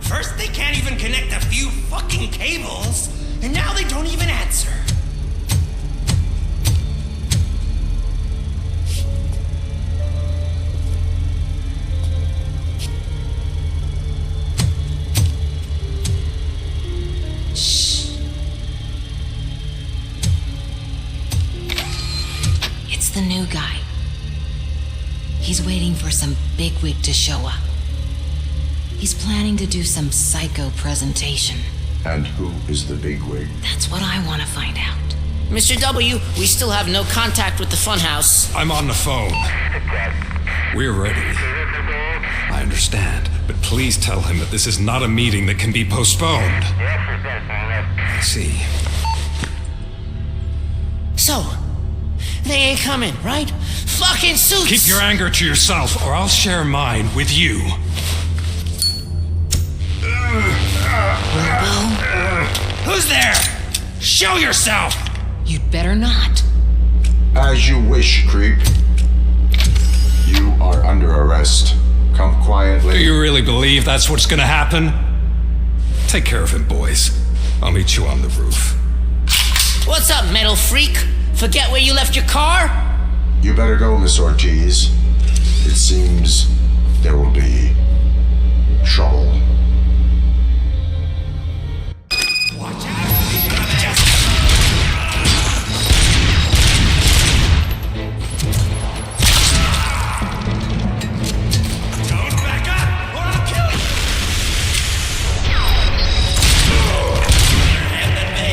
First they can't even connect a few fucking cables, and now they don't even answer. Shh. It's the new guy. He's waiting for some bigwig to show up. He's planning to do some psycho presentation. And who is the bigwig? That's what I want to find out. Mr. W, we still have no contact with the funhouse. I'm on the phone. We're ready. I understand, but please tell him that this is not a meeting that can be postponed. I see. So, they ain't coming, right? Fucking suits! Keep your anger to yourself, or I'll share mine with you. Who's there? Show yourself! You'd better not. As you wish, creep. You are under arrest. Come quietly. Do you really believe that's what's gonna happen? Take care of him, boys. I'll meet you on the roof. What's up, metal freak? Forget where you left your car? You better go, Miss Ortiz. It seems there will be trouble. Watch out! Don't back up, or I'll kill you! And then they...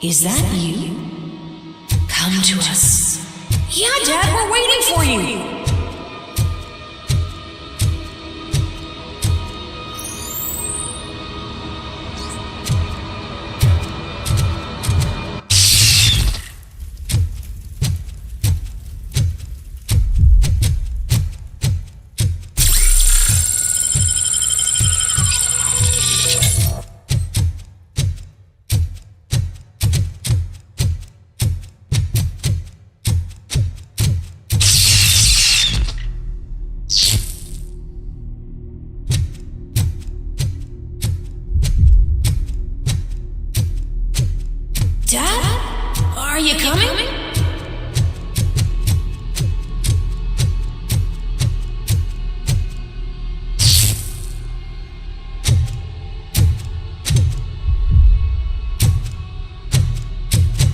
Is that you? Come to us. Yeah, Dad, we're waiting for you. Dad? Are you coming?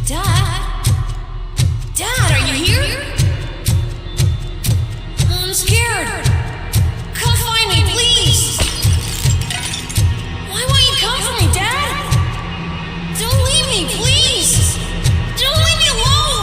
Dad? Dad, are you here? I'm scared. Come find me, please. Why won't you come for me, Dad? Don't leave me, please! Don't leave me alone!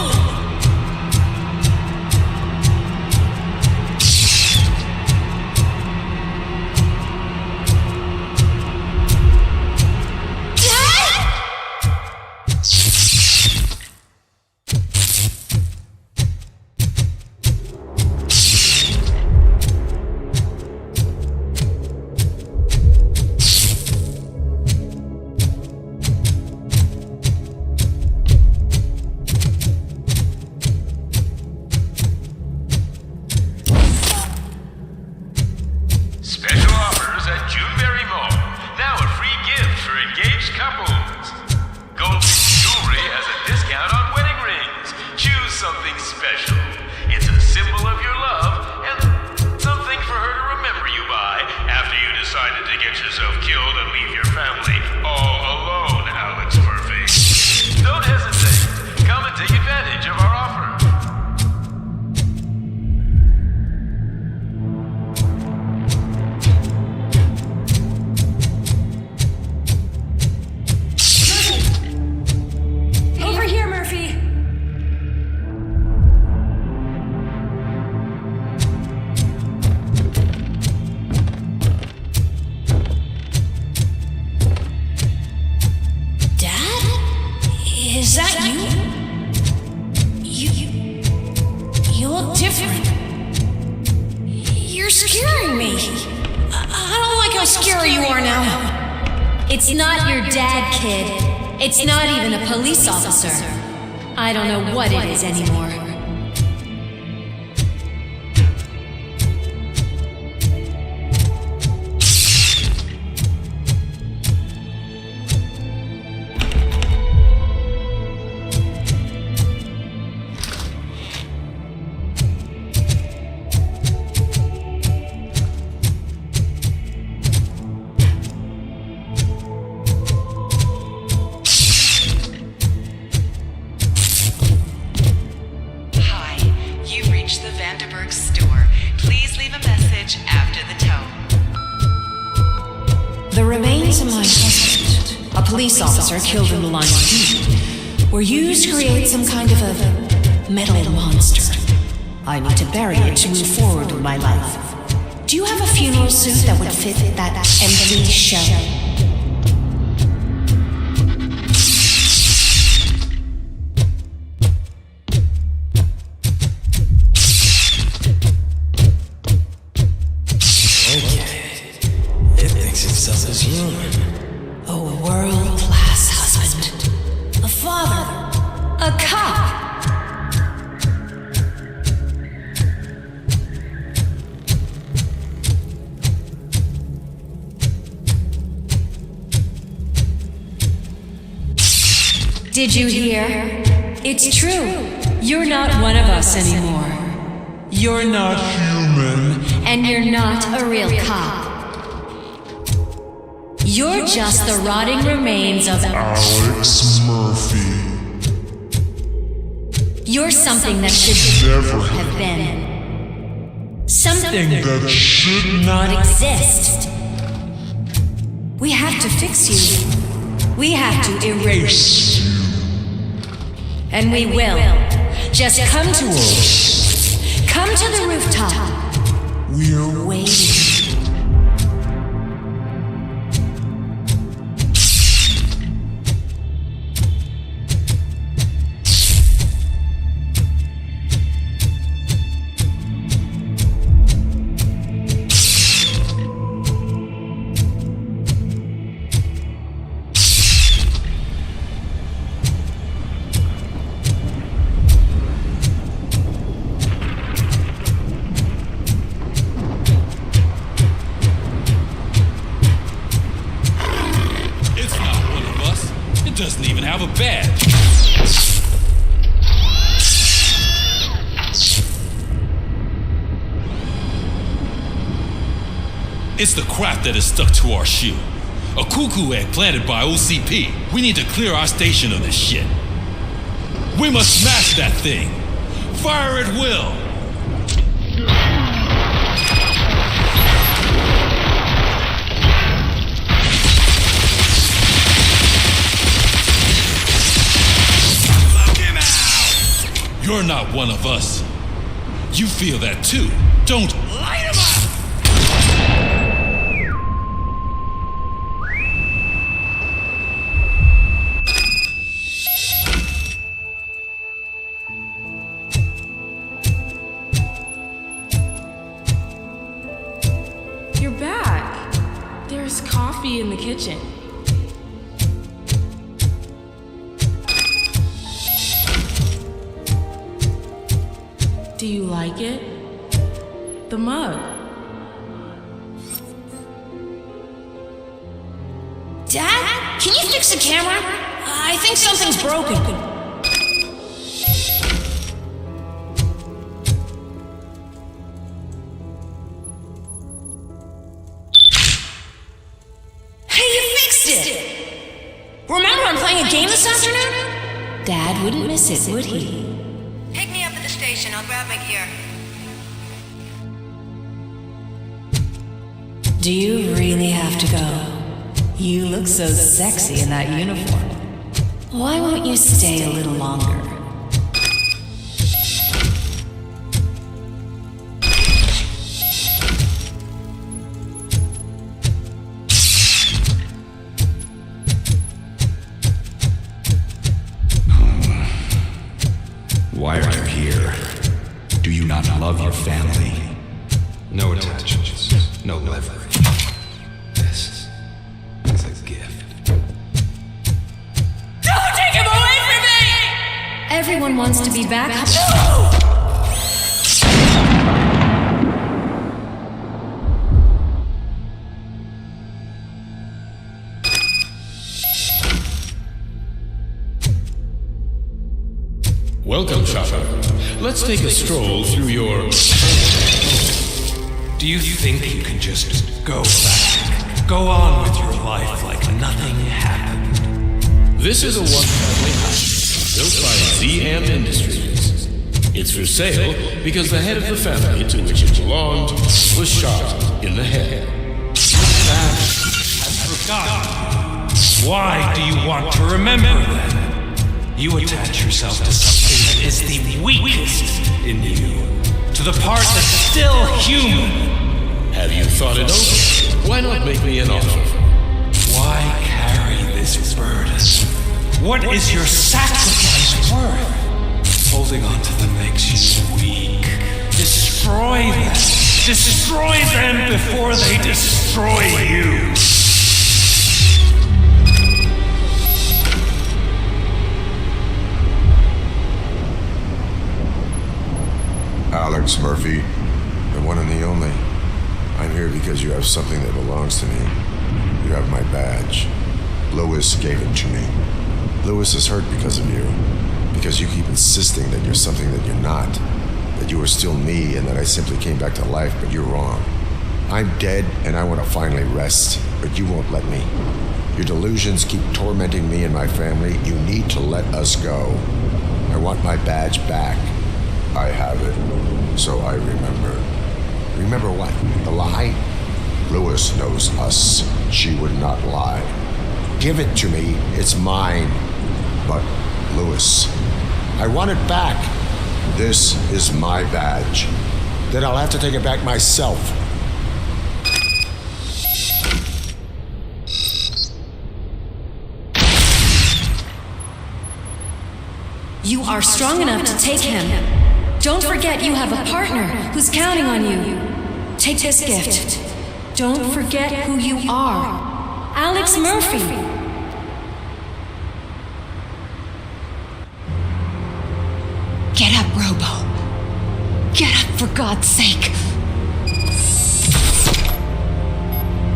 something special. It's a symbol of your love and something for her to remember you by after you decided to get yourself killed and leave your family all alone, Alex Murphy. Don't hesitate. Come and take advantage of our offer. Over here, Murphy. Is that you? You look different. You're scaring me. I don't like how scary you are now. It's not your dad, kid. It's not even a police officer. I don't know what it is anymore. The remains of my husband, a police officer killed in the line of duty, were used to create some kind of a metal monster. I need to bury it to move forward with my life. Do you have a funeral suit that would fit that empty shell? A world-class husband, a father, a cop. Did you hear? It's true. You're not one of us anymore. You're not human. And you're not a real cop. You're just the rotting remains of Alex Murphy. You're something that should Never have been. Something that should not exist. We have to fix you. We have to erase you. And we will. Just come to us. Come to the rooftop. We're waiting. Doesn't even have a badge. It's the crap that is stuck to our shoe. A cuckoo egg planted by OCP. We need to clear our station of this shit. We must smash that thing. Fire at will. You're not one of us. You feel that too, don't light him up! You're back. There's coffee in the kitchen. Do you like it? The mug. Dad, can you fix the camera? I think something's broken. it! Remember I'm playing a game this afternoon? Dad wouldn't miss it, would he? Pick me up at the station. I'll grab my gear. Do you really have to go? You look so sexy in that uniform. Why won't you stay a little longer? Why are you here? Do you not love your family? No attachments, no leverage. This is a gift. Don't take him away from me! Everyone wants to be back. Welcome, Chopper. Let's take a stroll through your... Do you think you can just go back? Go on with your life like nothing happened? This is a one-family house built by ZM Industries. It's for sale because the head of the family to which it belonged was shot in the head. That has forgotten. Why do you want to remember then? You attach yourself to something that is the weakest in you, to the part that's still human. Have you thought it over? Why not make me an offer? Why carry this burden? What is your sacrifice worth? Holding on to them makes you weak. Destroy them. Destroy them before they destroy you. Alex Murphy, the one and the only. I'm here because you have something that belongs to me. You have my badge. Lewis gave it to me. Lewis is hurt because of you. Because you keep insisting that you're something that you're not. That you are still me and that I simply came back to life, but you're wrong. I'm dead and I want to finally rest, but you won't let me. Your delusions keep tormenting me and my family. You need to let us go. I want my badge back. I have it, so I remember. Remember what? The lie? Lewis knows us. She would not lie. Give it to me. It's mine. But, Lewis, I want it back. This is my badge. Then I'll have to take it back myself. You are strong enough to take him. Don't forget you have a partner who's counting on you. Take this gift. Don't forget who you are. Alex Murphy. Get up, Robo. Get up, for God's sake.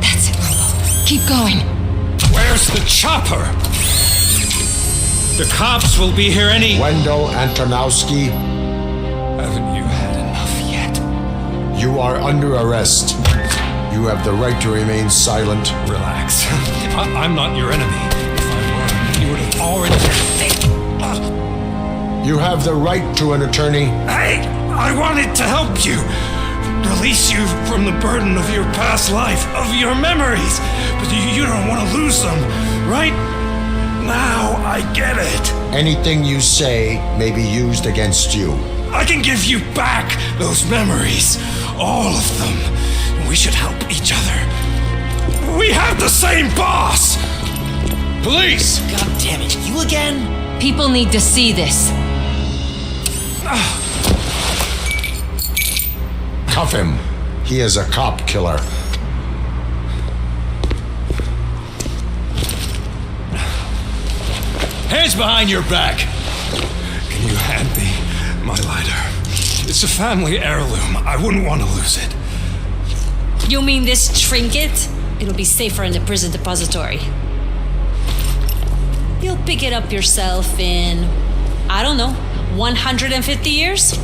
That's it, Robo. Keep going. Where's the chopper? The cops will be here any... Wendell Antonowski, Haven't you had enough yet? you are under arrest. You have the right to remain silent. Relax. I'm not your enemy. If I were, you would have already... You have the right to an attorney. I wanted to help you. Release you from the burden of your past life, of your memories. But you don't want to lose them, right? Now I get it. Anything you say may be used against you. I can give you back those memories. All of them. We should help each other. We have the same boss! Police! God damn it, you again? People need to see this. Cuff him. He is a cop killer. Hands behind your back! Can you hand me my lighter? It's a family heirloom. I wouldn't want to lose it. You mean this trinket? It'll be safer in the prison depository. You'll pick it up yourself in, I don't know, 150 years?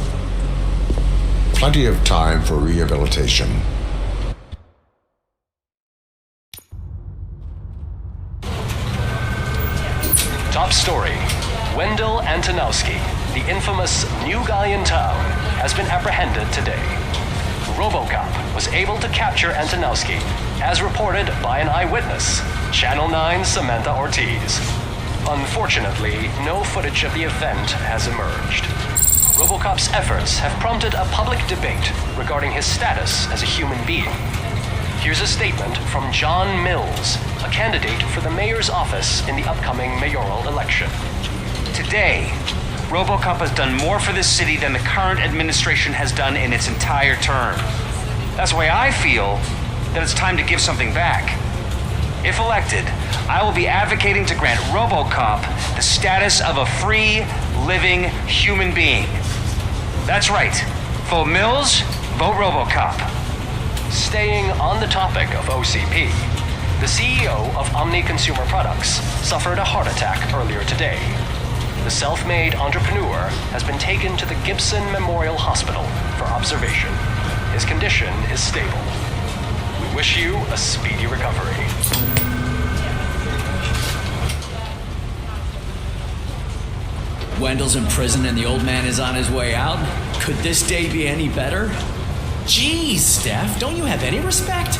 Plenty of time for rehabilitation. Top story. Wendell Antonowski, the infamous new guy in town, has been apprehended today. RoboCop was able to capture Antonowski, as reported by an eyewitness, Channel 9's Samantha Ortiz. Unfortunately, no footage of the event has emerged. RoboCop's efforts have prompted a public debate regarding his status as a human being. Here's a statement from John Mills, a candidate for the mayor's office in the upcoming mayoral election. Today, RoboCop has done more for this city than the current administration has done in its entire term. That's why I feel that it's time to give something back. If elected, I will be advocating to grant RoboCop the status of a free, living human being. That's right. Vote Mills, vote RoboCop. Staying on the topic of OCP, the CEO of Omni Consumer Products suffered a heart attack earlier today. The self-made entrepreneur has been taken to the Gibson Memorial Hospital for observation. His condition is stable. We wish you a speedy recovery. Wendell's in prison and the old man is on his way out? Could this day be any better? Jeez, Steph, don't you have any respect?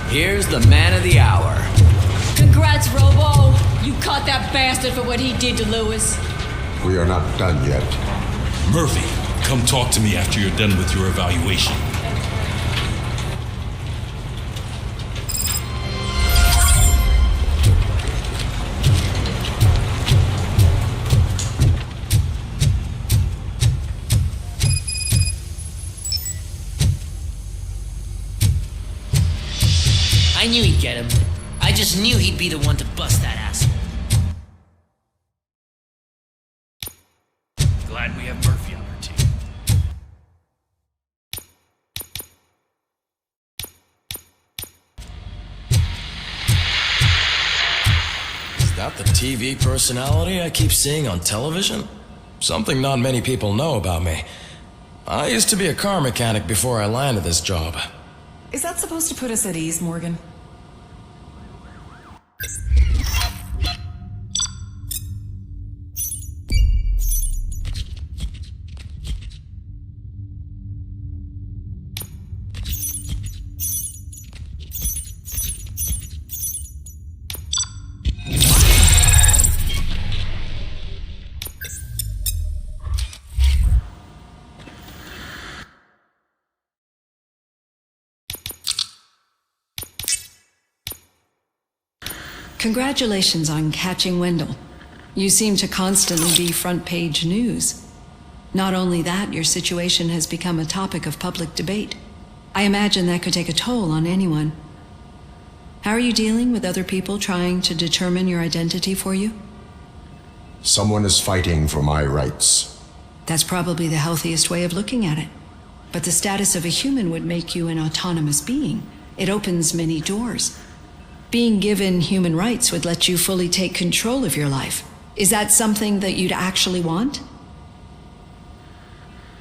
Here's the man of the hour. Congrats, Robo. You caught that bastard for what he did to Lewis. We are not done yet. Murphy, come talk to me after you're done with your evaluation. I knew he'd get him. I just knew he'd be the one to bust that asshole. Glad we have Murphy on our team. Is that the TV personality I keep seeing on television? Something not many people know about me. I used to be a car mechanic before I landed this job. Is that supposed to put us at ease, Morgan? Congratulations on catching Wendell. You seem to constantly be front page news. Not only that, your situation has become a topic of public debate. I imagine that could take a toll on anyone. How are you dealing with other people trying to determine your identity for you? Someone is fighting for my rights. That's probably the healthiest way of looking at it. But the status of a human would make you an autonomous being. It opens many doors. Being given human rights would let you fully take control of your life. Is that something that you'd actually want?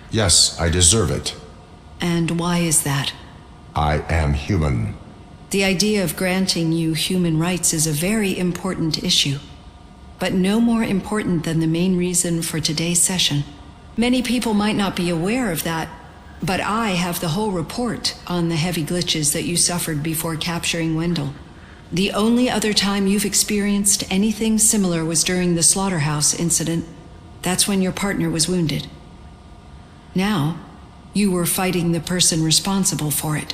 Yes, I deserve it. And why is that? I am human. The idea of granting you human rights is a very important issue, but no more important than the main reason for today's session. Many people might not be aware of that, but I have the whole report on the heavy glitches that you suffered before capturing Wendell. The only other time you've experienced anything similar was during the slaughterhouse incident. That's when your partner was wounded. Now, you were fighting the person responsible for it.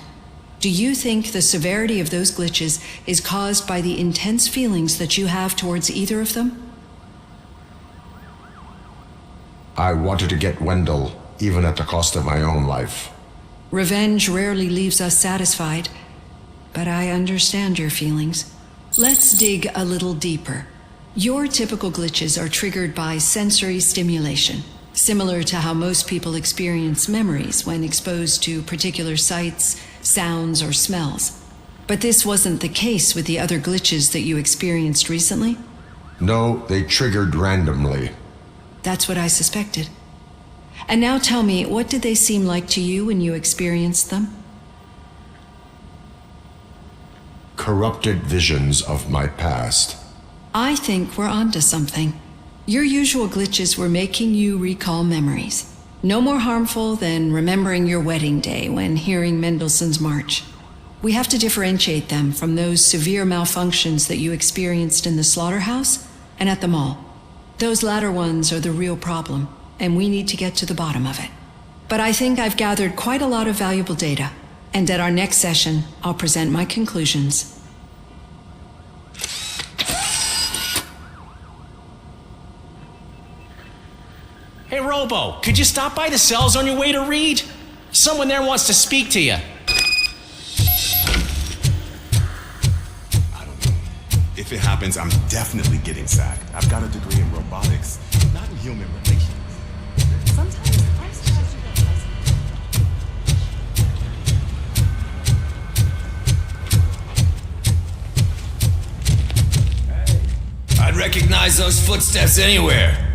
Do you think the severity of those glitches is caused by the intense feelings that you have towards either of them? I wanted to get Wendell, even at the cost of my own life. Revenge rarely leaves us satisfied, but I understand your feelings. Let's dig a little deeper. Your typical glitches are triggered by sensory stimulation, similar to how most people experience memories when exposed to particular sights, sounds, or smells. But this wasn't the case with the other glitches that you experienced recently? No, they triggered randomly. That's what I suspected. And now tell me, what did they seem like to you when you experienced them? Corrupted visions of my past. I think we're onto something. Your usual glitches were making you recall memories. No more harmful than remembering your wedding day when hearing Mendelssohn's March. We have to differentiate them from those severe malfunctions that you experienced in the slaughterhouse and at the mall. Those latter ones are the real problem, and we need to get to the bottom of it. But I think I've gathered quite a lot of valuable data, and at our next session, I'll present my conclusions. Hey, Robo, could you stop by the cells on your way to Reed? Someone there wants to speak to you. I don't know. If it happens, I'm definitely getting sacked. I've got a degree in robotics, not in human relations. Sometimes I'm surprised you get high. I'd recognize those footsteps anywhere.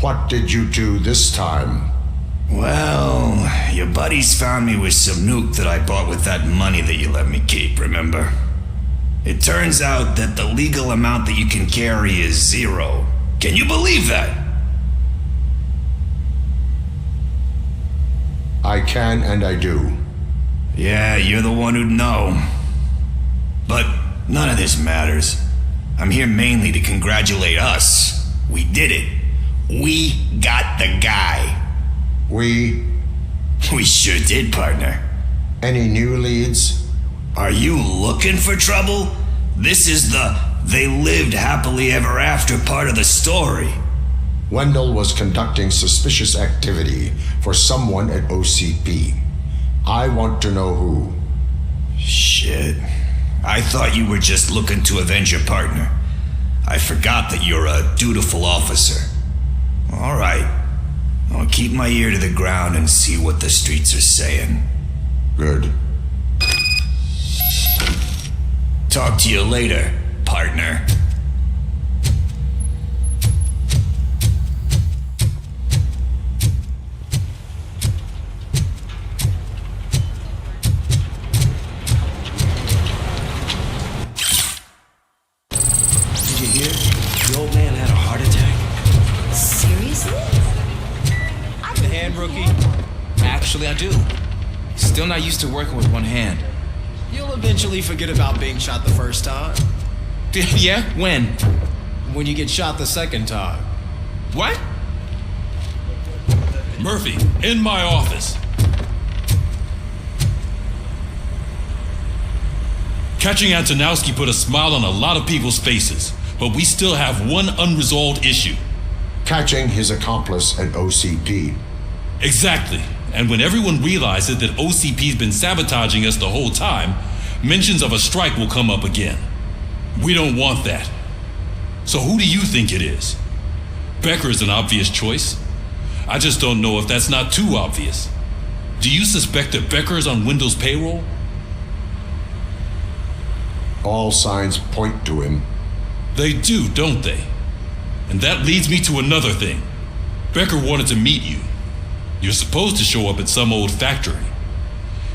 What did you do this time? Well, your buddies found me with some nuke that I bought with that money that you let me keep, remember? It turns out that the legal amount that you can carry is 0. Can you believe that? I can and I do. Yeah, you're the one who'd know. But none of this matters. I'm here mainly to congratulate us. We did it. We got the guy. We sure did, partner. Any new leads? Are you looking for trouble? This is the they lived happily ever after part of the story. Wendell was conducting suspicious activity for someone at OCP. I want to know who. Shit. I thought you were just looking to avenge your partner. I forgot that you're a dutiful officer. All right. I'll keep my ear to the ground and see what the streets are saying. Good. Talk to you later, partner. Did you hear? The old man had a heart attack. Seriously? The hand, rookie? Actually, I do. Still not used to working with one hand. You'll eventually forget about being shot the first time. Yeah? When? When you get shot the second time. What? Murphy, in my office. Catching Antonowski put a smile on a lot of people's faces, but we still have one unresolved issue. Catching his accomplice at OCP. Exactly. And when everyone realizes that OCP's been sabotaging us the whole time, mentions of a strike will come up again. We don't want that. So who do you think it is? Becker is an obvious choice. I just don't know if that's not too obvious. Do you suspect that Becker is on Wendell's payroll? All signs point to him. They do, don't they? And that leads me to another thing. Becker wanted to meet you. You're supposed to show up at some old factory.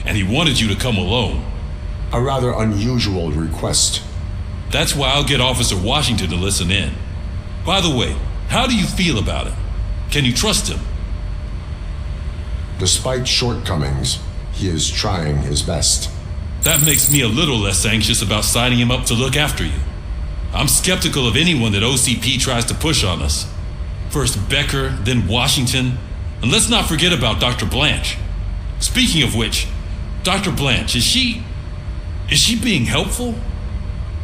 And he wanted you to come alone. A rather unusual request. That's why I'll get Officer Washington to listen in. By the way, how do you feel about him? Can you trust him? Despite shortcomings, he is trying his best. That makes me a little less anxious about signing him up to look after you. I'm skeptical of anyone that OCP tries to push on us. First Becker, then Washington. And let's not forget about Dr. Blanche. Speaking of which, Dr. Blanche, is she being helpful?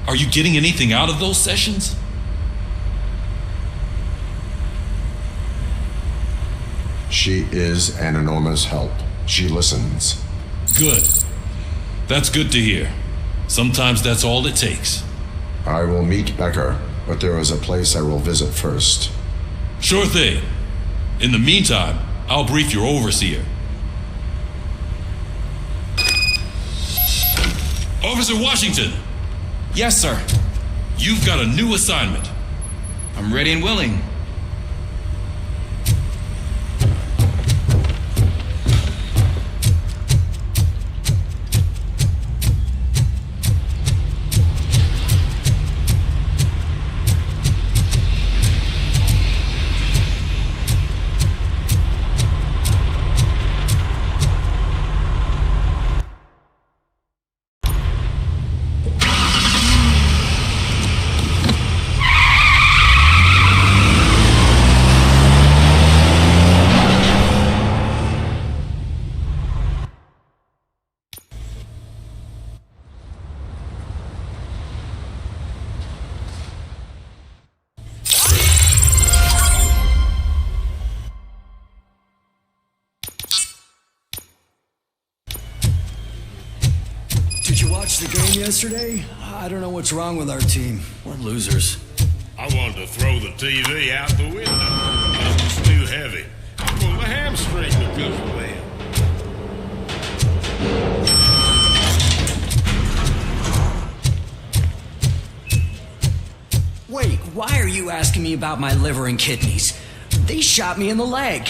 Are you getting anything out of those sessions? She is an enormous help. She listens. Good. That's good to hear. Sometimes that's all it takes. I will meet Becker, but there is a place I will visit first. Sure thing. In the meantime, I'll brief your overseer. Officer Washington! Yes, sir. You've got a new assignment. I'm ready and willing. you watch the game yesterday? I don't know what's wrong with our team. We're losers. I wanted to throw the TV out the window. It was too heavy. I pulled a hamstring because of that. Wait, why are you asking me about my liver and kidneys? They shot me in the leg.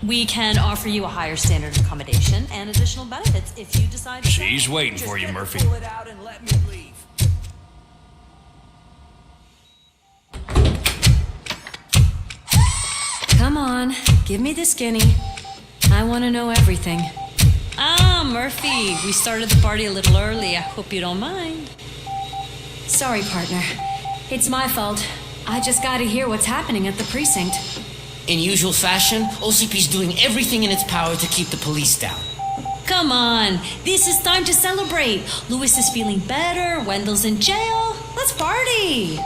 We can offer you a higher standard of accommodation and additional benefits if you decide to. She's waiting for you, Murphy. Pull it out and let me leave. Come on, give me the skinny. I want to know everything. Ah, Murphy, we started the party a little early. I hope you don't mind. Sorry, partner. It's my fault. I just gotta hear what's happening at the precinct. In usual fashion, OCP's doing everything in its power to keep the police down. Come on, this is time to celebrate. Lewis is feeling better, Wendell's in jail. Let's party.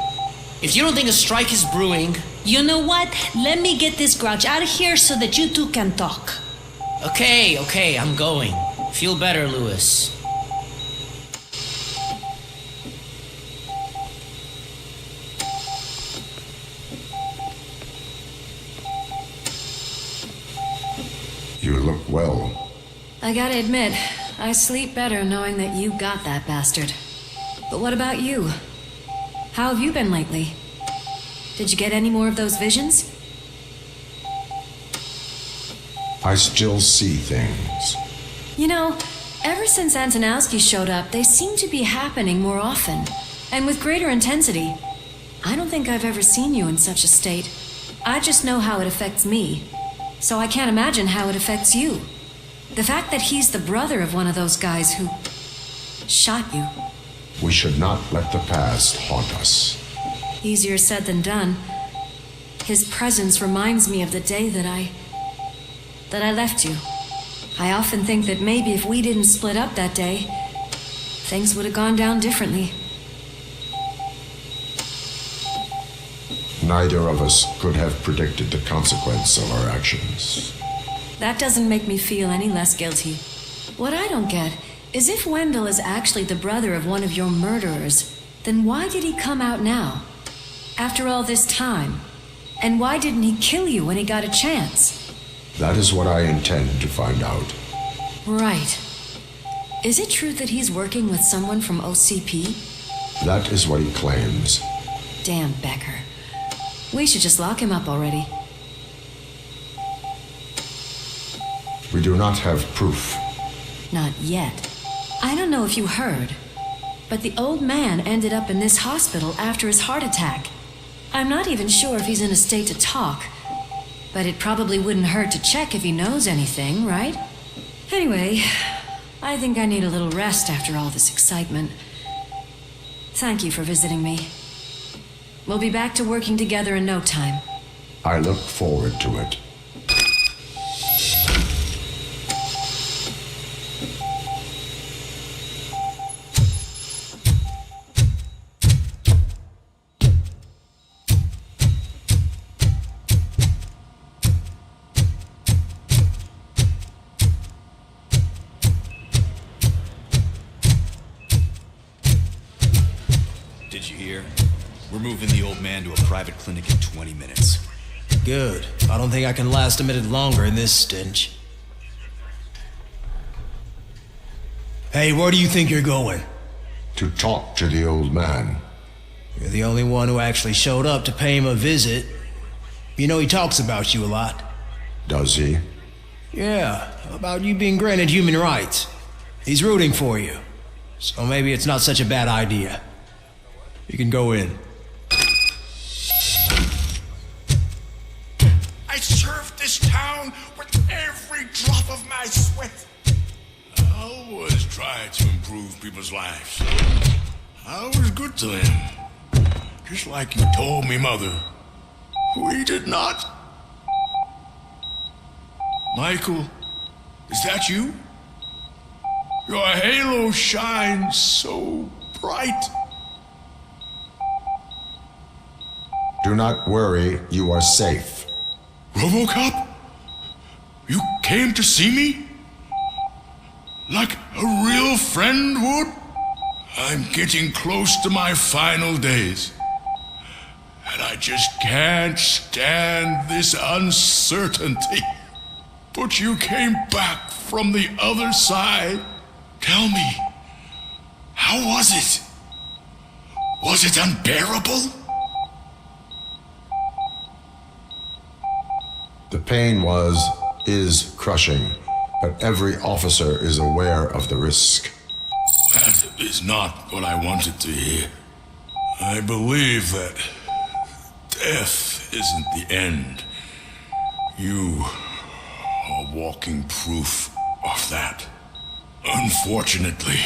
If you don't think a strike is brewing... You know what? Let me get this grouch out of here so that you two can talk. Okay, I'm going. Feel better, Lewis. You look well. I gotta admit, I sleep better knowing that you got that bastard. But what about you? How have you been lately? Did you get any more of those visions? I still see things. You know, ever since Antonowski showed up, they seem to be happening more often, and with greater intensity. I don't think I've ever seen you in such a state. I just know how it affects me, so I can't imagine how it affects you. The fact that he's the brother of one of those guys who shot you. We should not let the past haunt us. Easier said than done. His presence reminds me of the day that I left you. I often think that maybe if we didn't split up that day, things would have gone down differently. Neither of us could have predicted the consequence of our actions. That doesn't make me feel any less guilty. What I don't get is if Wendell is actually the brother of one of your murderers, then why did he come out now? After all this time? And why didn't he kill you when he got a chance? That is what I intend to find out. Right. Is it true that he's working with someone from OCP? That is what he claims. Damn Becker. We should just lock him up already. We do not have proof. Not yet. I don't know if you heard, but the old man ended up in this hospital after his heart attack. I'm not even sure if he's in a state to talk, but it probably wouldn't hurt to check if he knows anything, right? Anyway, I think I need a little rest after all this excitement. Thank you for visiting me. We'll be back to working together in no time. I look forward to it. Did you hear? We're moving the old man to a private clinic in 20 minutes. Good. I don't think I can last a minute longer in this stench. Hey, where do you think you're going? To talk to the old man. You're the only one who actually showed up to pay him a visit. You know he talks about you a lot. Does he? Yeah, about you being granted human rights. He's rooting for you. So maybe it's not such a bad idea. You can go in. I served this town with every drop of my sweat. I always try to improve people's lives. I was good to him. Just like you told me, Mother. We did not. Michael, is that you? Your halo shines so bright. Do not worry, you are safe. RoboCop? You came to see me? Like a real friend would? I'm getting close to my final days. And I just can't stand this uncertainty. But you came back from the other side. Tell me, how was it? Was it unbearable? The pain is crushing, but every officer is aware of the risk. That is not what I wanted to hear. I believe that death isn't the end. You are walking proof of that. Unfortunately,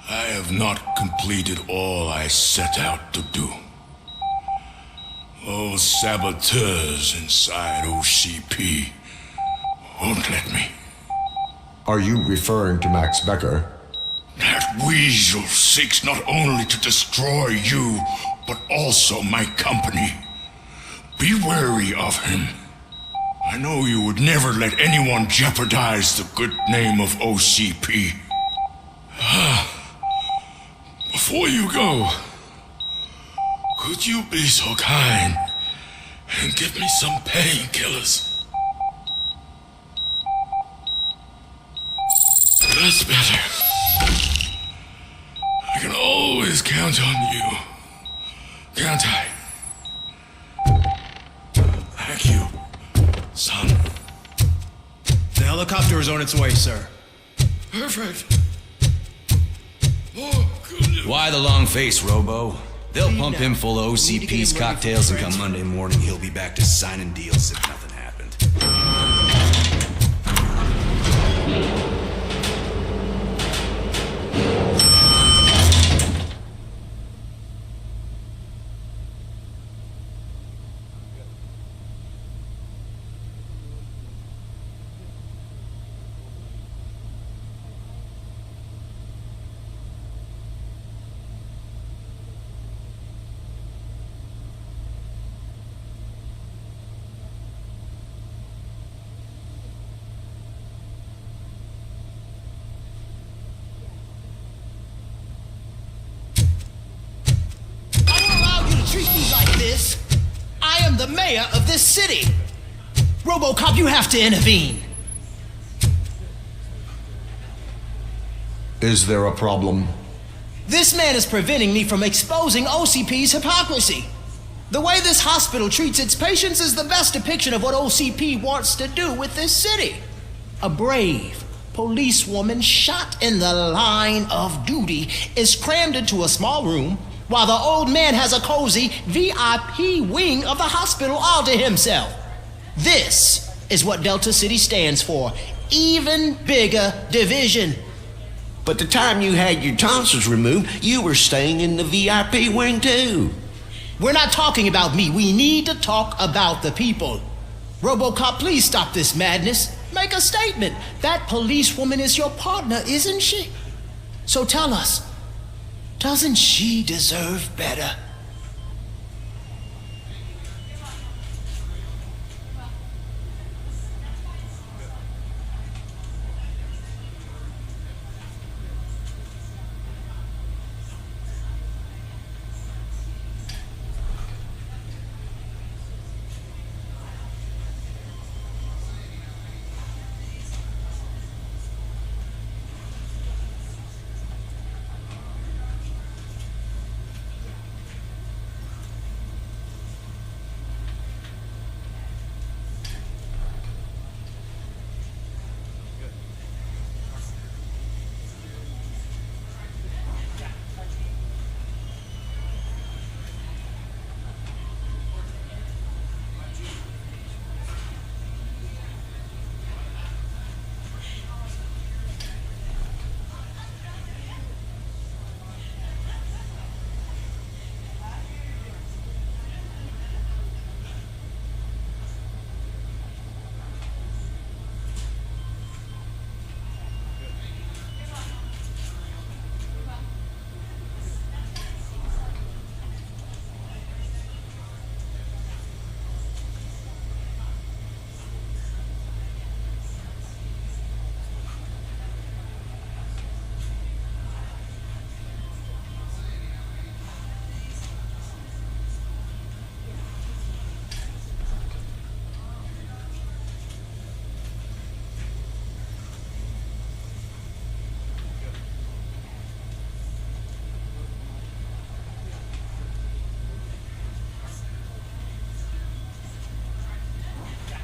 I have not completed all I set out to do. Those saboteurs inside OCP won't let me. Are you referring to Max Becker? That weasel seeks not only to destroy you, but also my company. Be wary of him. I know you would never let anyone jeopardize the good name of OCP. Before you go, could you be so kind and give me some painkillers? That's better. I can always count on you, can't I? Thank you, son. The helicopter is on its way, sir. Perfect. Oh, goodness. Why the long face, Robo? They'll pump him full of OCP's cocktails, and come Monday morning, he'll be back to signing deals if nothing happened. Treat me like this. I am the mayor of this city. RoboCop, you have to intervene. Is there a problem? This man is preventing me from exposing OCP's hypocrisy. The way this hospital treats its patients is the best depiction of what OCP wants to do with this city. A brave policewoman shot in the line of duty is crammed into a small room while the old man has a cozy VIP wing of the hospital all to himself. This is what Delta City stands for. Even bigger division. But the time you had your tonsils removed, you were staying in the VIP wing too. We're not talking about me. We need to talk about the people. RoboCop, please stop this madness. Make a statement. That policewoman is your partner, isn't she? So tell us, doesn't she deserve better?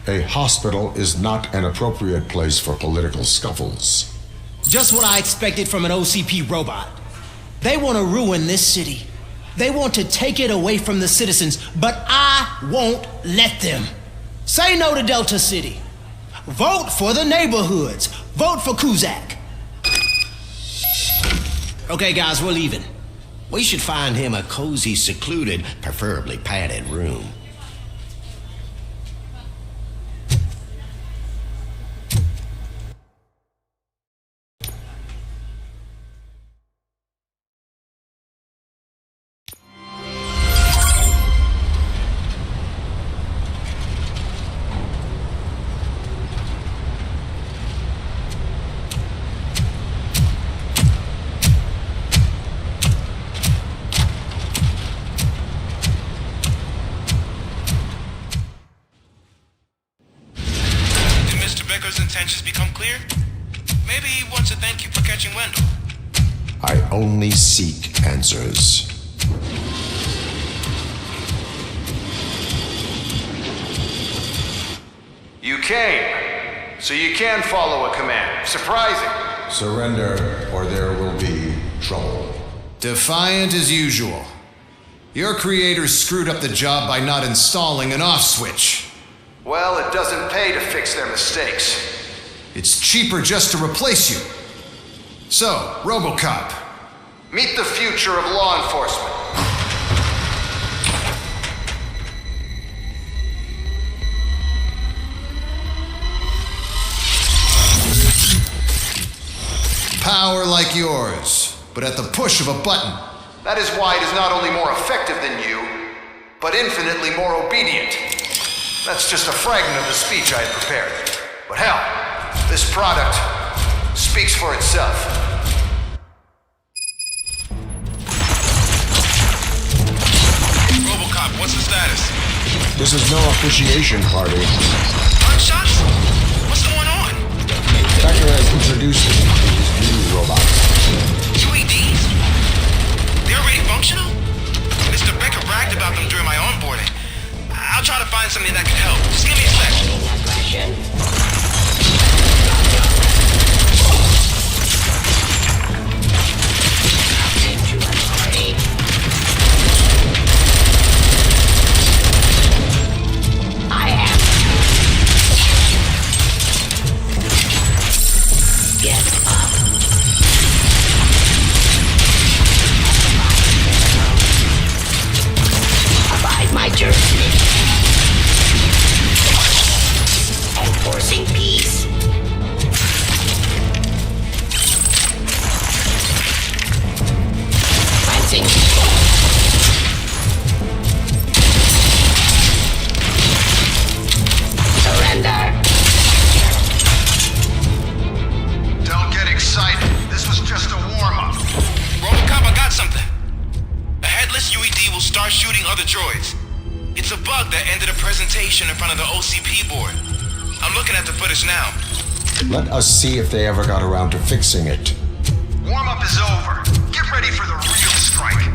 A hospital is not an appropriate place for political scuffles. Just what I expected from an OCP robot. They want to ruin this city. They want to take it away from the citizens, but I won't let them. Say no to Delta City. Vote for the neighborhoods. Vote for Kuzak. Okay, guys, we're leaving. We should find him a cozy, secluded, preferably padded room. Intentions become clear? Maybe he wants to thank you for catching Wendell. I only seek answers. You came, so you can follow a command. Surprising. Surrender, or there will be trouble. Defiant as usual. Your creators screwed up the job by not installing an off switch. Well, it doesn't pay to fix their mistakes. It's cheaper just to replace you. So, RoboCop. Meet the future of law enforcement. Power like yours, but at the push of a button. That is why it is not only more effective than you, but infinitely more obedient. That's just a fragment of the speech I had prepared. But hell, this product speaks for itself. RoboCop, what's the status? This is no appreciation party. Gunshots? What's going on? Becker has introduced me to his new robots. UEDs? They're already functional? Mr. Becker bragged about them during my onboarding. I'll try to find something that can help. Just give me a sec. Enforcing peace. Cleansing. Surrender. Don't get excited. This was just a warm-up. RoboCop, I got something. A headless UED will start shooting other droids. It's a bug that ended a presentation in front of the OCP board. I'm looking at the footage now. Let us see if they ever got around to fixing it. Warm-up is over. Get ready for the real strike.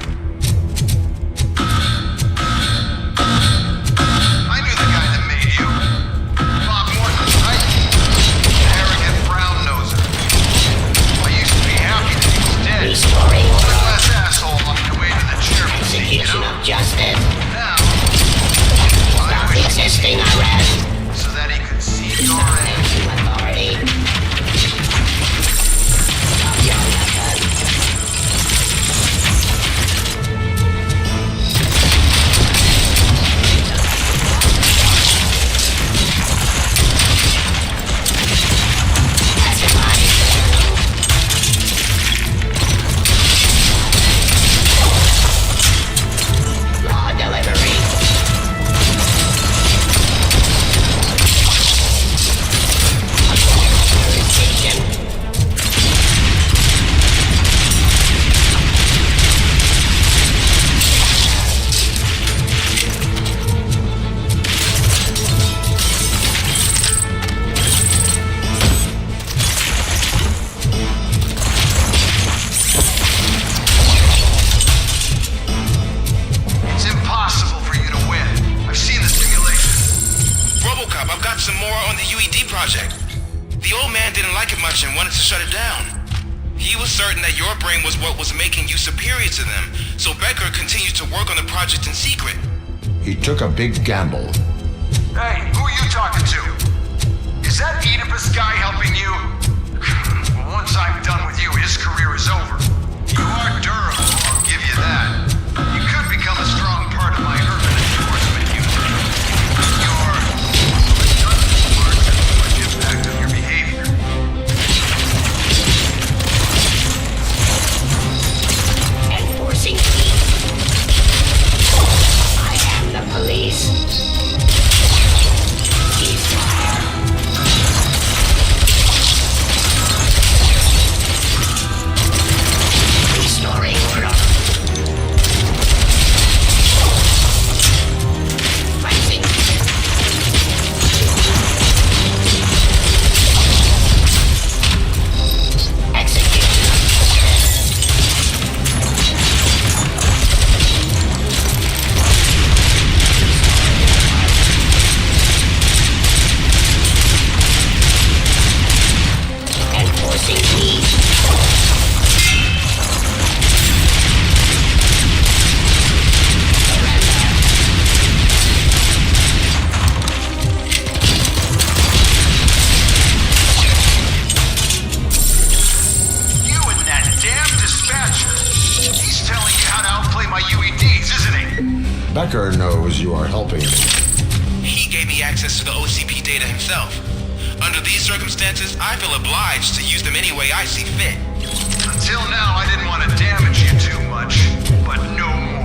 I knew the guy that made you. Bob Morton, right? Arrogant brown-noser. I used to be happy that he was dead. Restoring One order. less asshole on your way to the chairman seat, you Execution know? of justice. Now, Stop resisting arrest. so that he could see your end. Authority. Stop your weapon. that your brain was what was making you superior to them, so Becker continues to work on the project in secret. He took a big gamble. Hey, who are you talking to? Is that Oedipus guy helping you? Well, once I'm done with you, his career is over. You are durable, I'll give you that. You could become a strong part of my urban enforcement unit. You're done smart and much impact on your behavior. Enforcing peace. I am the police. Ceasefire. Restoring order. Rising. Enforcing peace. You and that damn dispatcher. He's telling you how to outplay my UEDs, isn't he? Becker knows you are helping me. He gave me access to the OCP data himself. Under these circumstances, I feel obliged to use them any way I see fit. Until now, I didn't want to damage you too much, but no more.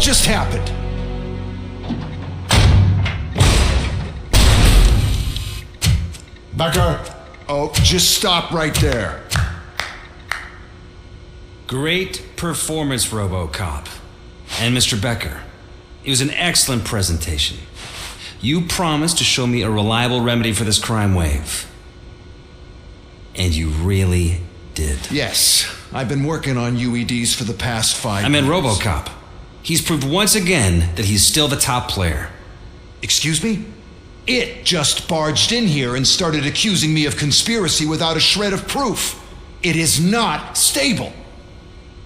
just happened? Becker! Oh, just stop right there. Great performance, RoboCop. And Mr. Becker, it was an excellent presentation. You promised to show me a reliable remedy for this crime wave. And you really did. Yes, I've been working on UEDs for the past 5 years. I meant RoboCop. He's proved once again that he's still the top player. Excuse me? It just barged in here and started accusing me of conspiracy without a shred of proof. It is not stable.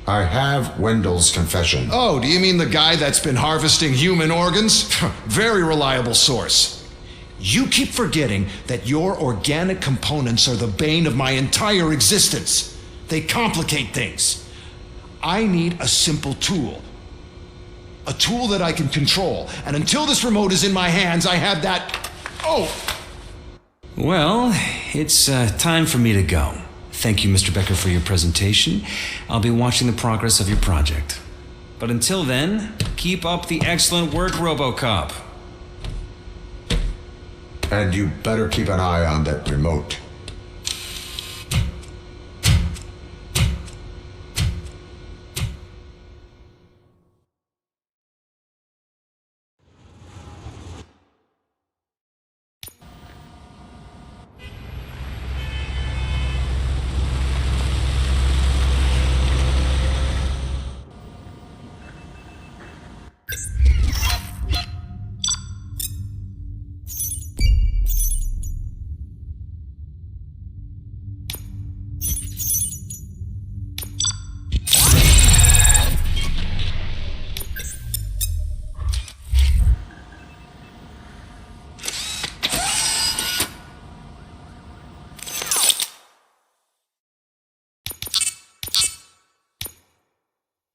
I have Wendell's confession. Oh, do you mean the guy that's been harvesting human organs? Very reliable source. You keep forgetting that your organic components are the bane of my entire existence. They complicate things. I need a simple tool. A tool that I can control. And until this remote is in my hands, I have that... Oh! Well, it's time for me to go. Thank you, Mr. Becker, for your presentation. I'll be watching the progress of your project. But until then, keep up the excellent work, RoboCop. And you better keep an eye on that remote.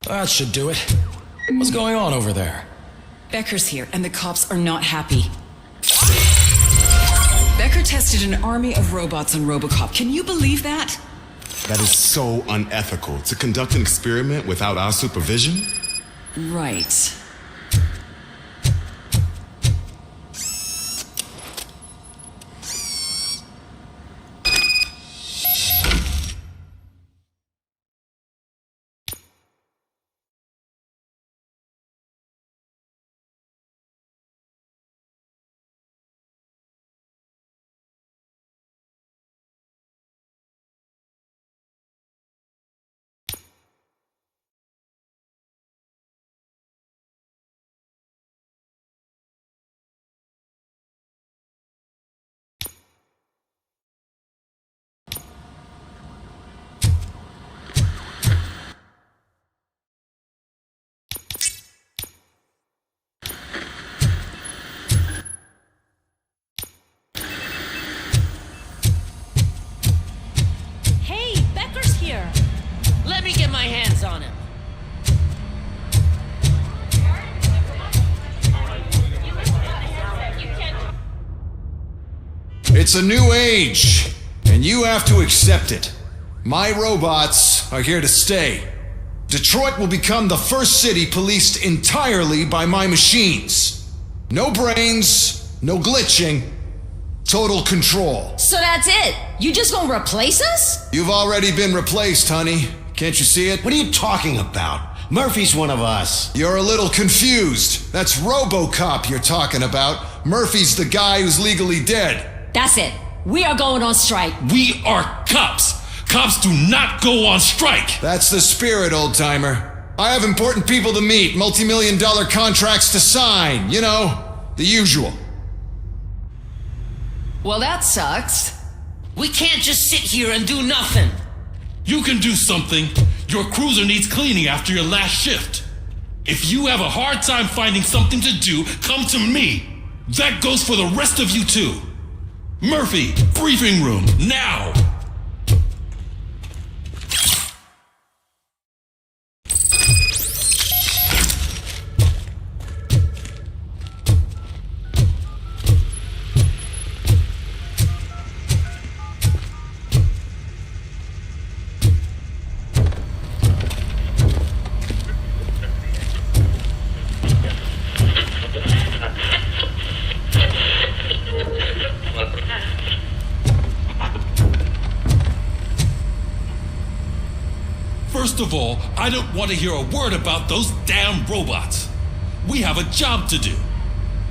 That should do it. What's going on over there? Becker's here, and the cops are not happy. Becker tested an army of robots on RoboCop. Can you believe that? That is so unethical. To conduct an experiment without our supervision? Right. Let me get my hands on him. It's a new age, and you have to accept it. My robots are here to stay. Detroit will become the first city policed entirely by my machines. No brains, no glitching, total control. So that's it? You just gonna replace us? You've already been replaced, honey. Can't you see it? What are you talking about? Murphy's one of us. You're a little confused. That's RoboCop you're talking about. Murphy's the guy who's legally dead. That's it. We are going on strike. We are cops. Cops do not go on strike. That's the spirit, old-timer. I have important people to meet, multi-million-dollar contracts to sign. You know, the usual. Well, that sucks. We can't just sit here and do nothing. You can do something. Your cruiser needs cleaning after your last shift. If you have a hard time finding something to do, come to me. That goes for the rest of you too. Murphy, briefing room, now! First of all, I don't want to hear a word about those damn robots. We have a job to do.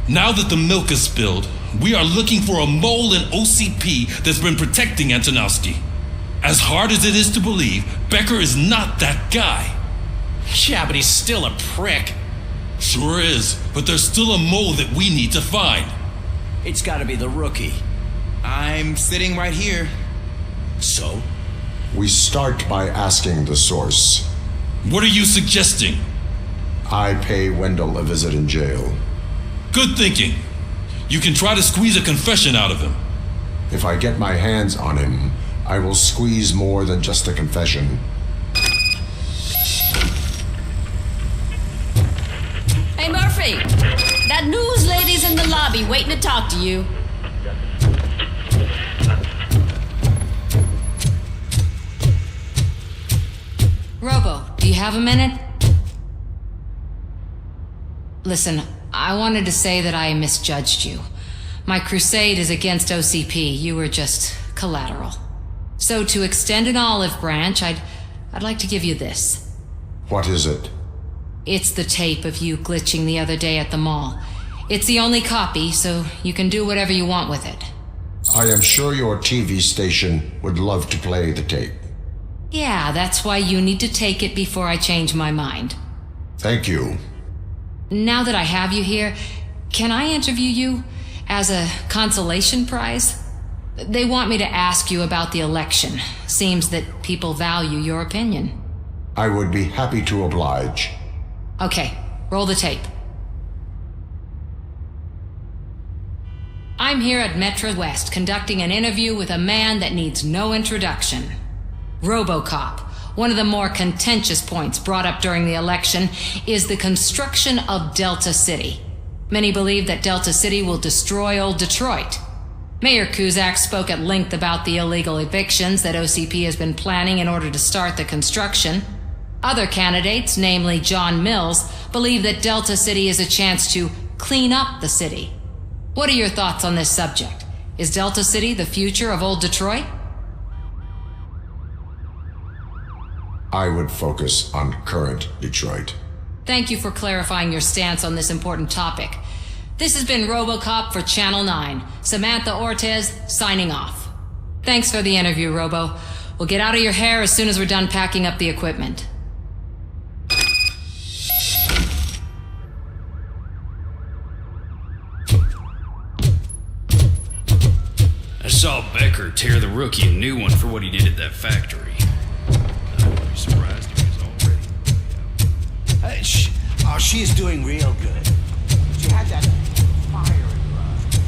Now that the milk is spilled, we are looking for a mole in OCP that's been protecting Antonowski. As hard as it is to believe, Becker is not that guy. Yeah, but he's still a prick. Sure is, but there's still a mole that we need to find. It's gotta be the rookie. I'm sitting right here. So? We start by asking the source. What are you suggesting? I pay Wendell a visit in jail. Good thinking. You can try to squeeze a confession out of him. If I get my hands on him, I will squeeze more than just a confession. Hey, Murphy! That news lady's in the lobby waiting to talk to you. Robo, do you have a minute? Listen, I wanted to say that I misjudged you. My crusade is against OCP. You were just collateral. So to extend an olive branch, I'd like to give you this. What is it? It's the tape of you glitching the other day at the mall. It's the only copy, so you can do whatever you want with it. I am sure your TV station would love to play the tape. Yeah, that's why you need to take it before I change my mind. Thank you. Now that I have you here, can I interview you as a consolation prize? They want me to ask you about the election. Seems that people value your opinion. I would be happy to oblige. Okay, roll the tape. I'm here at Metro West conducting an interview with a man that needs no introduction. RoboCop. One of the more contentious points brought up during the election is the construction of Delta City. Many believe that Delta City will destroy old Detroit. Mayor Cusack spoke at length about the illegal evictions that OCP has been planning in order to start the construction. Other candidates, namely John Mills, believe that Delta City is a chance to clean up the city. What are your thoughts on this subject? Is Delta City the future of old Detroit? I would focus on current Detroit. Thank you for clarifying your stance on this important topic. This has been RoboCop for Channel 9. Samantha Ortez, signing off. Thanks for the interview, Robo. We'll get out of your hair as soon as we're done packing up the equipment. I saw Becker tear the rookie a new one for what he did at that factory. I wouldn't be surprised if he's already... She is doing real good. She had that fire in her eyes.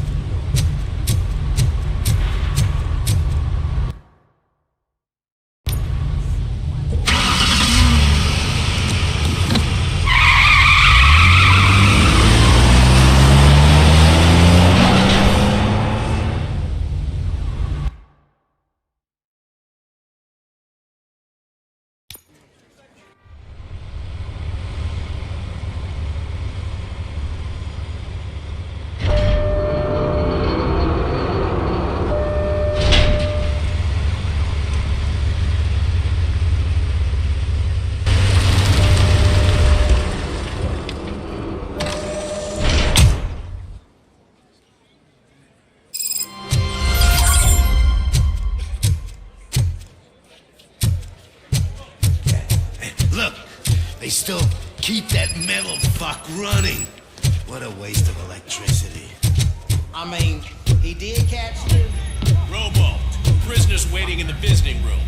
They still keep that metal fuck running. What a waste of electricity. I mean, he did catch you. Robo, prisoners waiting in the visiting room.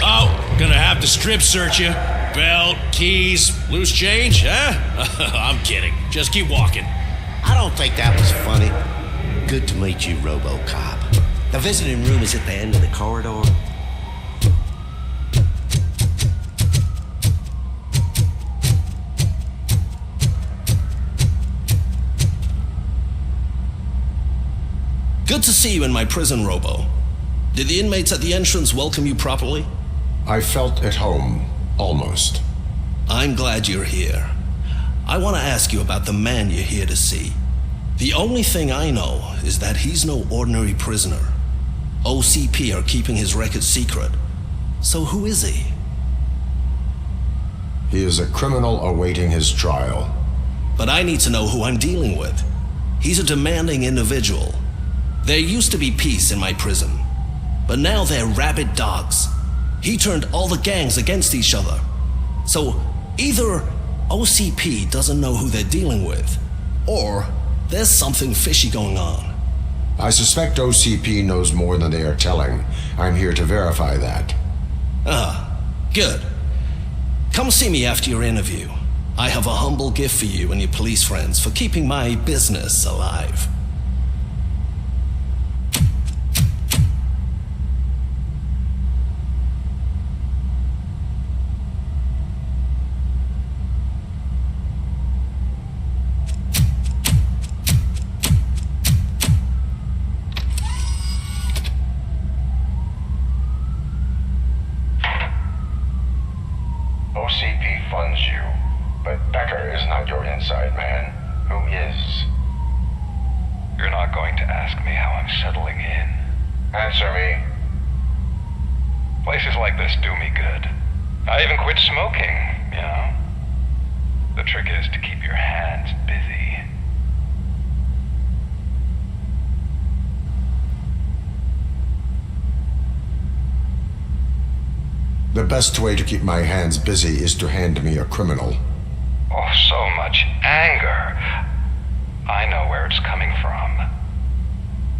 Oh, gonna have to strip search you. Belt, keys, loose change, huh? I'm kidding. Just keep walking. I don't think that was funny. Good to meet you, RoboCop. The visiting room is at the end of the corridor. Good to see you in my prison, Robo. Did the inmates at the entrance welcome you properly? I felt at home, almost. I'm glad you're here. I want to ask you about the man you're here to see. The only thing I know is that he's no ordinary prisoner. OCP are keeping his record secret. So who is he? He is a criminal awaiting his trial. But I need to know who I'm dealing with. He's a demanding individual. There used to be peace in my prison, but now they're rabid dogs. He turned all the gangs against each other. So either OCP doesn't know who they're dealing with, or there's something fishy going on. I suspect OCP knows more than they are telling. I'm here to verify that. Good. Come see me after your interview. I have a humble gift for you and your police friends for keeping my business alive. OCP funds you, but Becker is not your inside man. Who is? You're not going to ask me how I'm settling in. Answer me. Places like this do me good. I even quit smoking, you know. The trick is to keep your hands busy. The best way to keep my hands busy is to hand me a criminal. Oh, so much anger. I know where it's coming from.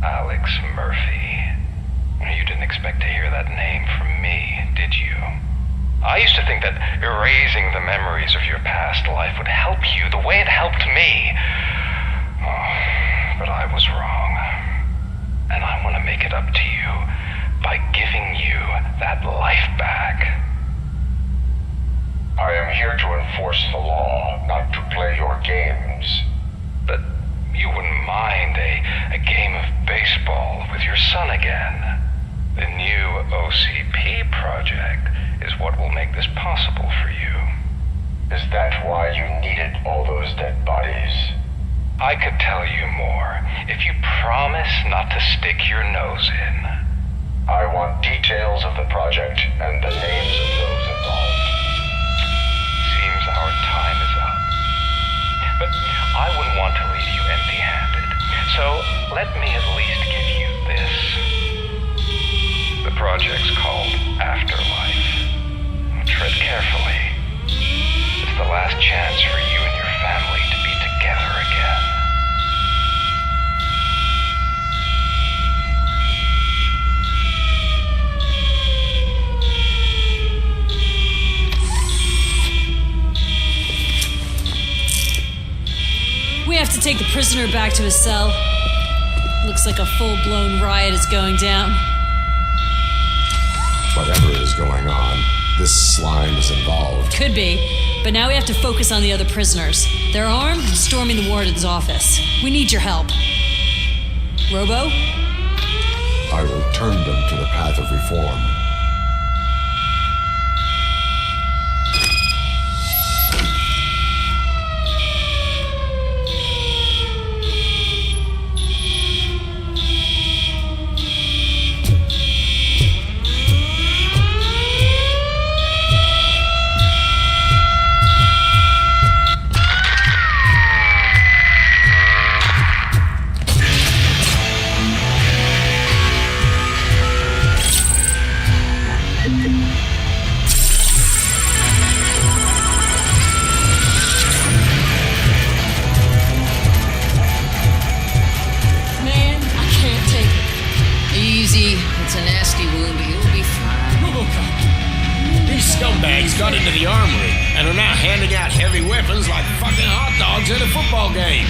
Alex Murphy. You didn't expect to hear that name from me, did you? I used to think that erasing the memories of your past life would help you the way it helped me. Oh, but I was wrong. And I want to make it up to you by giving you that life back. I am here to enforce the law, not to play your games. But you wouldn't mind a game of baseball with your son again. The new OCP project is what will make this possible for you. Is that why you needed all those dead bodies? I could tell you more if you promise not to stick your nose in. I want details of the project and the names of those involved. Seems our time is up. But I wouldn't want to leave you empty-handed. So let me at least give you this. The project's called Afterlife. Tread carefully. It's the last chance for you and your family to be together again. We have to take the prisoner back to his cell. Looks like a full-blown riot is going down. Whatever is going on, this slime is involved. Could be, but now we have to focus on the other prisoners. They're armed and storming the warden's office. We need your help. Robo? I will turn them to the path of reform. Scumbags got into the armory and are now handing out heavy weapons like fucking hot dogs at a football game.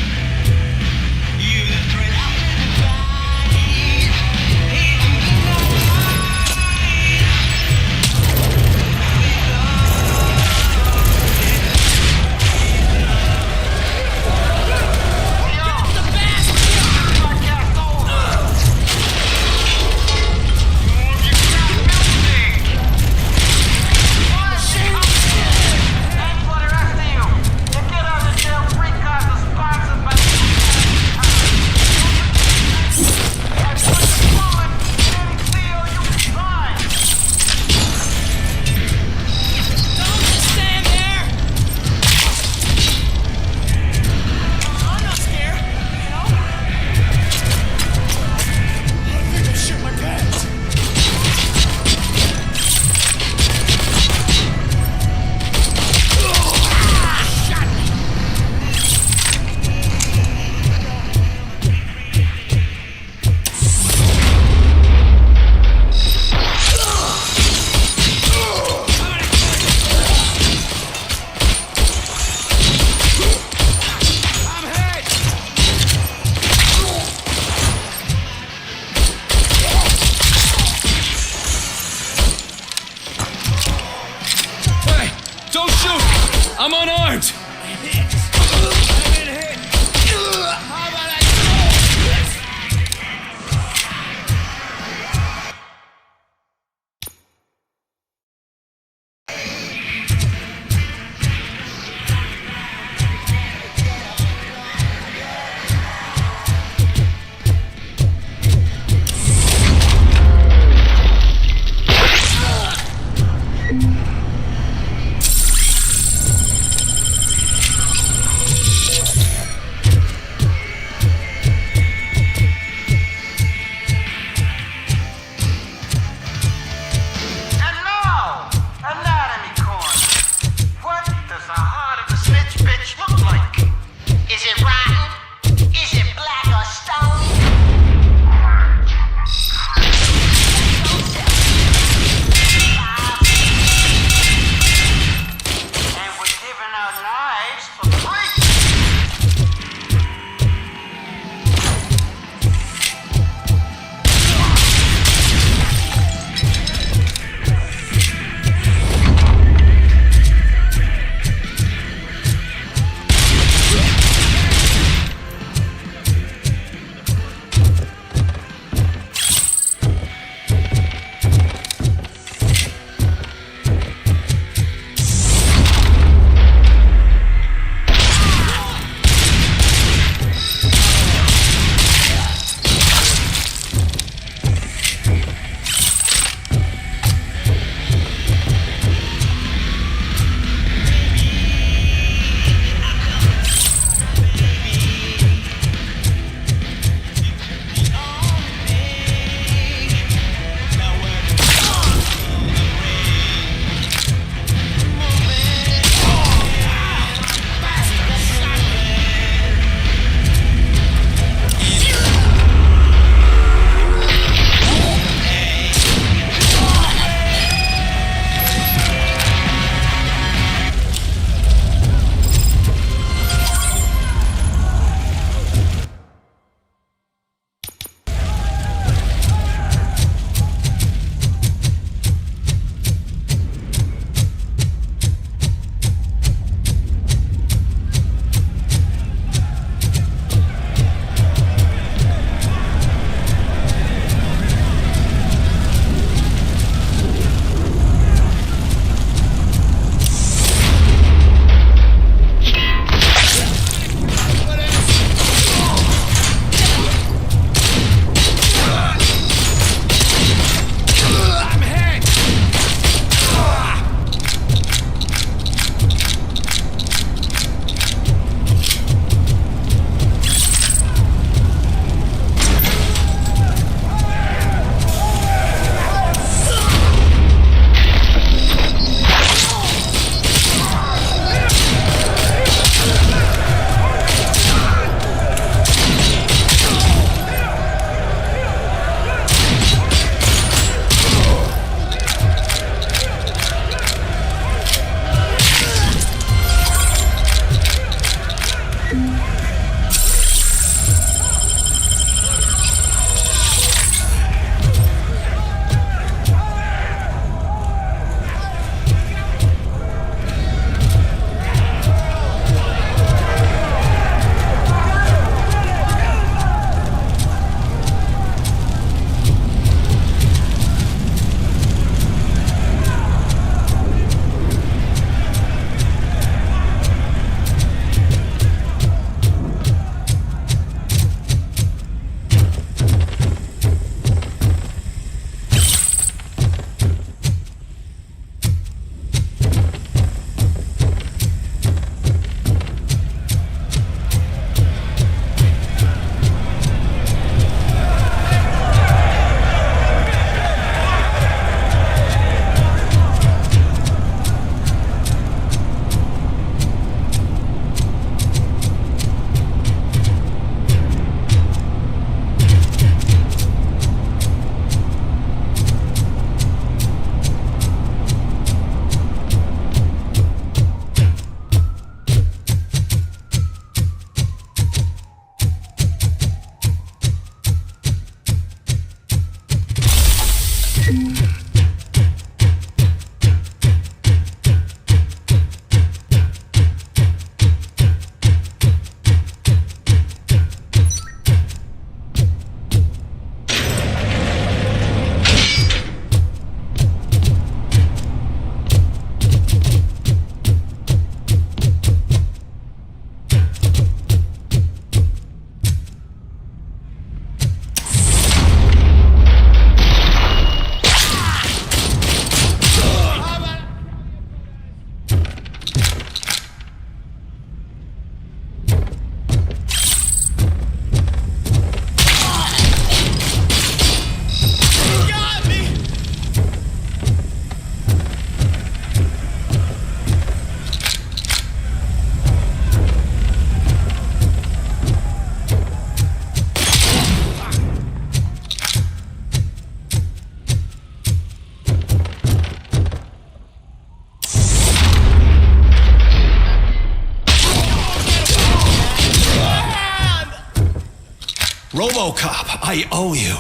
RoboCop, I owe you.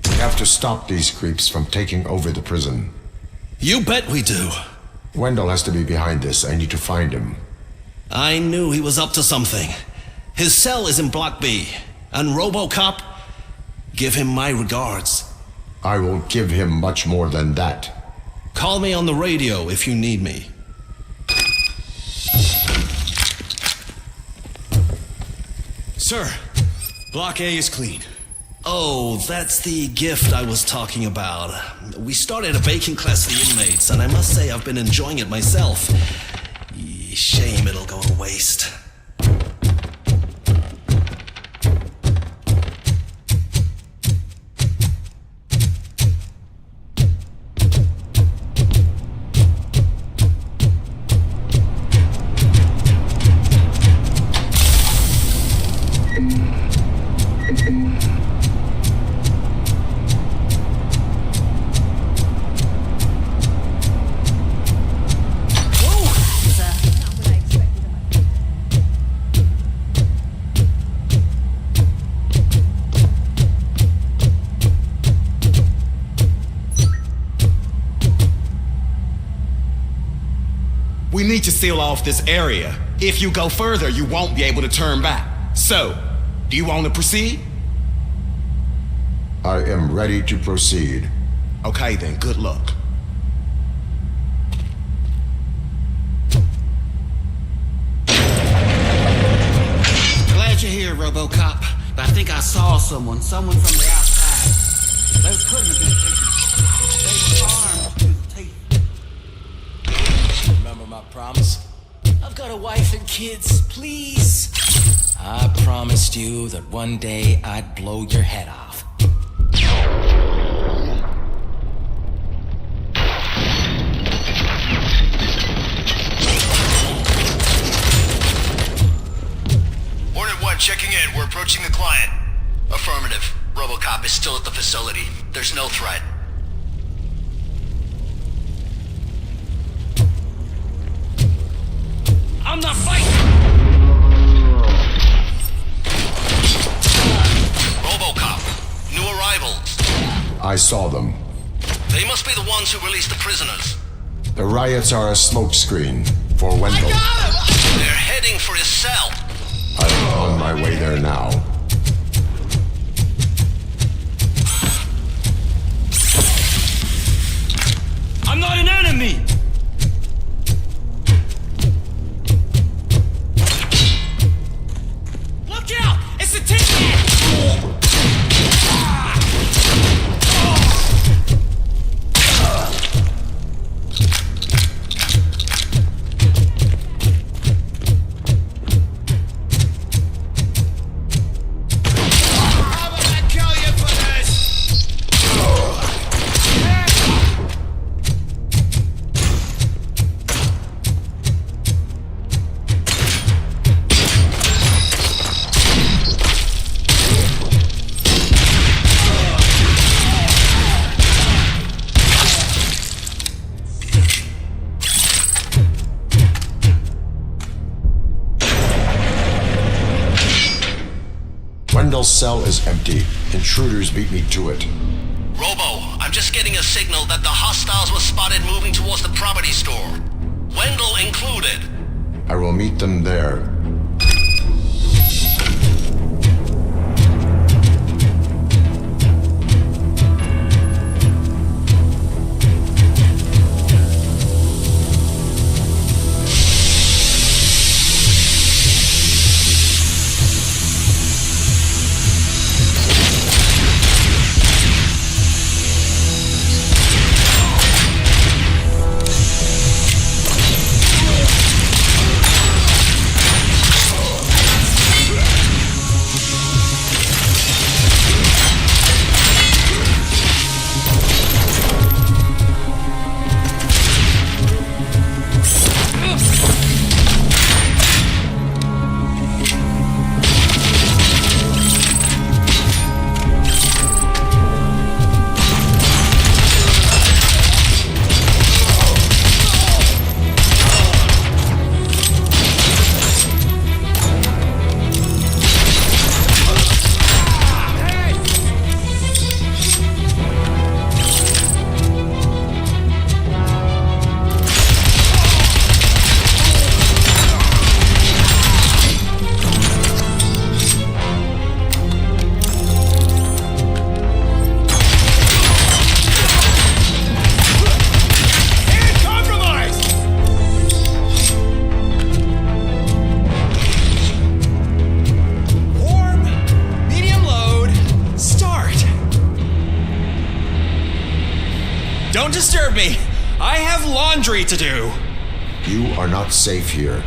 We have to stop these creeps from taking over the prison. You bet we do. Wendell has to be behind this. I need to find him. I knew he was up to something. His cell is in Block B. And RoboCop, give him my regards. I will give him much more than that. Call me on the radio if you need me. Sir, Block A is clean. Oh, that's the gift I was talking about. We started a baking class for inmates, and I must say I've been enjoying it myself. Shame it'll go to waste. We need to seal off this area. If you go further, you won't be able to turn back. So, do you want to proceed? I am ready to proceed. Okay then, good luck. Glad you're here, RoboCop. But I think I saw someone from the outside. Those couldn't have been taken. They were armed to the teeth. Remember my promise? I've got a wife and kids, please. I promised you that one day I'd blow your head off. Hornet 1 checking in. We're approaching the client. Affirmative. RoboCop is still at the facility. There's no threat. I'm not fighting! RoboCop. New arrivals. I saw them. They must be the ones who released the prisoners. The riots are a smokescreen for Wendell. They're heading for his cell. I'm on my way there now. I'm not an enemy! Look out! It's a tin man! Wendell's cell is empty. Intruders beat me to it. Robo, I'm just getting a signal that the hostiles were spotted moving towards the property store. Wendell included. I will meet them there. disturb me. I have laundry to do. You are not safe here.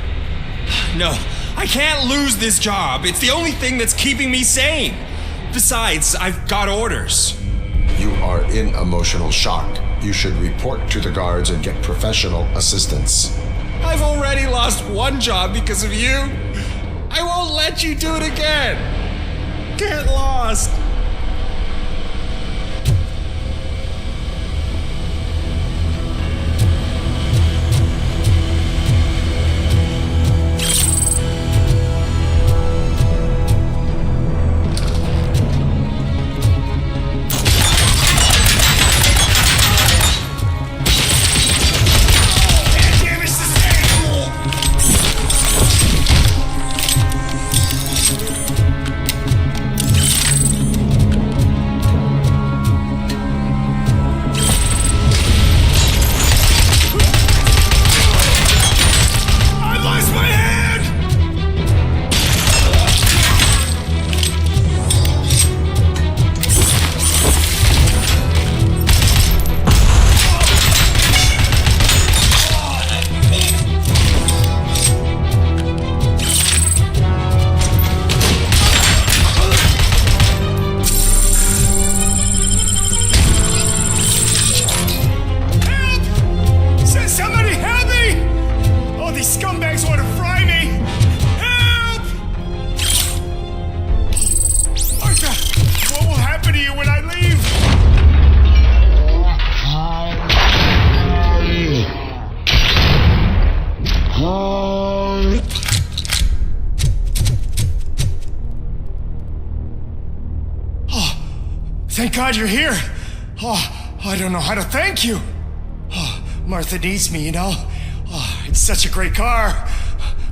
No, I can't lose this job. It's the only thing that's keeping me sane. Besides, I've got orders. You are in emotional shock. You should report to the guards and get professional assistance. I've already lost one job because of you. I won't let you do it again. Get lost. Thank God you're here. Oh, I don't know how to thank you. Oh, Martha needs me, you know. Oh, it's such a great car.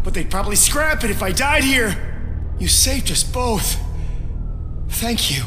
But they'd probably scrap it if I died here. You saved us both. Thank you.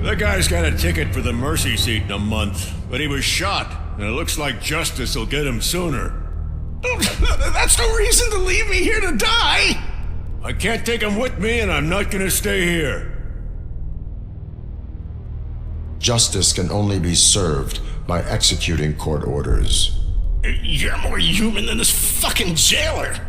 That guy's got a ticket for the mercy seat in a month, but he was shot, and it looks like justice will get him sooner. That's no reason to leave me here to die! I can't take him with me, and I'm not gonna stay here. Justice can only be served by executing court orders. You're more human than this fucking jailer!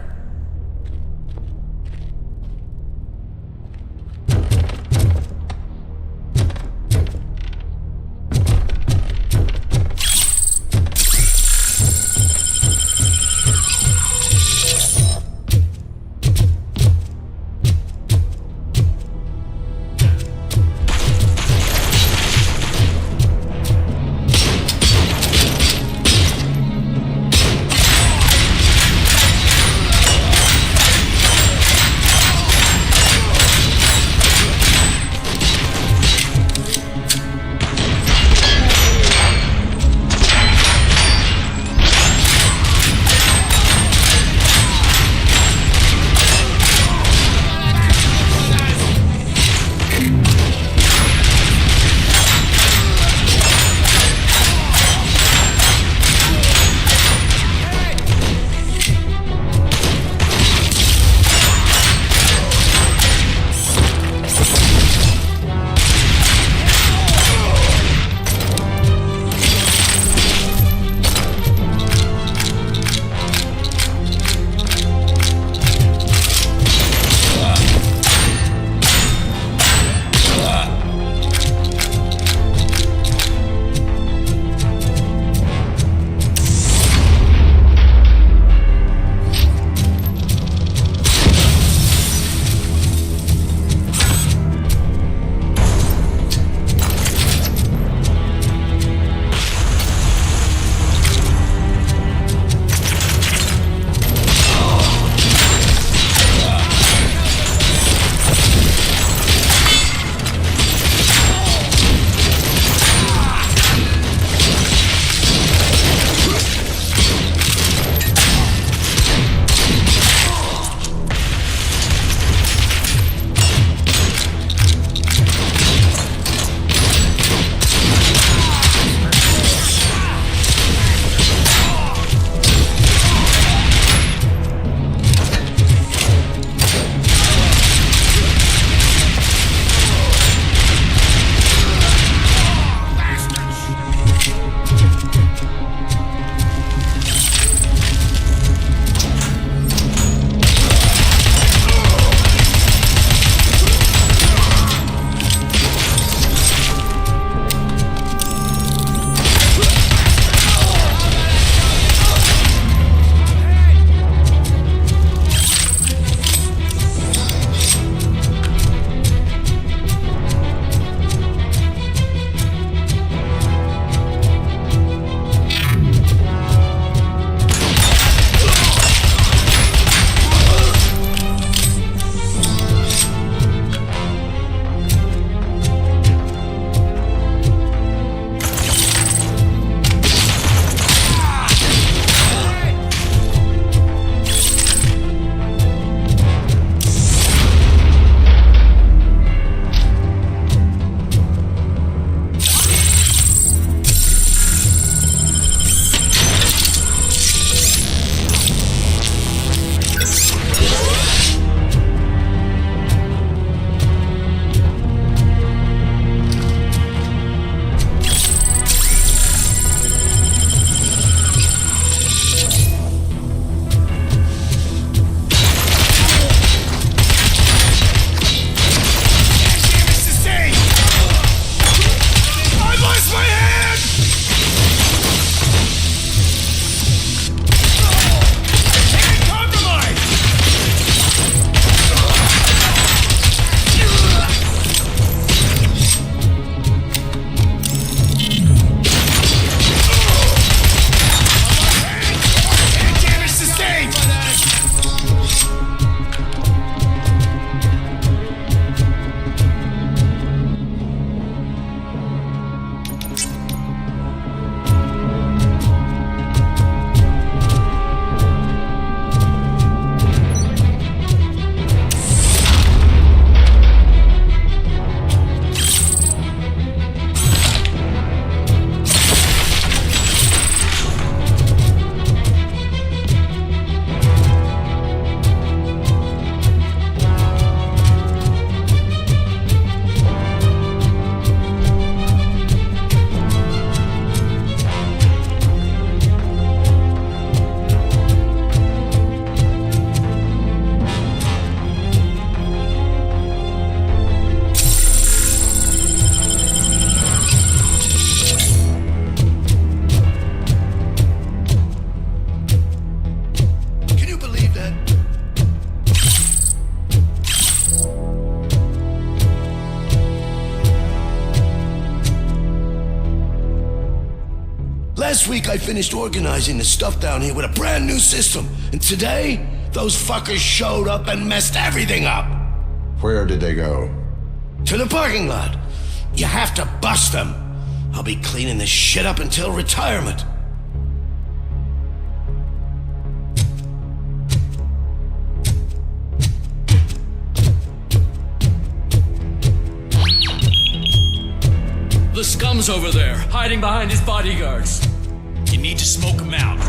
Last week I finished organizing the stuff down here with a brand new system. And today, those fuckers showed up and messed everything up. Where did they go? To the parking lot. You have to bust them. I'll be cleaning this shit up until retirement. The scum's over there, hiding behind his bodyguards. You need to smoke him out.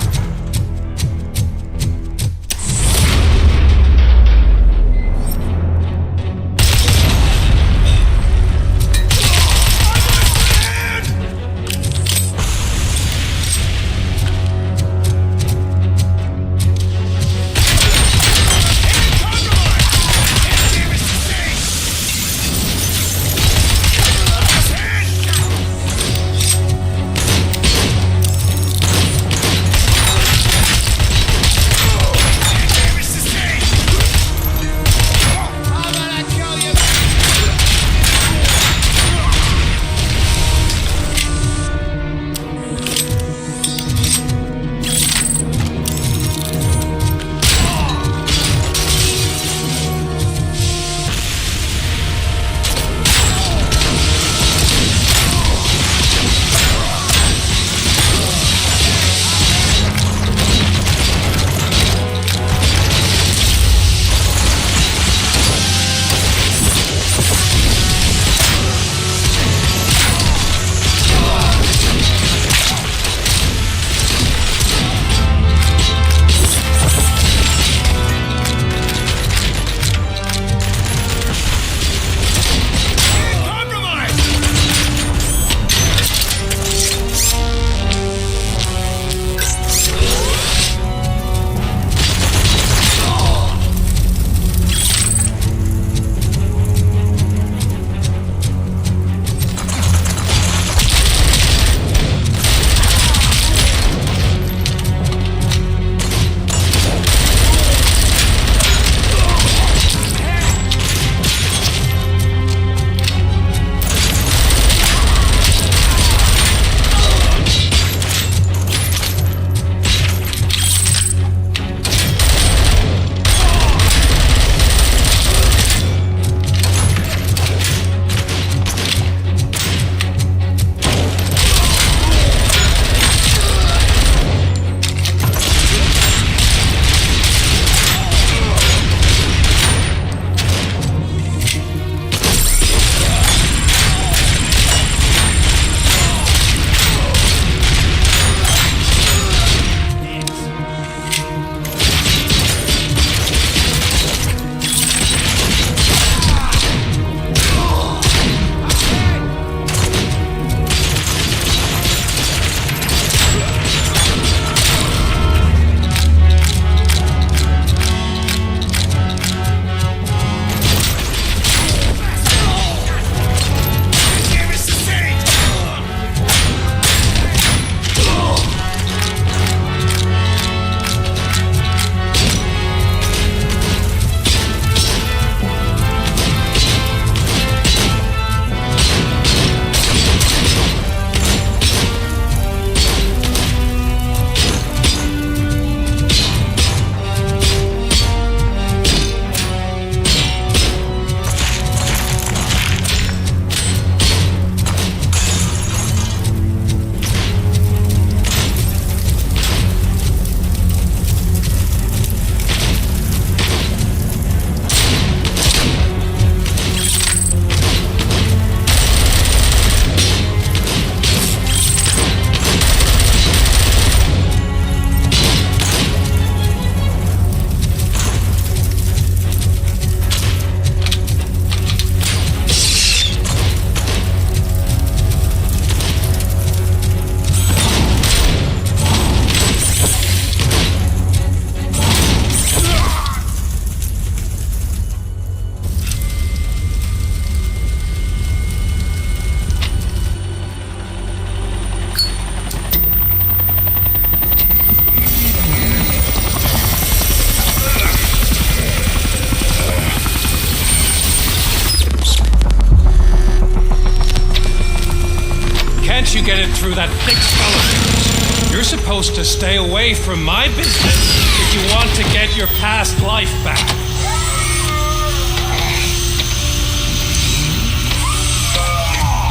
Can't you get it through that thick skeleton? You're supposed to stay away from my business if you want to get your past life back.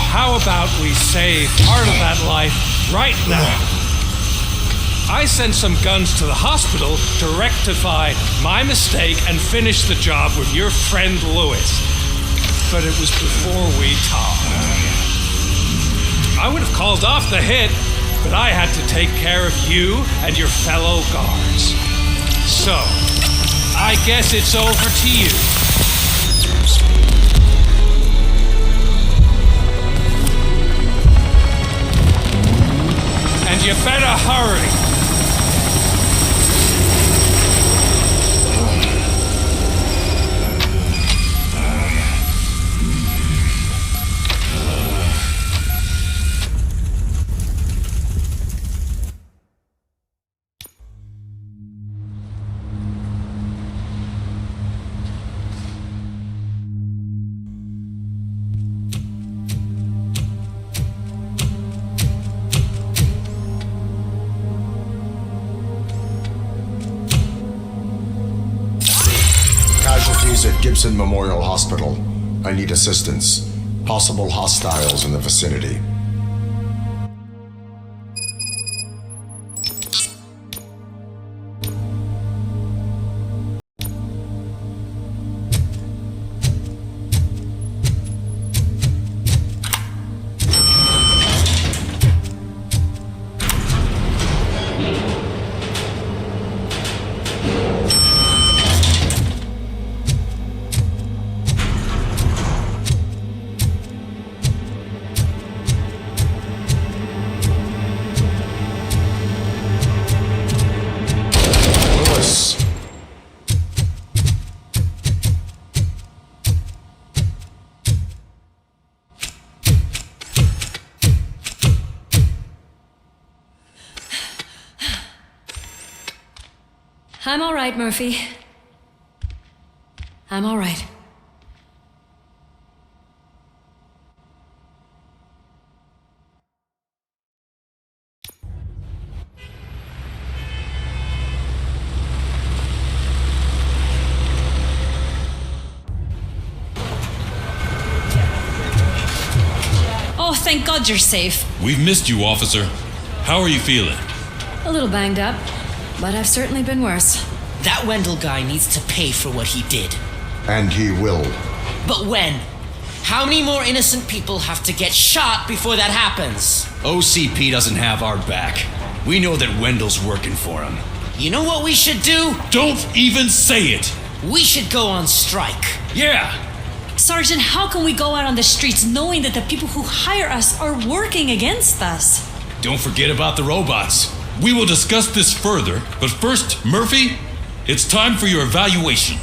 How about we save part of that life right now? I sent some guns to the hospital to rectify my mistake and finish the job with your friend Lewis. But it was before we talked. I would have called off the hit, but I had to take care of you and your fellow guards. So, I guess it's over to you. And you better hurry. Casualties at Gibson Memorial Hospital. I need assistance. Possible hostiles in the vicinity. I'm all right, Murphy. I'm all right. Oh, thank God you're safe. We've missed you, officer. How are you feeling? A little banged up, but I've certainly been worse. That Wendell guy needs to pay for what he did. And he will. But when? How many more innocent people have to get shot before that happens? OCP doesn't have our back. We know that Wendell's working for him. You know what we should do? Don't even say it! We should go on strike. Yeah! Sergeant, how can we go out on the streets knowing that the people who hire us are working against us? Don't forget about the robots. We will discuss this further, but first, Murphy, it's time for your evaluation.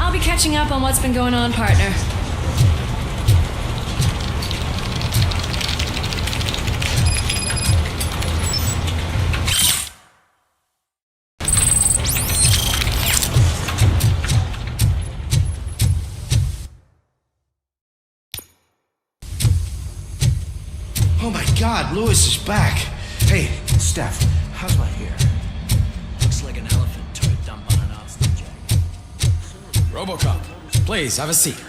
I'll be catching up on what's been going on, partner. Oh my God, Lewis is back. Hey, Steph, how's my hair? Looks like an elephant took a dump on an ostrich egg. RoboCop, please have a seat.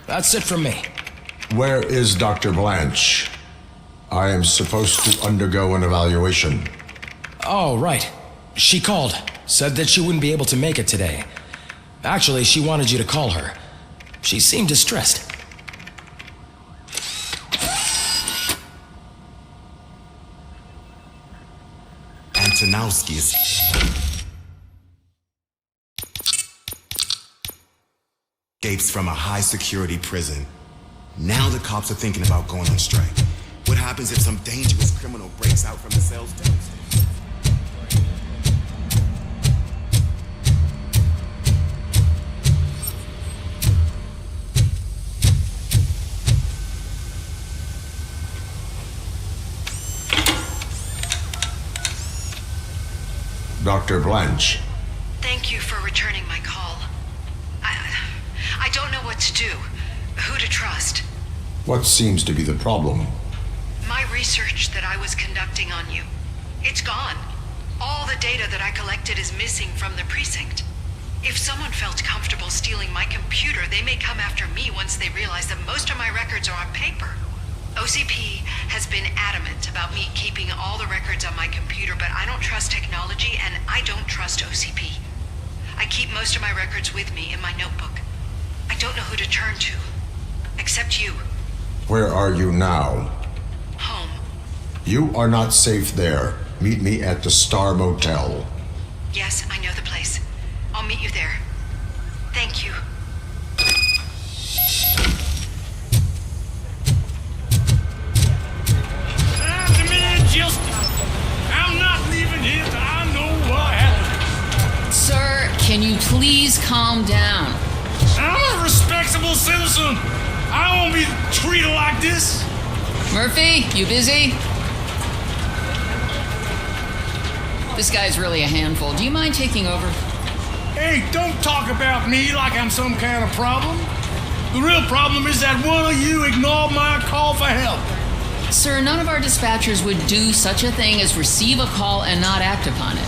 That's it from me. Where is Dr. Blanche? I am supposed to undergo an evaluation. Oh, right. She called. Said that she wouldn't be able to make it today. Actually, she wanted you to call her. She seemed distressed. Antonowski's. Escapes from a high-security prison. Now the cops are thinking about going on strike. What happens if some dangerous criminal breaks out from the cells downstairs. Dr. Blanche. Thank you for returning my call. I don't know what to do, who to trust. What seems to be the problem? My research that I was conducting on you, it's gone. All the data that I collected is missing from the precinct. If someone felt comfortable stealing my computer, they may come after me once they realize that most of my records are on paper. OCP has been adamant about me keeping all the records on my computer, but I don't trust technology and I don't trust OCP. I keep most of my records with me in my notebook. I don't know who to turn to, except you. Where are you now? Home. You are not safe there. Meet me at the Star Motel. Yes, I know the place. I'll meet you there. Thank you. I'm not leaving here till I know what happened. Sir, can you please calm down? I'm a respectable citizen. I won't be treated like this. Murphy, you busy? This guy's really a handful. Do you mind taking over? Hey, don't talk about me like I'm some kind of problem. The real problem is that one of you ignored my call for help. Sir, none of our dispatchers would do such a thing as receive a call and not act upon it.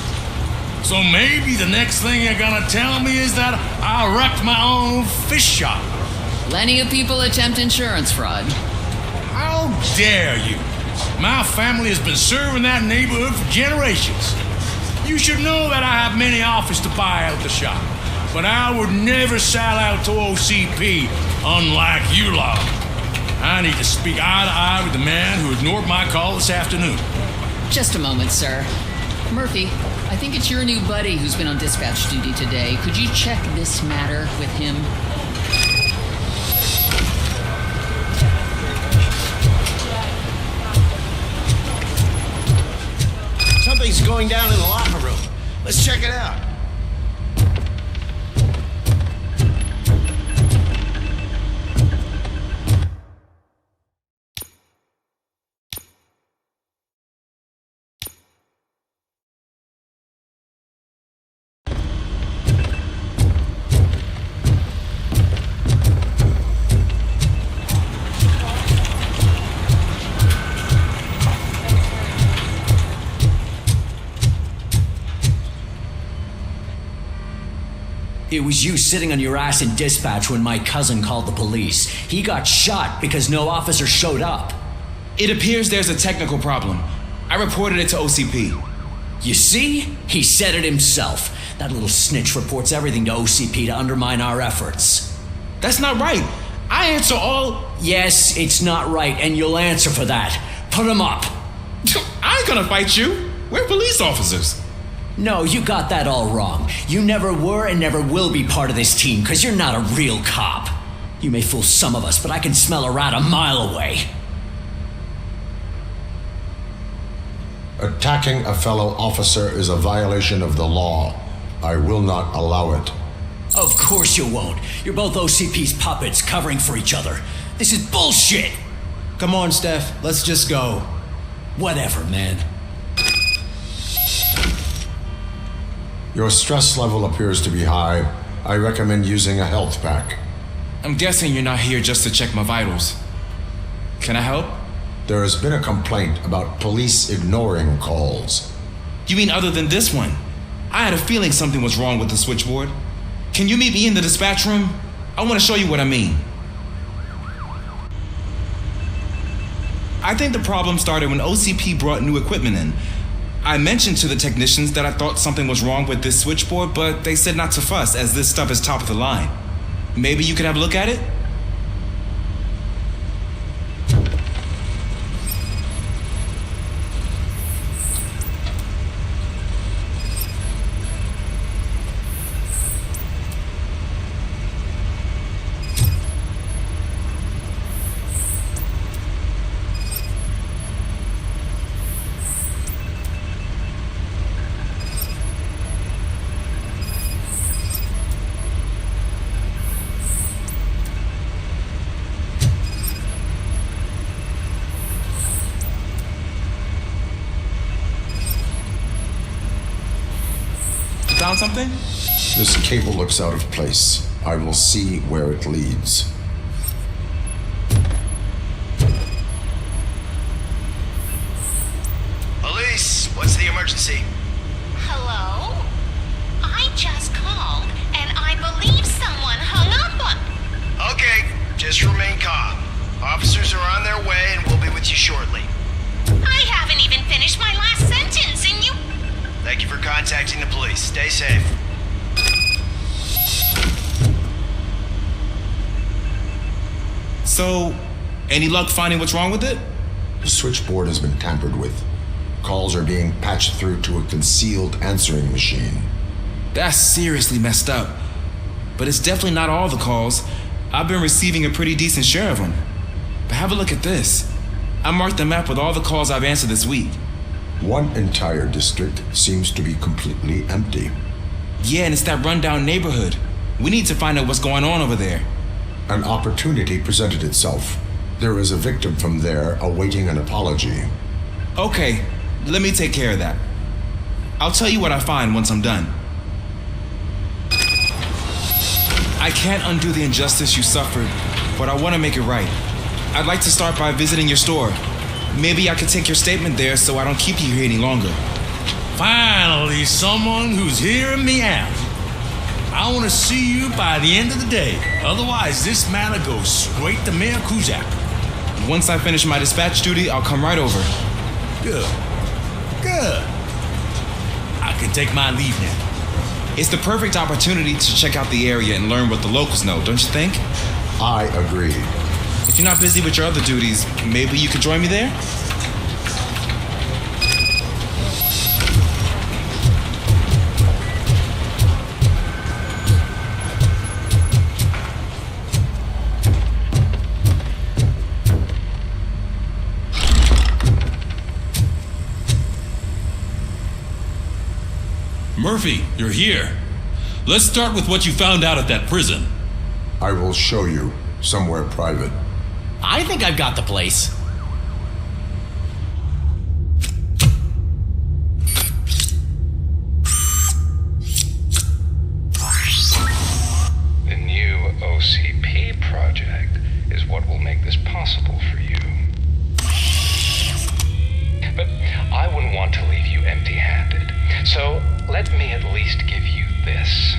So maybe the next thing you're gonna tell me is that I wrecked my own fish shop. Plenty of people attempt insurance fraud. How dare you? My family has been serving that neighborhood for generations. You should know that I have many offers to buy out the shop, but I would never sell out to OCP, unlike you lot. I need to speak eye to eye with the man who ignored my call this afternoon. Just a moment, sir. Murphy, I think it's your new buddy who's been on dispatch duty today. Could you check this matter with him? Something's going down in the locker room. Let's check it out. It was you sitting on your ass in dispatch when my cousin called the police. He got shot because no officer showed up. It appears there's a technical problem. I reported it to OCP. You see? He said it himself. That little snitch reports everything to OCP to undermine our efforts. That's not right. I answer all... Yes, it's not right, and you'll answer for that. Put him up. I ain't gonna fight you. We're police officers. No, you got that all wrong. You never were and never will be part of this team, because you're not a real cop. You may fool some of us, but I can smell a rat a mile away. Attacking a fellow officer is a violation of the law. I will not allow it. Of course you won't. You're both OCP's puppets covering for each other. This is bullshit! Come on, Steph. Let's just go. Whatever, man. Your stress level appears to be high. I recommend using a health pack. I'm guessing you're not here just to check my vitals. Can I help? There has been a complaint about police ignoring calls. You mean other than this one? I had a feeling something was wrong with the switchboard. Can you meet me in the dispatch room? I want to show you what I mean. I think the problem started when OCP brought new equipment in. I mentioned to the technicians that I thought something was wrong with this switchboard, but they said not to fuss as this stuff is top of the line. Maybe you could have a look at it? found something? This cable looks out of place. I will see where it leads. Police, what's the emergency? Hello? I just called, and I believe someone hung up on... Okay, just remain calm. Officers are on their way, and we'll be with you shortly. I haven't even finished my last sentence, and you... Thank you for contacting the police. Stay safe. So, any luck finding what's wrong with it? The switchboard has been tampered with. Calls are being patched through to a concealed answering machine. That's seriously messed up. But it's definitely not all the calls. I've been receiving a pretty decent share of them. But have a look at this. I marked the map with all the calls I've answered this week. One entire district seems to be completely empty. Yeah, and it's that rundown neighborhood. We need to find out what's going on over there. An opportunity presented itself. There is a victim from there awaiting an apology. Okay, let me take care of that. I'll tell you what I find once I'm done. I can't undo the injustice you suffered, but I want to make it right. I'd like to start by visiting your store. Maybe I could take your statement there so I don't keep you here any longer. Finally, someone who's hearing me out. I want to see you by the end of the day. Otherwise, this matter goes straight to Mayor Kuzak. Once I finish my dispatch duty, I'll come right over. Good. Good. I can take my leave now. It's the perfect opportunity to check out the area and learn what the locals know, don't you think? I agree. If you're not busy with your other duties, maybe you could join me there? Murphy, you're here. Let's start with what you found out at that prison. I will show you somewhere private. I think I've got the place. The new OCP project is what will make this possible for you. But I wouldn't want to leave you empty-handed. So let me at least give you this.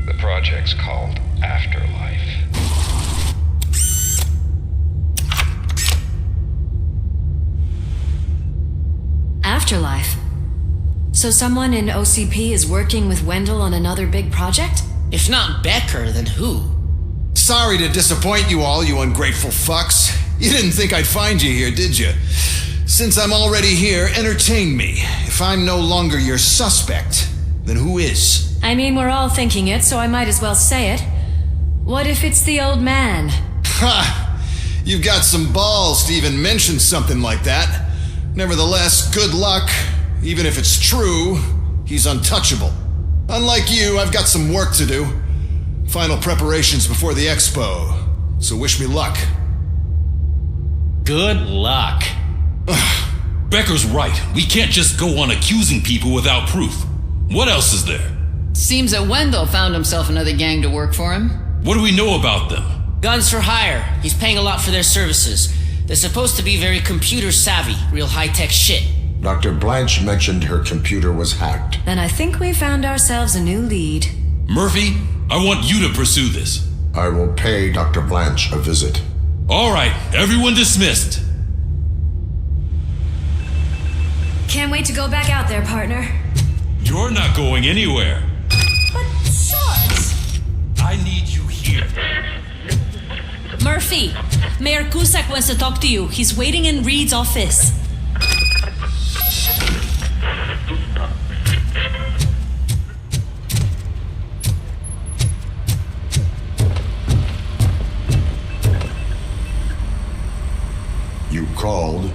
The project's called Afterlife. Afterlife? So someone in OCP is working with Wendell on another big project? If not Becker, then who? Sorry to disappoint you all, you ungrateful fucks. You didn't think I'd find you here, did you? Since I'm already here, entertain me. If I'm no longer your suspect, then who is? I mean, we're all thinking it, so I might as well say it. What if it's the old man? Ha! You've got some balls to even mention something like that. Nevertheless, good luck. Even if it's true, he's untouchable. Unlike you, I've got some work to do. Final preparations before the expo. So wish me luck. Good luck. Becker's right. We can't just go on accusing people without proof. What else is there? Seems that Wendell found himself another gang to work for him. What do we know about them? Guns for hire. He's paying a lot for their services. They're supposed to be very computer savvy, real high-tech shit. Dr. Blanche mentioned her computer was hacked. Then I think we found ourselves a new lead. Murphy, I want you to pursue this. I will pay Dr. Blanche a visit. All right, everyone dismissed. Can't wait to go back out there, partner. You're not going anywhere. But, Sarge! I need you here. Murphy, Mayor Cusack wants to talk to you. He's waiting in Reed's office. You called?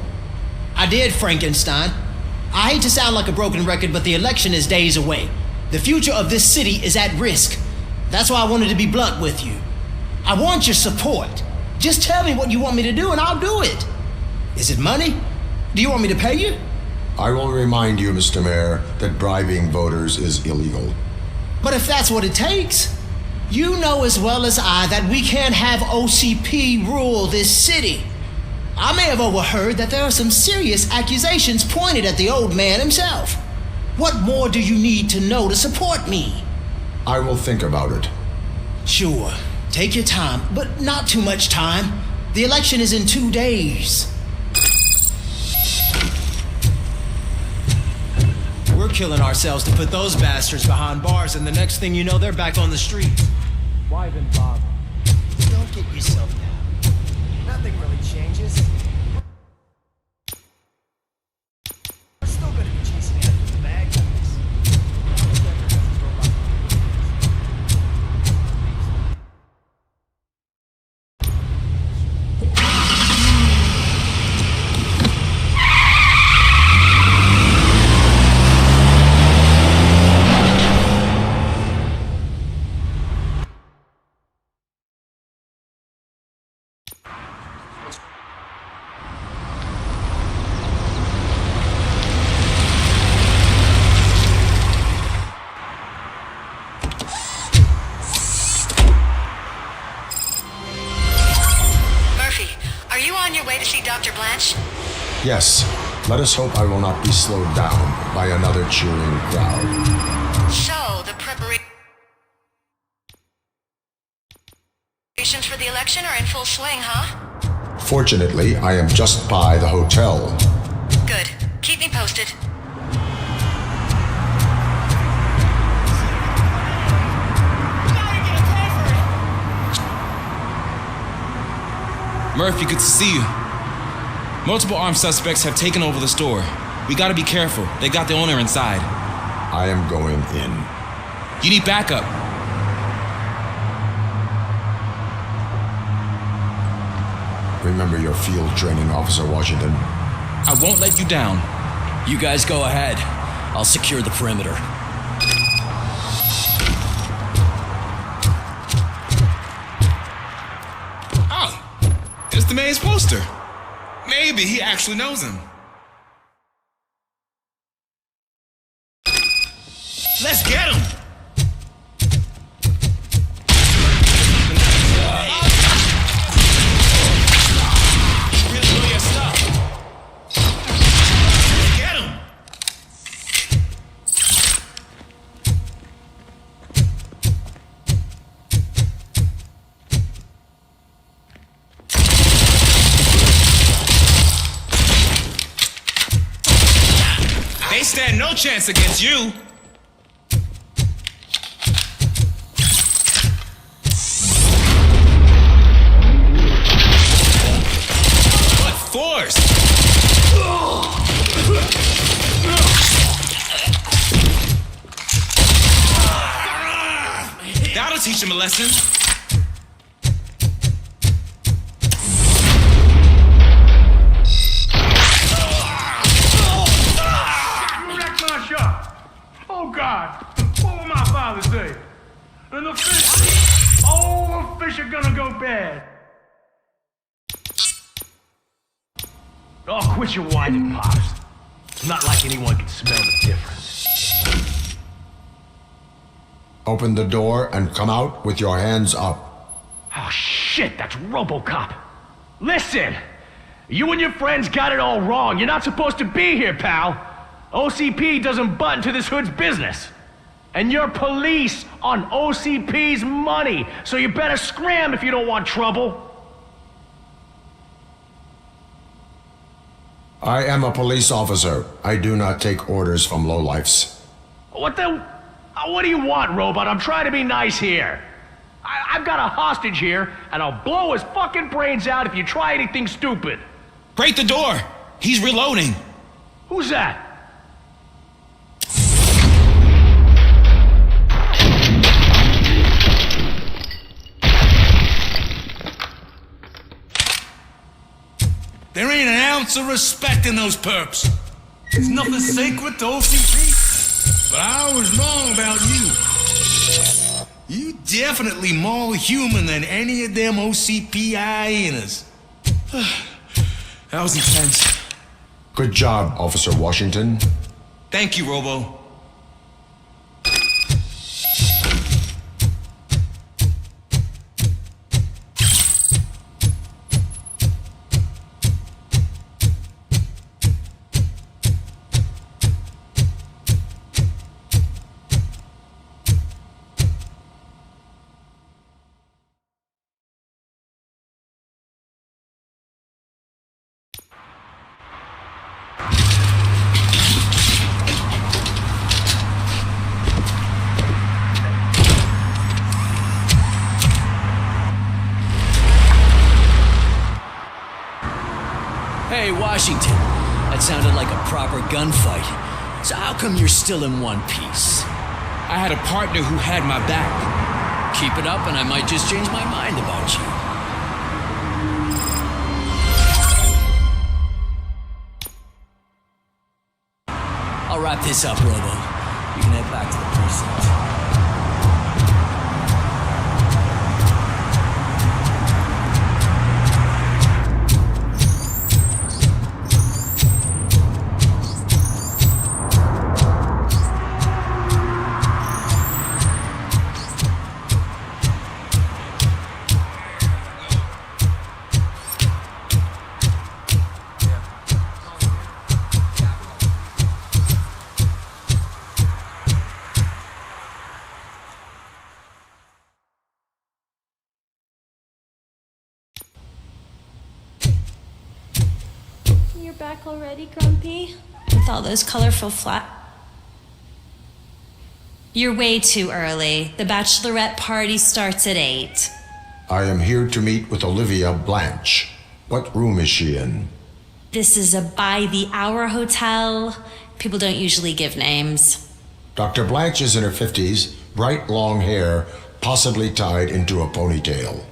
I did, Frankenstein. I hate to sound like a broken record, but the election is days away. The future of this city is at risk. That's why I wanted to be blunt with you. I want your support. Just tell me what you want me to do and I'll do it. Is it money? Do you want me to pay you? I will remind you, Mr. Mayor, that bribing voters is illegal. But if that's what it takes, you know as well as I that we can't have OCP rule this city. I may have overheard that there are some serious accusations pointed at the old man himself. What more do you need to know to support me? I will think about it. Sure, take your time, but not too much time. The election is in 2 days. We're killing ourselves to put those bastards behind bars, and the next thing you know, they're back on the street. Why even bother? Don't get yourself down. Nothing really changes. We're still gonna be chasing after the bad guys. Dr. Blanche? Yes, let us hope I will not be slowed down by another cheering crowd. So, the preparations for the election are in full swing, huh? Fortunately, I am just by the hotel. Good. Keep me posted. Murphy, good to see you. Multiple armed suspects have taken over the store. We gotta be careful. They got the owner inside. I am going in. You need backup. Remember your field training, Officer Washington. I won't let you down. You guys go ahead. I'll secure the perimeter. Oh, it's the mayor's poster. Maybe he actually knows him. Let's get him! They stand no chance against you. What force? That'll teach him a lesson. Oh God, what will my father say? And the fish, all the fish are gonna go bad. Oh, quit your whining, Pops. It's not like anyone can smell the difference. Open the door and come out with your hands up. Oh shit, that's RoboCop. Listen, you and your friends got it all wrong. You're not supposed to be here, pal. OCP doesn't butt into this hood's business. And you're police on OCP's money, so you better scram if you don't want trouble. I am a police officer. I do not take orders from lowlifes. What do you want, Robot? I'm trying to be nice here. I've got a hostage here, and I'll blow his fucking brains out if you try anything stupid. Break the door! He's reloading. Who's that? There ain't an ounce of respect in those perps. There's nothing sacred to OCP. But I was wrong about you. You definitely more human than any of them OCP hyenas. That was intense. Good job, Officer Washington. Thank you, Robo. Hey, Washington. That sounded like a proper gunfight. So how come you're still in one piece? I had a partner who had my back. Keep it up and I might just change my mind about you. I'll wrap this up, Robo. You can head back to the precinct. You're back already, Grumpy? With all those colorful You're way too early. The bachelorette party starts at 8. I am here to meet with Olivia Blanche. What room is she in? This is a by-the-hour hotel. People don't usually give names. Dr. Blanche is in her 50s, bright long hair, possibly tied into a ponytail.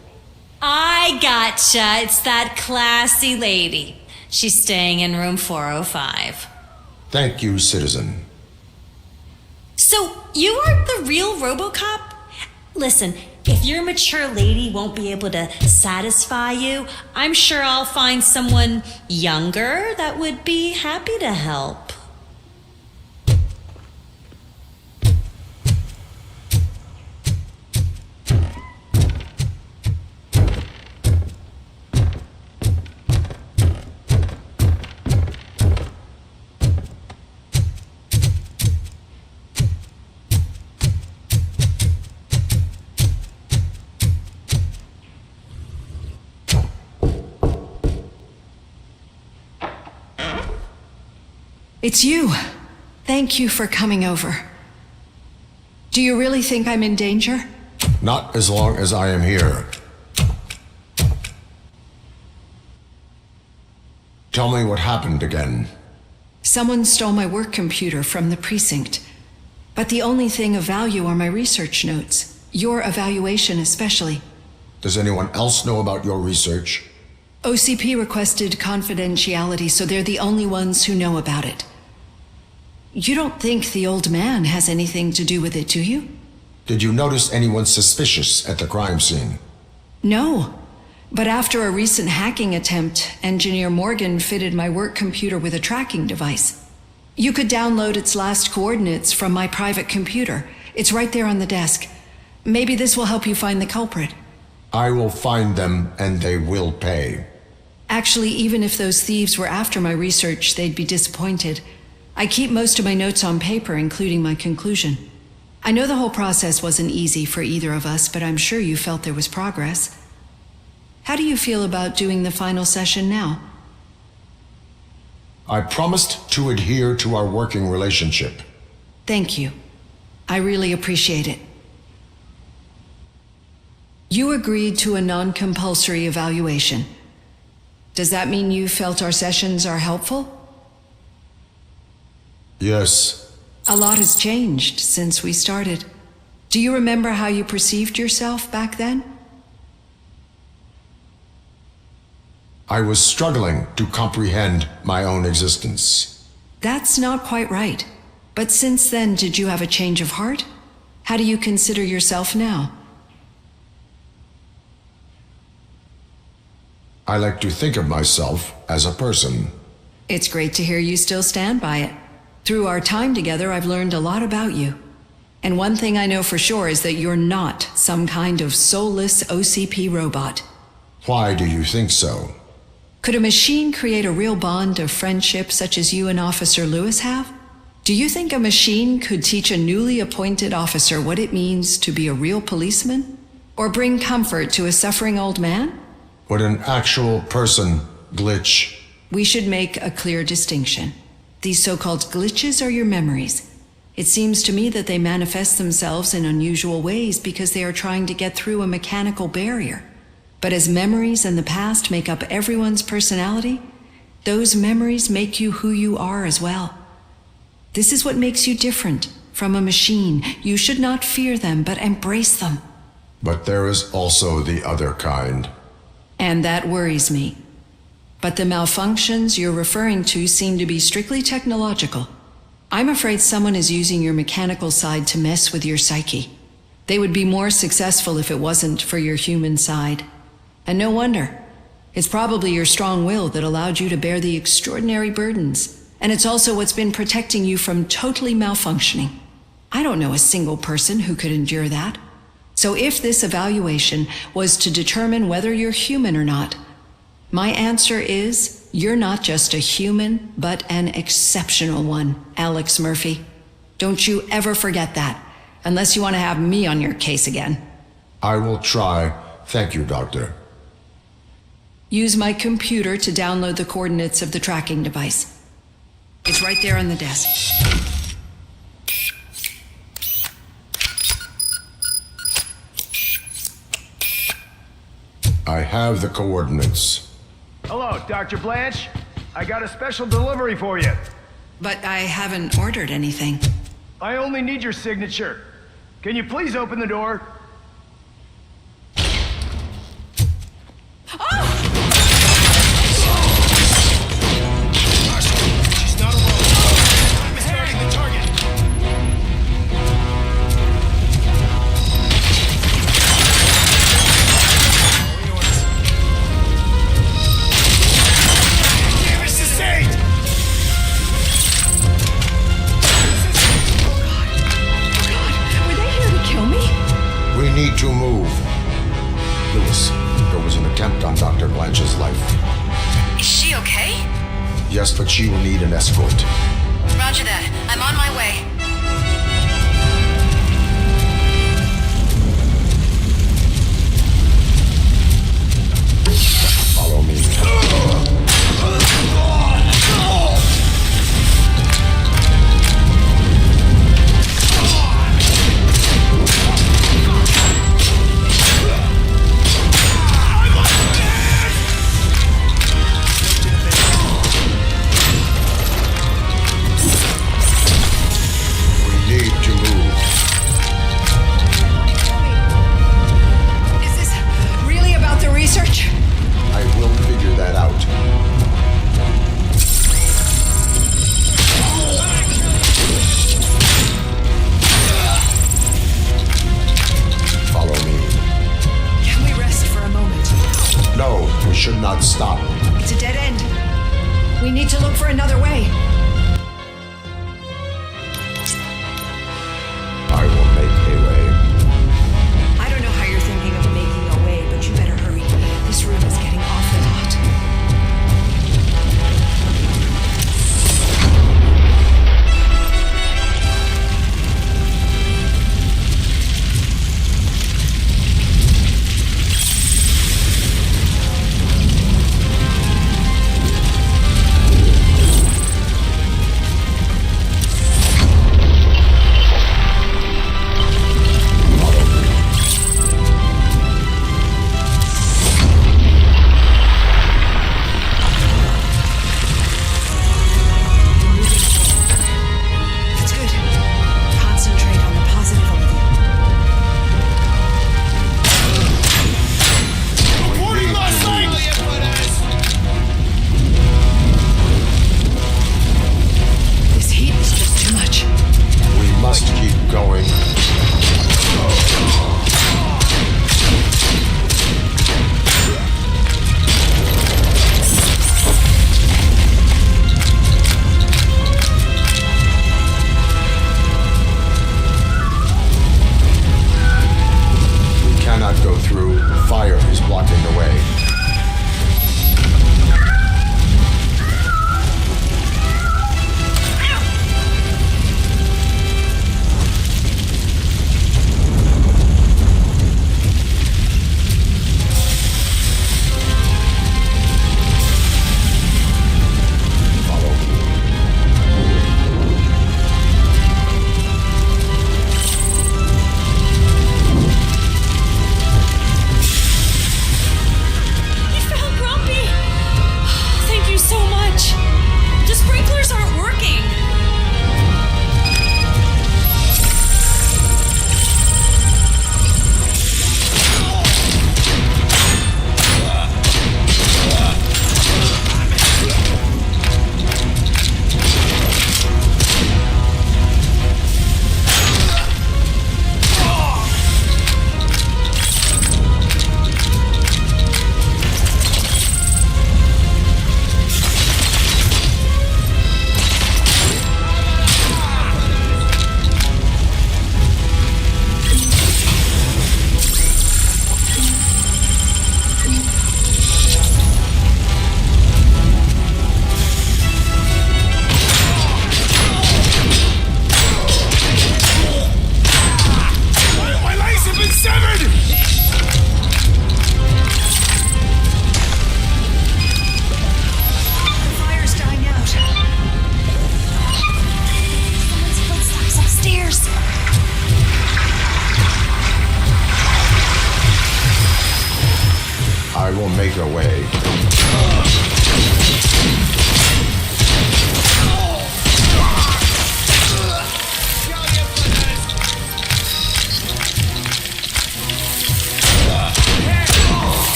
I gotcha. It's that classy lady. She's staying in room 405. Thank you, citizen. So, you are the real RoboCop? Listen, if your mature lady won't be able to satisfy you, I'm sure I'll find someone younger that would be happy to help. It's you. Thank you for coming over. Do you really think I'm in danger? Not as long as I am here. Tell me what happened again. Someone stole my work computer from the precinct. But the only thing of value are my research notes. Your evaluation especially. Does anyone else know about your research? OCP requested confidentiality, so they're the only ones who know about it. You don't think the old man has anything to do with it, do you? Did you notice anyone suspicious at the crime scene? No. But after a recent hacking attempt, Engineer Morgan fitted my work computer with a tracking device. You could download its last coordinates from my private computer. It's right there on the desk. Maybe this will help you find the culprit. I will find them, and they will pay. Actually, even if those thieves were after my research, they'd be disappointed. I keep most of my notes on paper, including my conclusion. I know the whole process wasn't easy for either of us, but I'm sure you felt there was progress. How do you feel about doing the final session now? I promised to adhere to our working relationship. Thank you. I really appreciate it. You agreed to a non-compulsory evaluation. Does that mean you felt our sessions are helpful? Yes. A lot has changed since we started. Do you remember how you perceived yourself back then? I was struggling to comprehend my own existence. That's not quite right. But since then, did you have a change of heart? How do you consider yourself now? I like to think of myself as a person. It's great to hear you still stand by it. Through our time together, I've learned a lot about you. And one thing I know for sure is that you're not some kind of soulless OCP robot. Why do you think so? Could a machine create a real bond of friendship such as you and Officer Lewis have? Do you think a machine could teach a newly appointed officer what it means to be a real policeman? Or bring comfort to a suffering old man? Would an actual person glitch? We should make a clear distinction. These so-called glitches are your memories. It seems to me that they manifest themselves in unusual ways because they are trying to get through a mechanical barrier. But as memories and the past make up everyone's personality, those memories make you who you are as well. This is what makes you different from a machine. You should not fear them, but embrace them. But there is also the other kind. And that worries me. But the malfunctions you're referring to seem to be strictly technological. I'm afraid someone is using your mechanical side to mess with your psyche. They would be more successful if it wasn't for your human side. And no wonder. It's probably your strong will that allowed you to bear the extraordinary burdens. And it's also what's been protecting you from totally malfunctioning. I don't know a single person who could endure that. So if this evaluation was to determine whether you're human or not, my answer is, you're not just a human, but an exceptional one, Alex Murphy. Don't you ever forget that, unless you want to have me on your case again. I will try. Thank you, Doctor. Use my computer to download the coordinates of the tracking device. It's right there on the desk. I have the coordinates. Hello, Dr. Blanche. I got a special delivery for you. But I haven't ordered anything. I only need your signature. Can you please open the door? She's not alone. I'm starting the target. We need to move. Lewis, there was an attempt on Dr. Blanche's life. Is she okay? Yes, but she will need an escort. Roger that. I'm on my way. Follow me. Should not stop. It's a dead end. We need to look for another way. I will make a way. I don't know how you're thinking of making a way, but you better hurry. This room is getting awfully hot.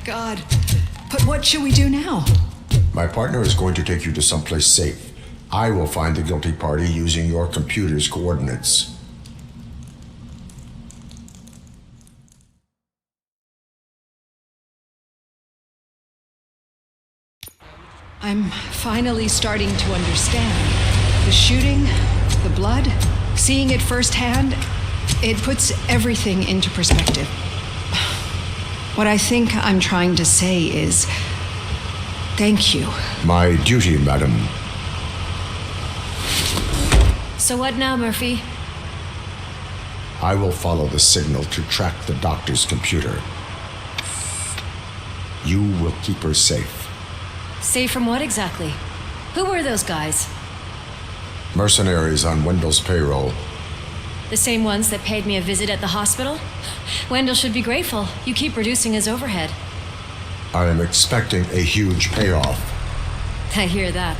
God. But what should we do now? My partner is going to take you to someplace safe. I will find the guilty party using your computer's coordinates. I'm finally starting to understand. The shooting, the blood, seeing it firsthand, it puts everything into perspective. What I think I'm trying to say is, thank you. My duty, madam. So what now, Murphy? I will follow the signal to track the doctor's computer. You will keep her safe. Safe from what exactly? Who were those guys? Mercenaries on Wendell's payroll. The same ones that paid me a visit at the hospital? Wendell should be grateful. You keep reducing his overhead. I am expecting a huge payoff. I hear that.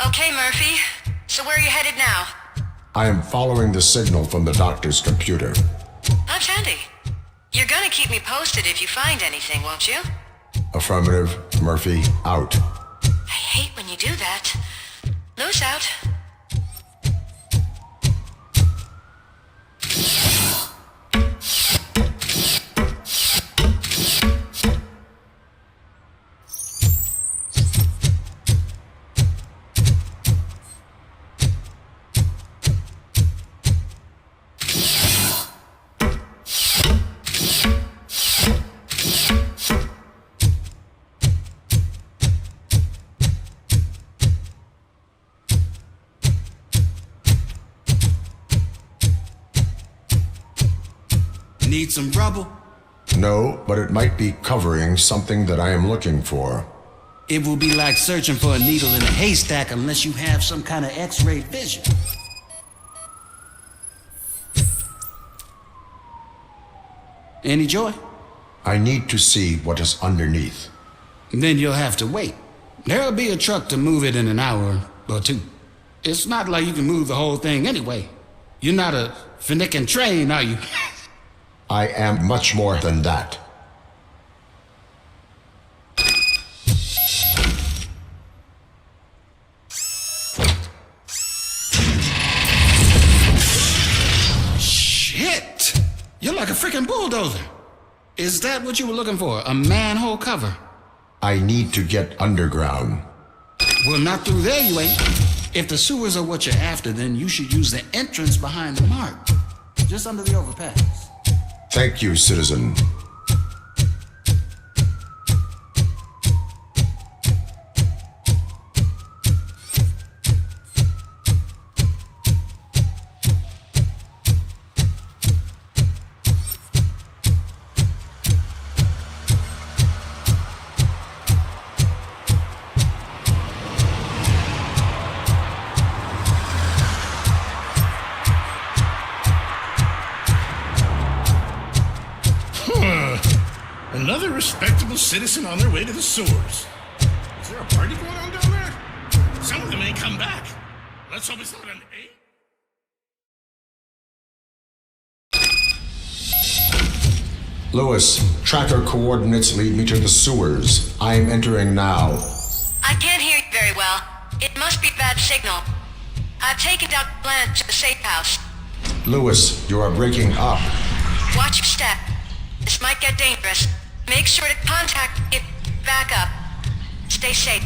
Okay, Murphy. So where are you headed now? I am following the signal from the doctor's computer. That's handy. You're gonna keep me posted if you find anything, won't you? Affirmative. Murphy, out. I hate when you do that. Loose out. Need some rubble? No, but it might be covering something that I am looking for. It will be like searching for a needle in a haystack unless you have some kind of X-ray vision. Any joy? I need to see what is underneath. Then you'll have to wait. There'll be a truck to move it in an hour or two. It's not like you can move the whole thing anyway. You're not a finicking train, are you? I am much more than that. Shit! You're like a freaking bulldozer. Is that what you were looking for? A manhole cover? I need to get underground. Well, not through there, you ain't. If the sewers are what you're after, then you should use the entrance behind the mark. Just under the overpass. Thank you, citizen. Another respectable citizen on their way to the sewers. Is there a party going on down there? Some of them ain't come back. Let's hope it's not an A. Lewis, tracker coordinates lead me to the sewers. I am entering now. I can't hear you very well. It must be bad signal. I've taken down Blanche to the safe house. Lewis, you are breaking up. Watch your step. This might get dangerous. Make sure to contact it. Back up. Stay safe.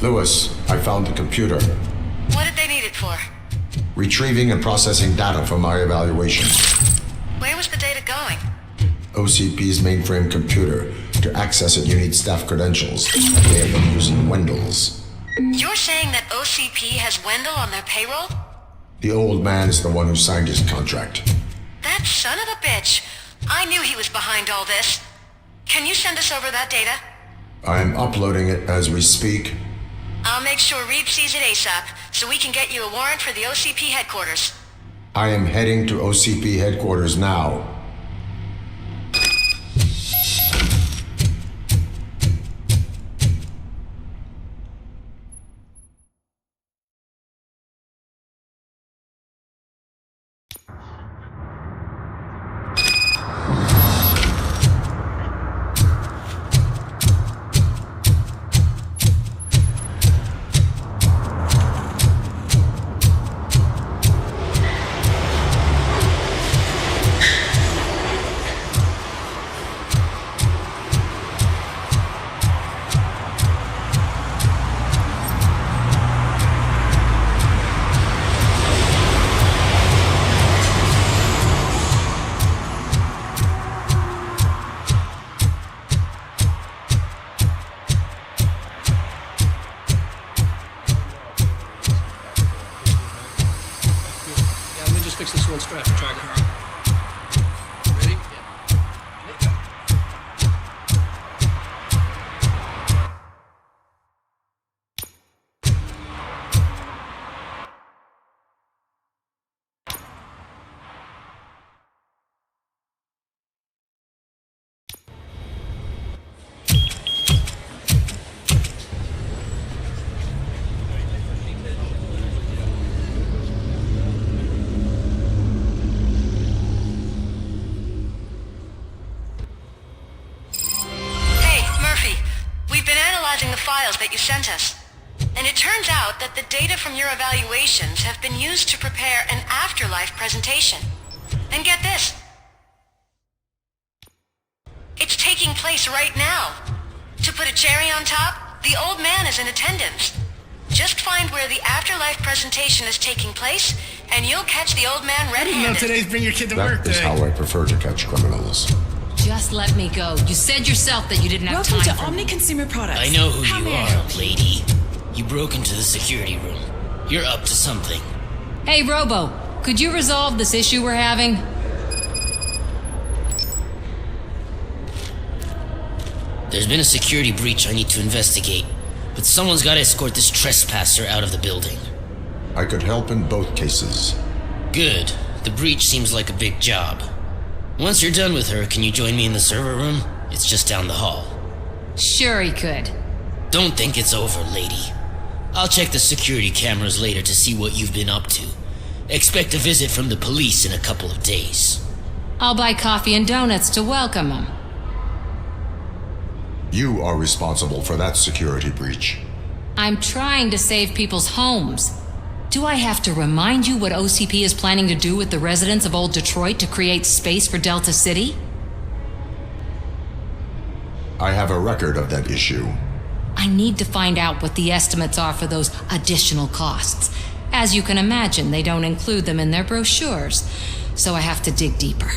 Lewis, I found the computer. What did they need it for? Retrieving and processing data for my evaluation. Where was the data going? OCP's mainframe computer. To access it, you need staff credentials. They have been using Wendell's. You're saying that OCP has Wendell on their payroll? The old man is the one who signed his contract. That son of a bitch. I knew he was behind all this. Can you send us over that data? I'm uploading it as we speak. I'll make sure Reed sees it ASAP, so we can get you a warrant for the OCP headquarters. I am heading to OCP headquarters now. Fix this one strap and try to hurry. Ready? files that you sent us. And it turns out that the data from your evaluations have been used to prepare an afterlife presentation. And get this. It's taking place right now. To put a cherry on top, the old man is in attendance. Just find where the afterlife presentation is taking place, and you'll catch the old man red-handed. Today's Bring Your Kid to Work That is Day. how I prefer to catch criminals. Just let me go. You said yourself that you didn't have Welcome time to for Omni Consumer Products. I know who How you may I are, help you? lady. You broke into the security room. You're up to something. Hey, Robo, could you resolve this issue we're having? There's been a security breach I need to investigate, but someone's got to escort this trespasser out of the building. I could help in both cases. Good. The breach seems like a big job. Once you're done with her, can you join me in the server room? It's just down the hall. Sure he could. Don't think it's over, lady. I'll check the security cameras later to see what you've been up to. Expect a visit from the police in a couple of days. I'll buy coffee and donuts to welcome him. You are responsible for that security breach. I'm trying to save people's homes. Do I have to remind you what OCP is planning to do with the residents of Old Detroit to create space for Delta City? I have a record of that issue. I need to find out what the estimates are for those additional costs. As you can imagine, they don't include them in their brochures, so I have to dig deeper.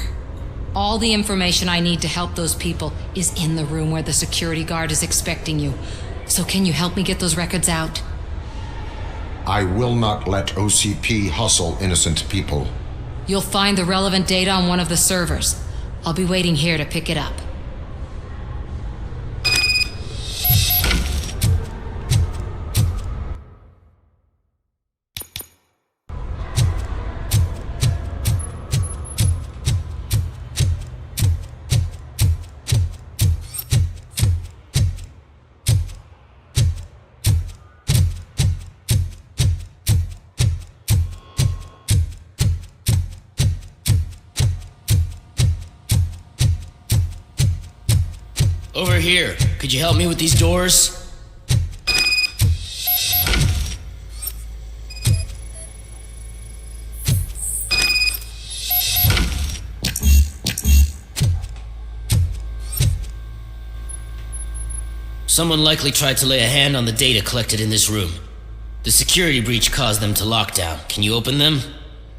All the information I need to help those people is in the room where the security guard is expecting you. So can you help me get those records out? I will not let OCP hustle innocent people. You'll find the relevant data on one of the servers. I'll be waiting here to pick it up. Over here. Could you help me with these doors? Someone likely tried to lay a hand on the data collected in this room. The security breach caused them to lock down. Can you open them?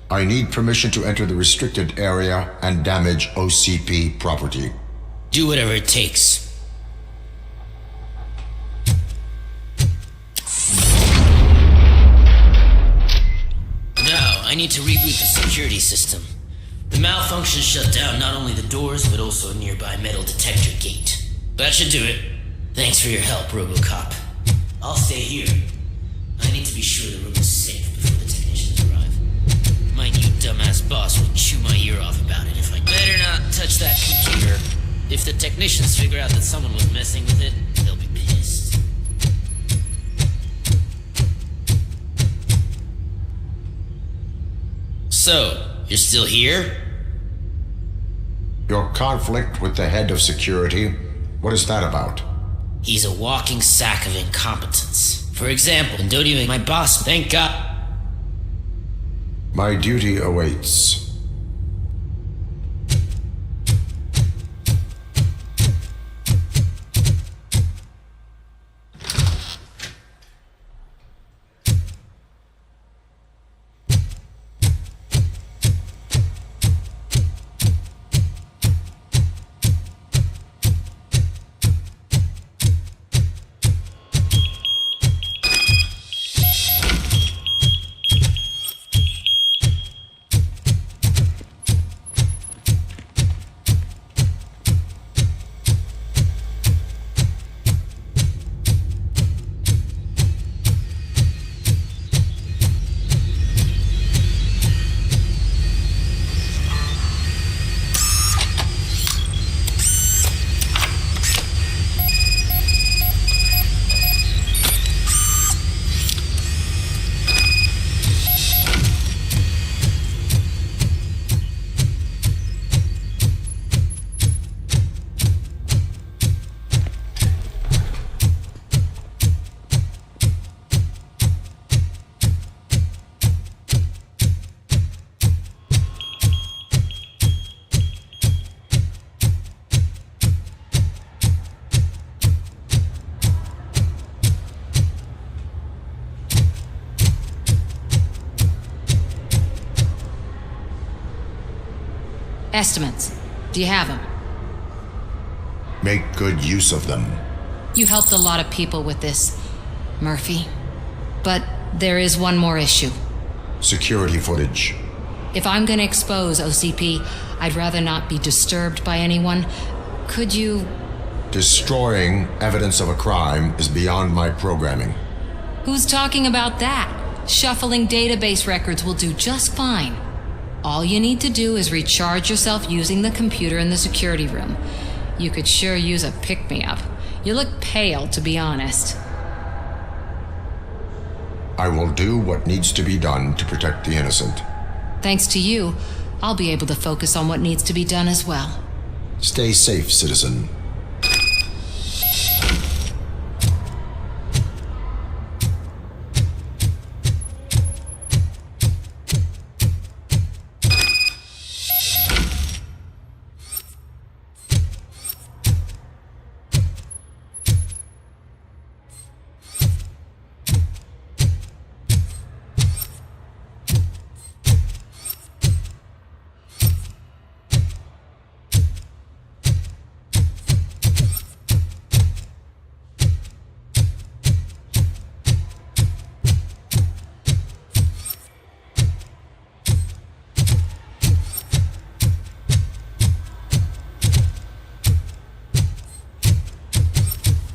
I need permission to enter the restricted area and damage OCP property. Do whatever it takes. Now, I need to reboot the security system. The malfunction shut down not only the doors, but also a nearby metal detector gate. That should do it. Thanks for your help, RoboCop. I'll stay here. I need to be sure the room is safe before the technicians arrive. My new dumbass boss will chew my ear off about it if I better not touch that computer. If the technicians figure out that someone was messing with it, they'll be pissed. So, you're still here? Your conflict with the head of security, what is that about? He's a walking sack of incompetence. For example, and don't even my boss, thank God. My duty awaits. Estimates. Do you have them? Make good use of them. You helped a lot of people with this, Murphy. But there is one more issue. Security footage. If I'm gonna expose OCP, I'd rather not be disturbed by anyone. Could you... Destroying evidence of a crime is beyond my programming. Who's talking about that? Shuffling database records will do just fine. All you need to do is recharge yourself using the computer in the security room. You could sure use a pick-me-up. You look pale, to be honest. I will do what needs to be done to protect the innocent. Thanks to you, I'll be able to focus on what needs to be done as well. Stay safe, citizen.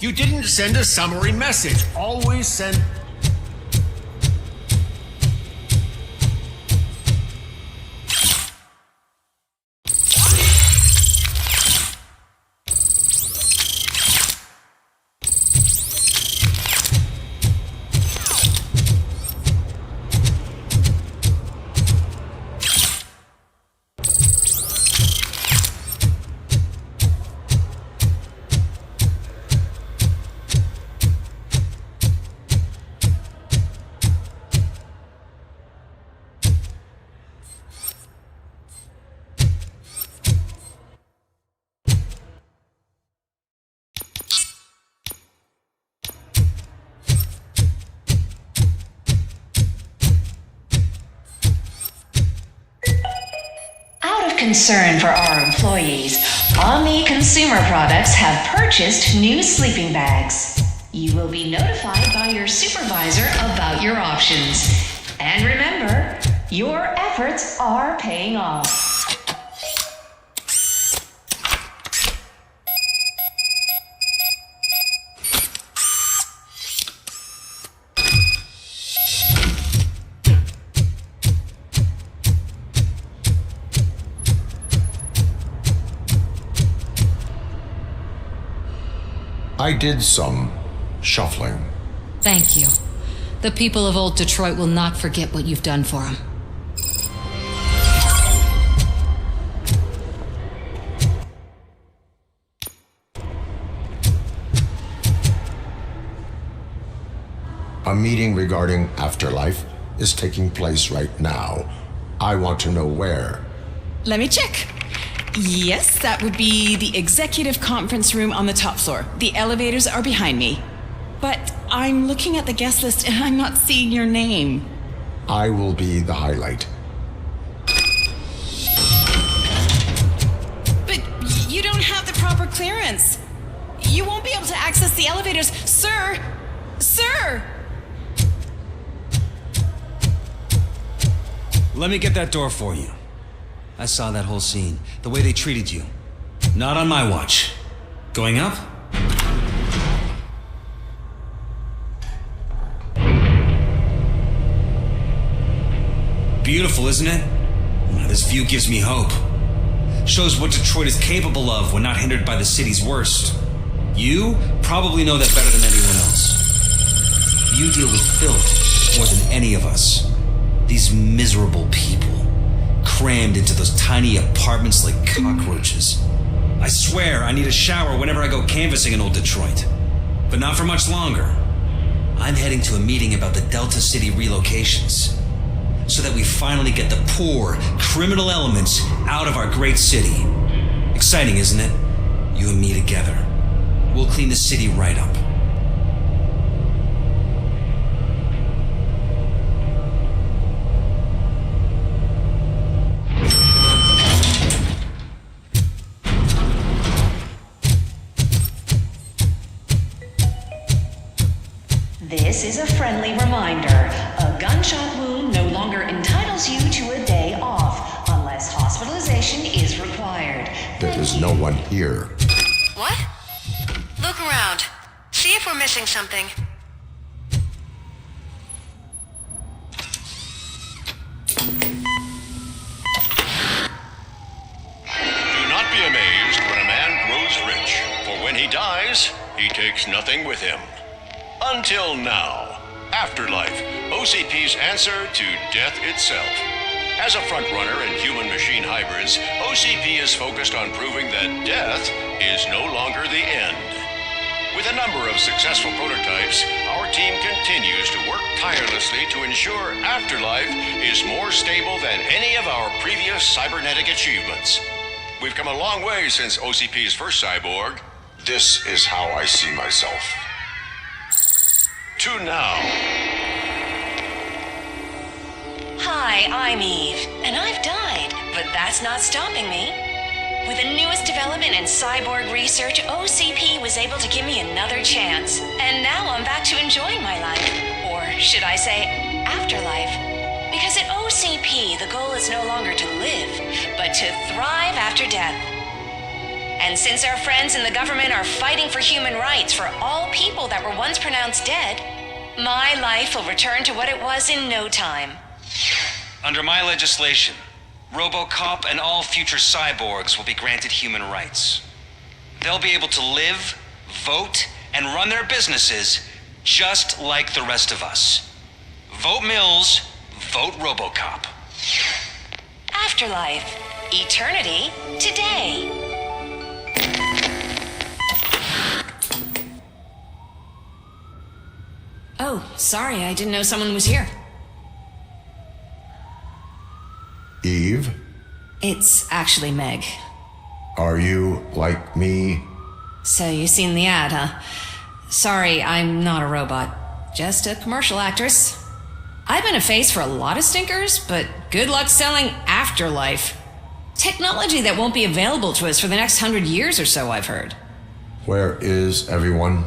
You didn't send a summary message. Always send... concern for our employees, Omni Consumer Products have purchased new sleeping bags. You will be notified by your supervisor about your options. And remember, your efforts are paying off. I did some shuffling. Thank you. The people of Old Detroit will not forget what you've done for them. A meeting regarding afterlife is taking place right now. I want to know where. Let me check. Yes, that would be the executive conference room on the top floor. The elevators are behind me. But I'm looking at the guest list and I'm not seeing your name. I will be the highlight. But you don't have the proper clearance. You won't be able to access the elevators. Sir! Sir! Let me get that door for you. I saw that whole scene. The way they treated you. Not on my watch. Going up? Beautiful, isn't it? This view gives me hope. Shows what Detroit is capable of when not hindered by the city's worst. You probably know that better than anyone else. You deal with filth more than any of us. These miserable people, crammed into those tiny apartments like cockroaches. I swear I need a shower whenever I go canvassing in old Detroit. But not for much longer. I'm heading to a meeting about the Delta City relocations, so that we finally get the poor, criminal elements out of our great city. Exciting, isn't it? You and me together. We'll clean the city right up. This is a friendly reminder. A gunshot wound no longer entitles you to a day off, unless hospitalization is required. There is no one here. What? Look around. See if we're missing something. Do not be amazed when a man grows rich, for when he dies, he takes nothing with him. Until now. Afterlife, OCP's answer to death itself. As a frontrunner in human-machine hybrids, OCP is focused on proving that death is no longer the end. With a number of successful prototypes, our team continues to work tirelessly to ensure Afterlife is more stable than any of our previous cybernetic achievements. We've come a long way since OCP's first cyborg. This is how I see myself. To now. Hi, I'm Eve, and I've died, but that's not stopping me. With the newest development in cyborg research, OCP was able to give me another chance. And now I'm back to enjoying my life. Or should I say, afterlife. Because at OCP, the goal is no longer to live, but to thrive after death. And since our friends in the government are fighting for human rights for all people that were once pronounced dead, my life will return to what it was in no time. Under my legislation, RoboCop and all future cyborgs will be granted human rights. They'll be able to live, vote, and run their businesses just like the rest of us. Vote Mills, vote RoboCop. Afterlife. Eternity. Today. Oh, sorry, I didn't know someone was here. Eve? It's actually Meg. Are you like me? So you seen the ad, huh? Sorry, I'm not a robot. Just a commercial actress. I've been a face for a lot of stinkers, but good luck selling Afterlife. Technology that won't be available to us for the next 100 years or so, I've heard. Where is everyone?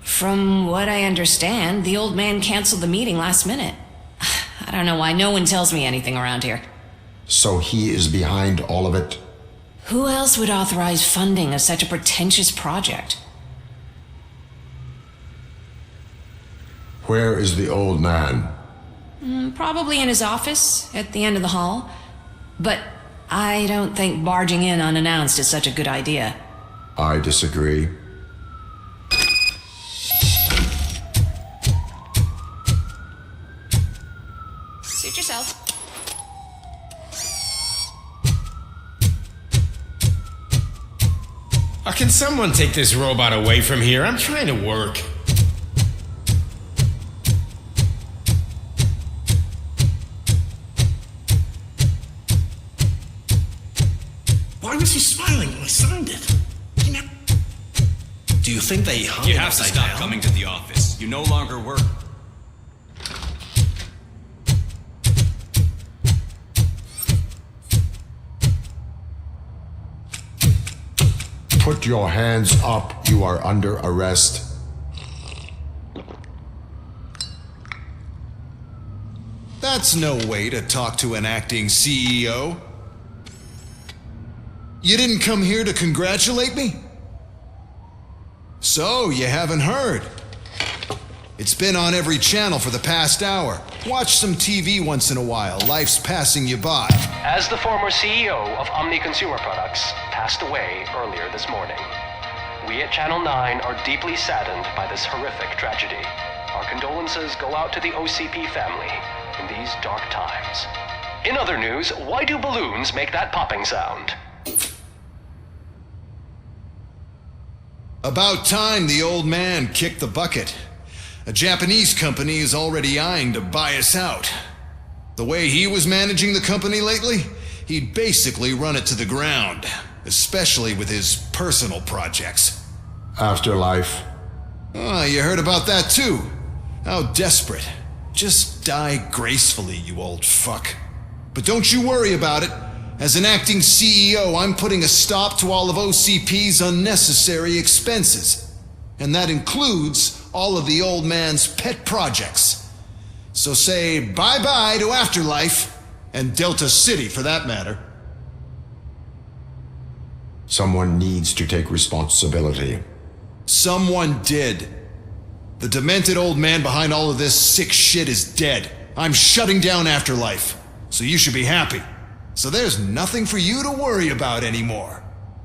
From what I understand, the old man canceled the meeting last minute. I don't know why no one tells me anything around here. So he is behind all of it? Who else would authorize funding of such a pretentious project? Where is the old man? Probably in his office, at the end of the hall. But I don't think barging in unannounced is such a good idea. I disagree. Suit yourself. Can someone take this robot away from here? I'm trying to work. Why was he smiling when I signed it? Do you think they hung You him have to upside stop down? coming to the office. You no longer work. Put your hands up. You are under arrest. That's no way to talk to an acting CEO. You didn't come here to congratulate me? So, you haven't heard. It's been on every channel for the past hour. Watch some TV once in a while. Life's passing you by. As the former CEO of Omni Consumer Products passed away earlier this morning, we at Channel 9 are deeply saddened by this horrific tragedy. Our condolences go out to the OCP family in these dark times. In other news, why do balloons make that popping sound? About time the old man kicked the bucket. A Japanese company is already eyeing to buy us out. The way he was managing the company lately, he'd basically run it to the ground, especially with his personal projects. Afterlife. Oh, you heard about that too. How desperate. Just die gracefully, you old fuck. But don't you worry about it. As an acting CEO, I'm putting a stop to all of OCP's unnecessary expenses. And that includes all of the old man's pet projects. So say bye-bye to Afterlife, and Delta City for that matter. Someone needs to take responsibility. Someone did. The demented old man behind all of this sick shit is dead. I'm shutting down Afterlife, so you should be happy. So there's nothing for you to worry about anymore.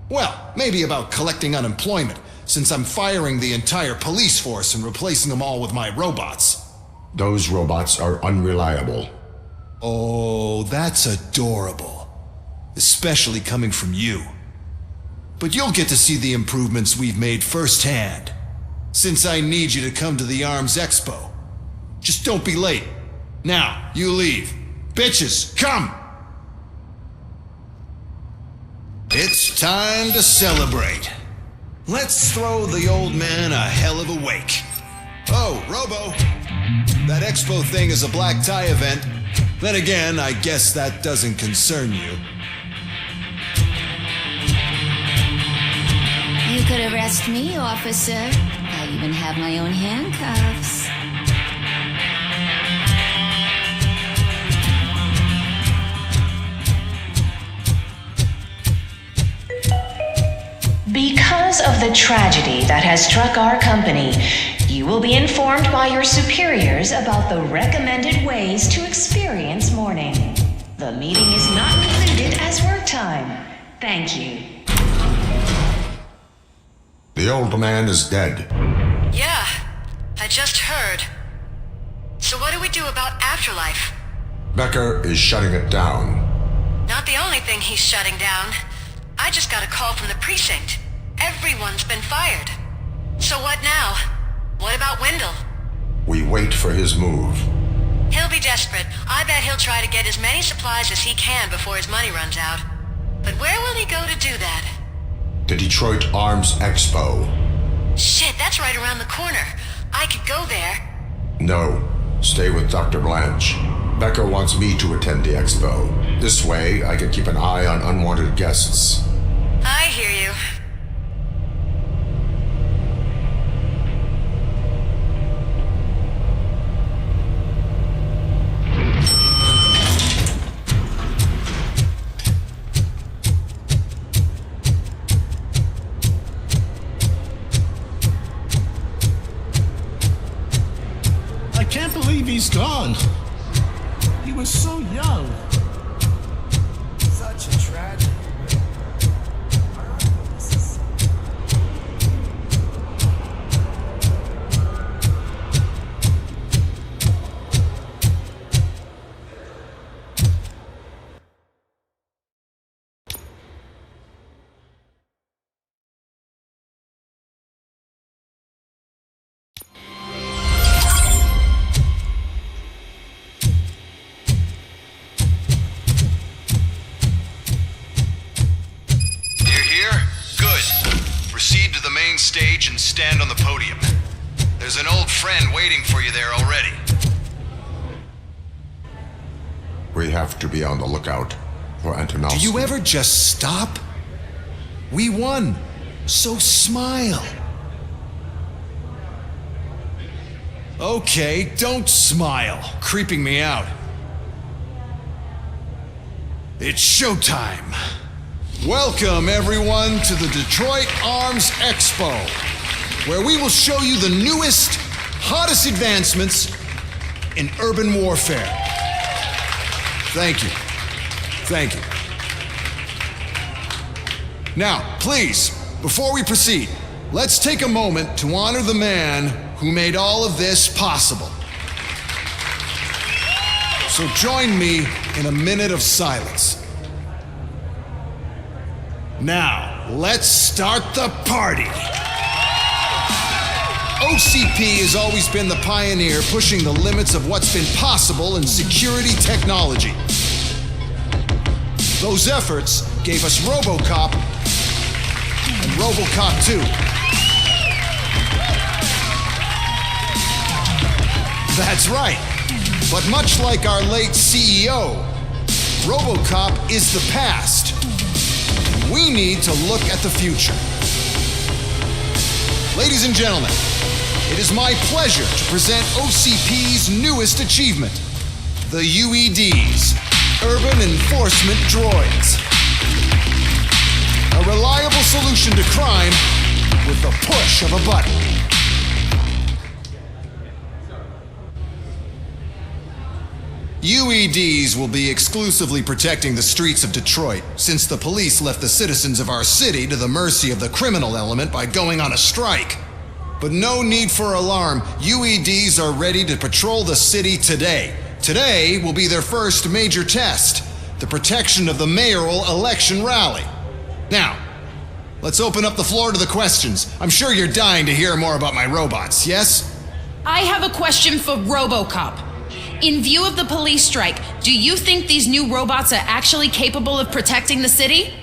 Well, maybe about collecting unemployment, since I'm firing the entire police force and replacing them all with my robots. Those robots are unreliable. Oh, that's adorable. Especially coming from you. But you'll get to see the improvements we've made firsthand. Since I need you to come to the ARMS Expo. Just don't be late. Now, you leave. Bitches, come! It's time to celebrate. Let's throw the old man a hell of a wake. Oh, Robo! That expo thing is a black tie event. Then again, I guess that doesn't concern you. You could arrest me, officer. I even have my own handcuffs. Because of the tragedy that has struck our company, you will be informed by your superiors about the recommended ways to experience mourning. The meeting is not included as work time. Thank you. The old man is dead. Yeah, I just heard. So what do we do about Afterlife? Becker is shutting it down. Not the only thing he's shutting down. I just got a call from the precinct. Everyone's been fired. So what now? What about Wendell? We wait for his move. He'll be desperate. I bet he'll try to get as many supplies as he can before his money runs out. But where will he go to do that? The Detroit Arms Expo. Shit, that's right around the corner. I could go there. No, stay with Dr. Blanche. Becca wants me to attend the expo. This way, I can keep an eye on unwanted guests. I hear you. I can't believe he's gone. He was so young. Such a tragedy. Stage and stand on the podium. There's an old friend waiting for you there already. We have to be on the lookout for Antonovsky. Do you ever just stop? We won, so smile. Okay, don't smile, creeping me out. It's showtime. Welcome, everyone, to the Detroit Arms Expo, where we will show you the newest, hottest advancements in urban warfare. Thank you. Thank you. Now, please, before we proceed, let's take a moment to honor the man who made all of this possible. So join me in a minute of silence. Now, let's start the party. OCP has always been the pioneer pushing the limits of what's been possible in security technology. Those efforts gave us RoboCop and RoboCop 2. That's right. But much like our late CEO, RoboCop is the past. We need to look at the future. Ladies and gentlemen, it is my pleasure to present OCP's newest achievement, the UEDs, Urban Enforcement Droids. A reliable solution to crime with the push of a button. UEDs will be exclusively protecting the streets of Detroit, since the police left the citizens of our city to the mercy of the criminal element by going on a strike. But no need for alarm. UEDs are ready to patrol the city today. Today will be their first major test, the protection of the mayoral election rally. Now, let's open up the floor to the questions. I'm sure you're dying to hear more about my robots, yes? I have a question for RoboCop. In view of the police strike, do you think these new robots are actually capable of protecting the city?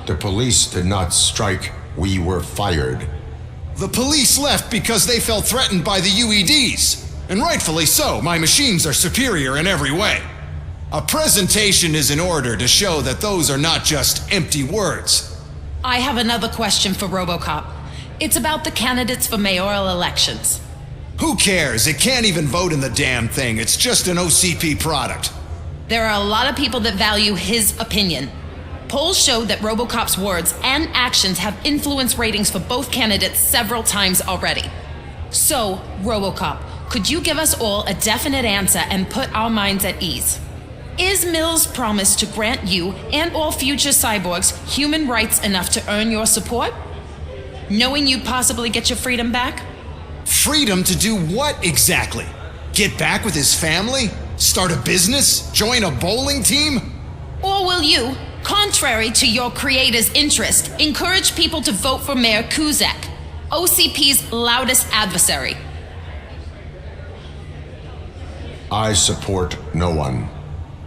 The police did not strike. We were fired. The police left because they felt threatened by the UEDs. And rightfully so. My machines are superior in every way. A presentation is in order to show that those are not just empty words. I have another question for RoboCop. It's about the candidates for mayoral elections. Who cares? It can't even vote in the damn thing. It's just an OCP product. There are a lot of people that value his opinion. Polls show that RoboCop's words and actions have influenced ratings for both candidates several times already. So, RoboCop, could you give us all a definite answer and put our minds at ease? Is Mills' promise to grant you and all future cyborgs human rights enough to earn your support? Knowing you'd possibly get your freedom back? Freedom to do what exactly? Get back with his family? Start a business? Join a bowling team? Or will you, contrary to your creator's interest, encourage people to vote for Mayor Kuzak, OCP's loudest adversary? I support no one.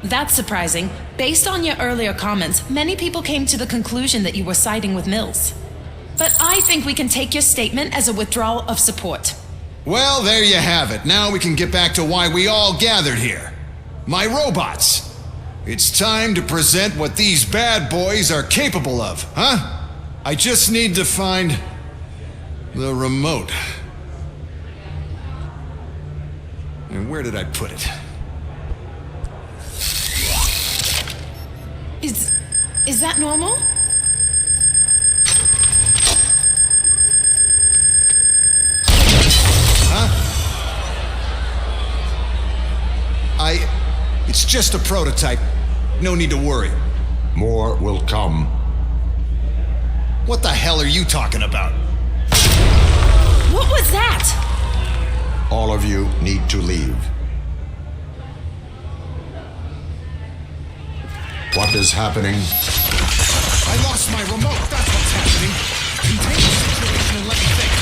That's surprising. Based on your earlier comments, many people came to the conclusion that you were siding with Mills. But I think we can take your statement as a withdrawal of support. Well, there you have it. Now we can get back to why we all gathered here. My robots. It's time to present what these bad boys are capable of, huh? I just need to find the remote. And where did I put it? Is that normal? It's just a prototype. No need to worry. More will come. What the hell are you talking about? What was that? All of you need to leave. What is happening? I lost my remote. That's what's happening. Contain the situation and let me think.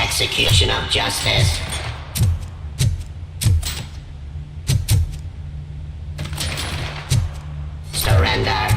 Execution of justice. Surrender.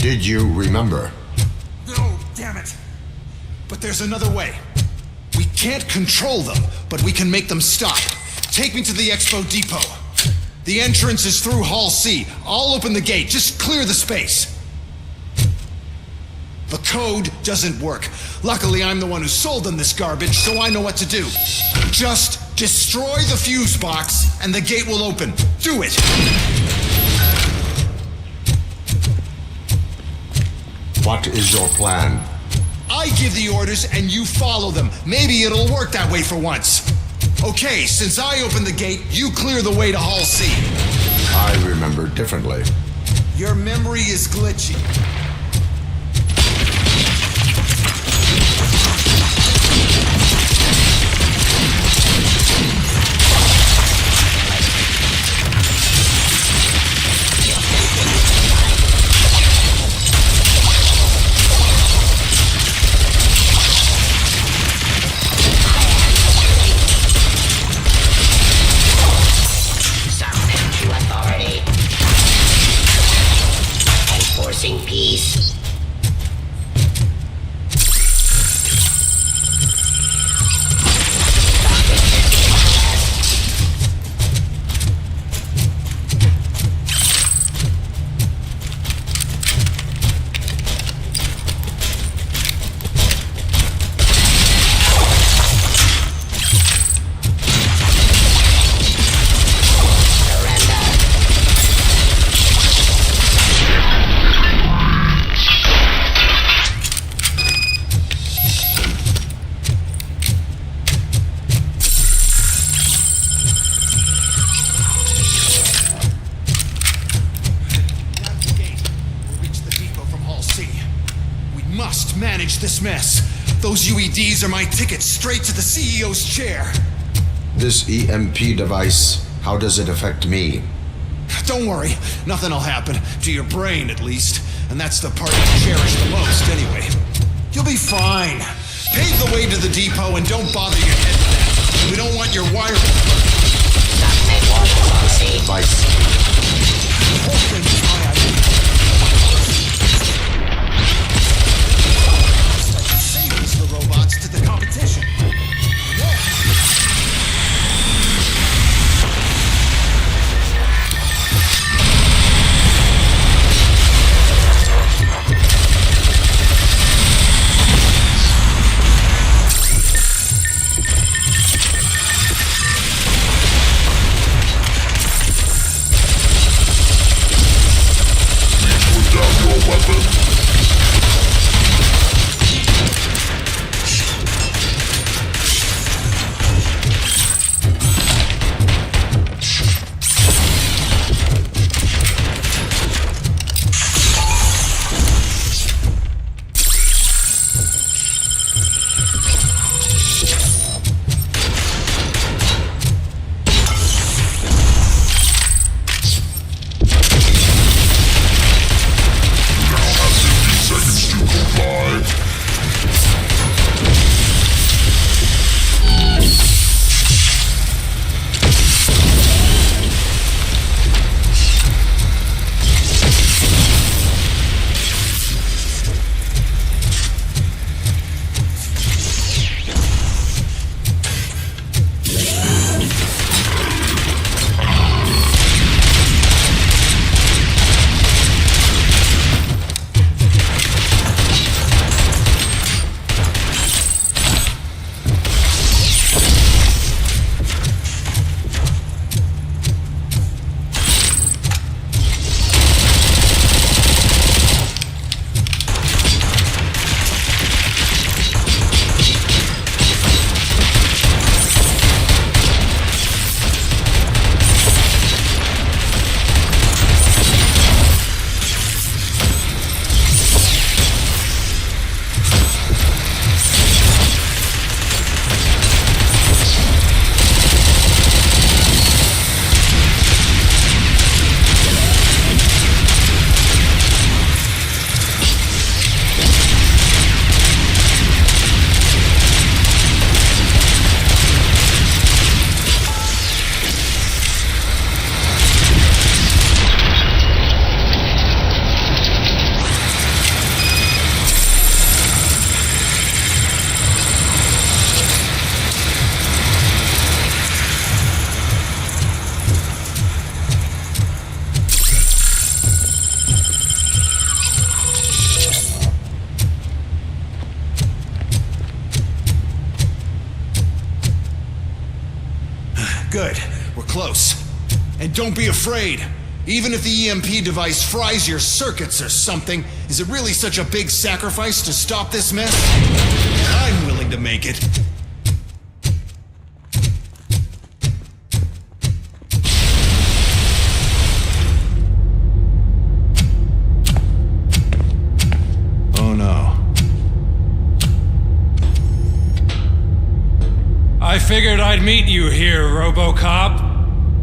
Did you remember? No, damn it. But there's another way. We can't control them, but we can make them stop. Take me to the Expo Depot. The entrance is through Hall C. I'll open the gate. Just clear the space. The code doesn't work. Luckily, I'm the one who sold them this garbage, so I know what to do. Just destroy the fuse box, and the gate will open. Do it! What is your plan? I give the orders and you follow them. Maybe it'll work that way for once. Okay, since I opened the gate, you clear the way to Hall C. I remember differently. Your memory is glitchy. Peace. this mess. Those UEDs are my ticket straight to the CEO's chair. This EMP device, how does it affect me? Don't worry, nothing'll happen. To your brain, at least. And that's the part you cherish the most, anyway. You'll be fine. Pave the way to the depot and don't bother your head with that. We don't want your wire. Device. The whole thing is my idea. Say these the robots to the competition. Good. We're close. And don't be afraid. Even if the EMP device fries your circuits or something, is it really such a big sacrifice to stop this mess? I'm willing to make it. Oh no. I figured I'd meet you here, RoboCop.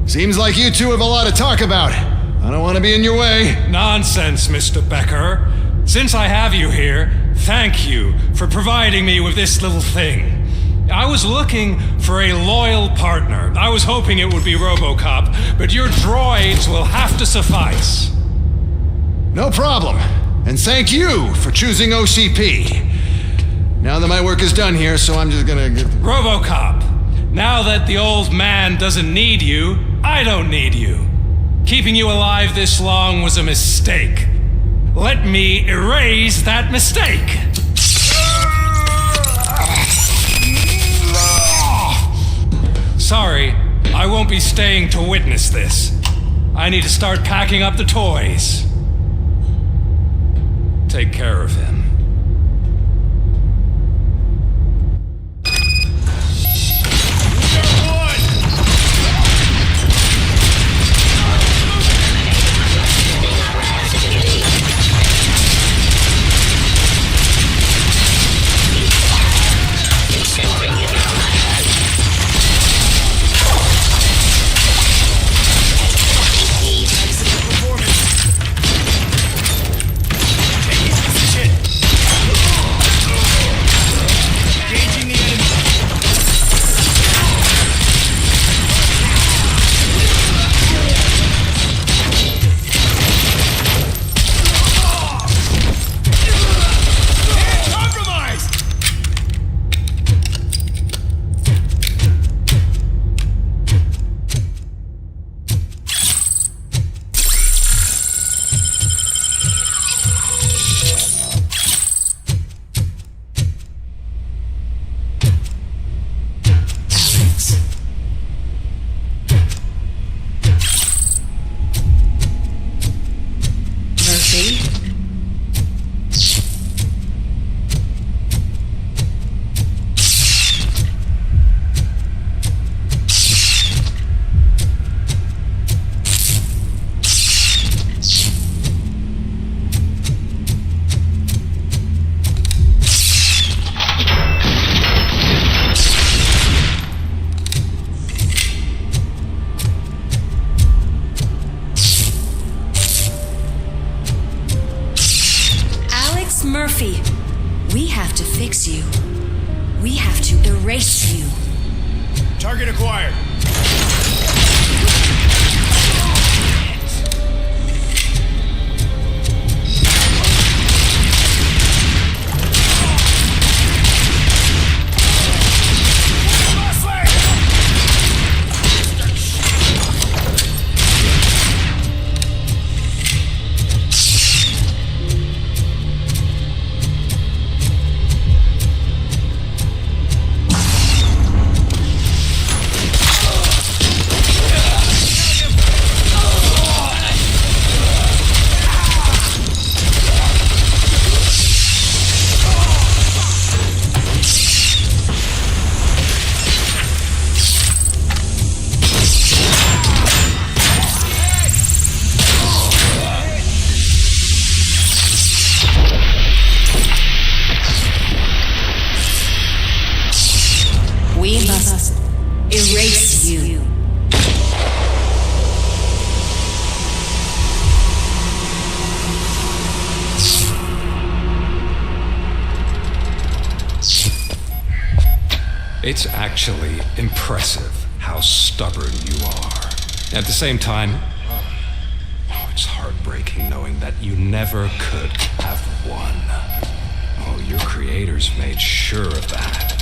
Seems like you two have a lot to talk about. I don't want to be in your way. Nonsense, Mr. Becker. Since I have you here, thank you for providing me with this little thing. I was looking for a loyal partner. I was hoping it would be RoboCop, but your droids will have to suffice. No problem. And thank you for choosing OCP. Now that my work is done here, so I'm just gonna get... RoboCop, now that the old man doesn't need you, I don't need you. Keeping you alive this long was a mistake. Let me erase that mistake. Sorry, I won't be staying to witness this. I need to start packing up the toys. Take care of him. Target acquired. We must erase you. It's actually impressive how stubborn you are. At the same time, it's heartbreaking knowing that you never could have won. Oh, your creators made sure of that.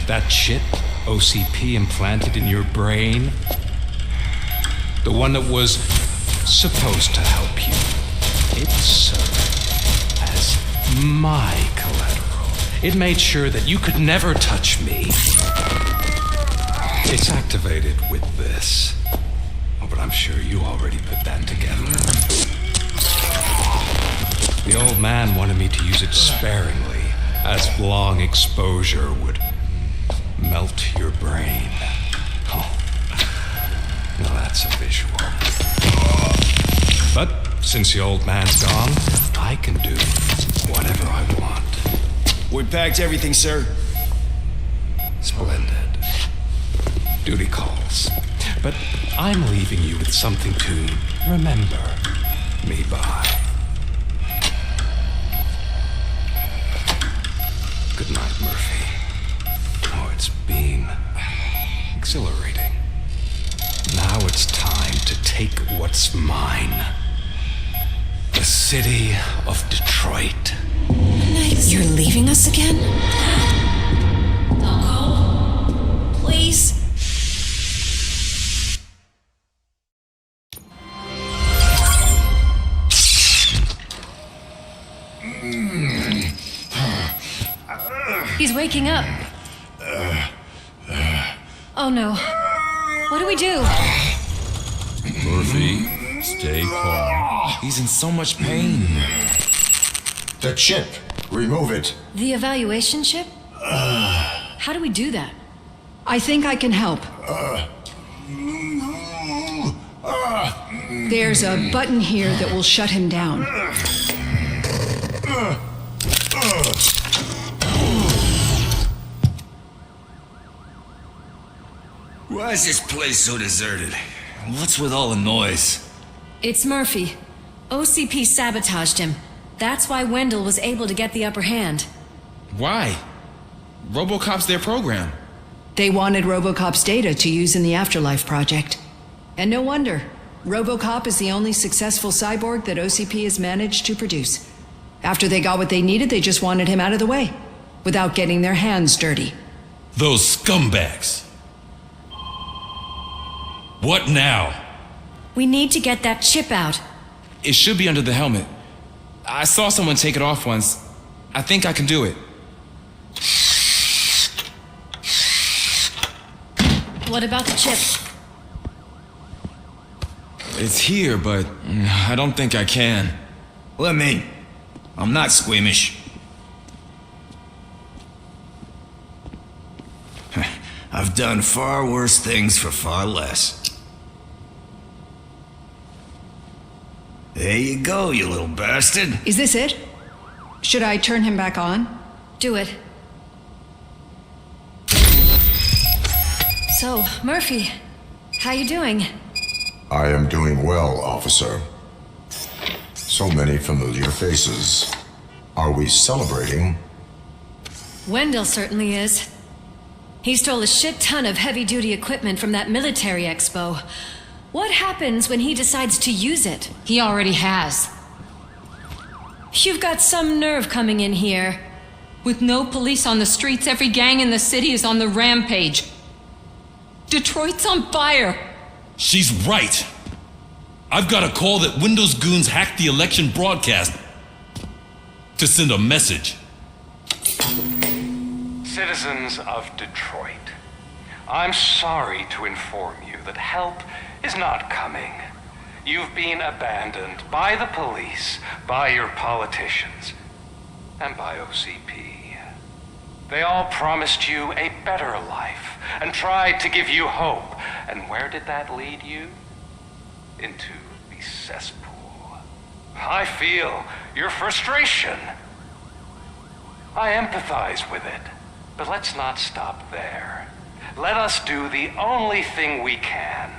That chip OCP implanted in your brain, the one that was supposed to help you, it served as my collateral. It made sure that you could never touch me. It's activated with this. Oh, but I'm sure you already put that together. The old man wanted me to use it sparingly, as long exposure would melt your brain. Oh, now that's a visual. But since the old man's gone, I can do whatever I want. We packed everything, sir. Splendid. Duty calls. But I'm leaving you with something to remember me by. Good night, Murphy. Oh, it's been exhilarating. Now it's time to take what's mine. The city of Detroit. You're leaving us again? Don't go. Please. He's waking up. Oh no. What do we do? Murphy, stay calm. He's in so much pain. The chip. Remove it. The evaluation chip? How do we do that? I think I can help. There's a button here that will shut him down. Why is this place so deserted? What's with all the noise? It's Murphy. OCP sabotaged him. That's why Wendell was able to get the upper hand. Why? RoboCop's their program. They wanted RoboCop's data to use in the Afterlife project. And no wonder. RoboCop is the only successful cyborg that OCP has managed to produce. After they got what they needed, they just wanted him out of the way, without getting their hands dirty. Those scumbags. What now? We need to get that chip out. It should be under the helmet. I saw someone take it off once. I think I can do it. What about the chip? It's here, but I don't think I can. Let me. I'm not squeamish. I've done far worse things for far less. There you go, you little bastard. Is this it? Should I turn him back on? Do it. So, Murphy, how you doing? I am doing well, officer. So many familiar faces. Are we celebrating? Wendell certainly is. He stole a shit ton of heavy-duty equipment from that military expo. What happens when he decides to use it? He already has. You've got some nerve coming in here. With no police on the streets, every gang in the city is on the rampage. Detroit's on fire. She's right. I've got a call that Windows goons hacked the election broadcast to send a message. Citizens of Detroit, I'm sorry to inform you that help is not coming. You've been abandoned by the police, by your politicians, and by OCP. They all promised you a better life and tried to give you hope. And where did that lead you? Into the cesspool. I feel your frustration. I empathize with it, but let's not stop there. Let us do the only thing we can.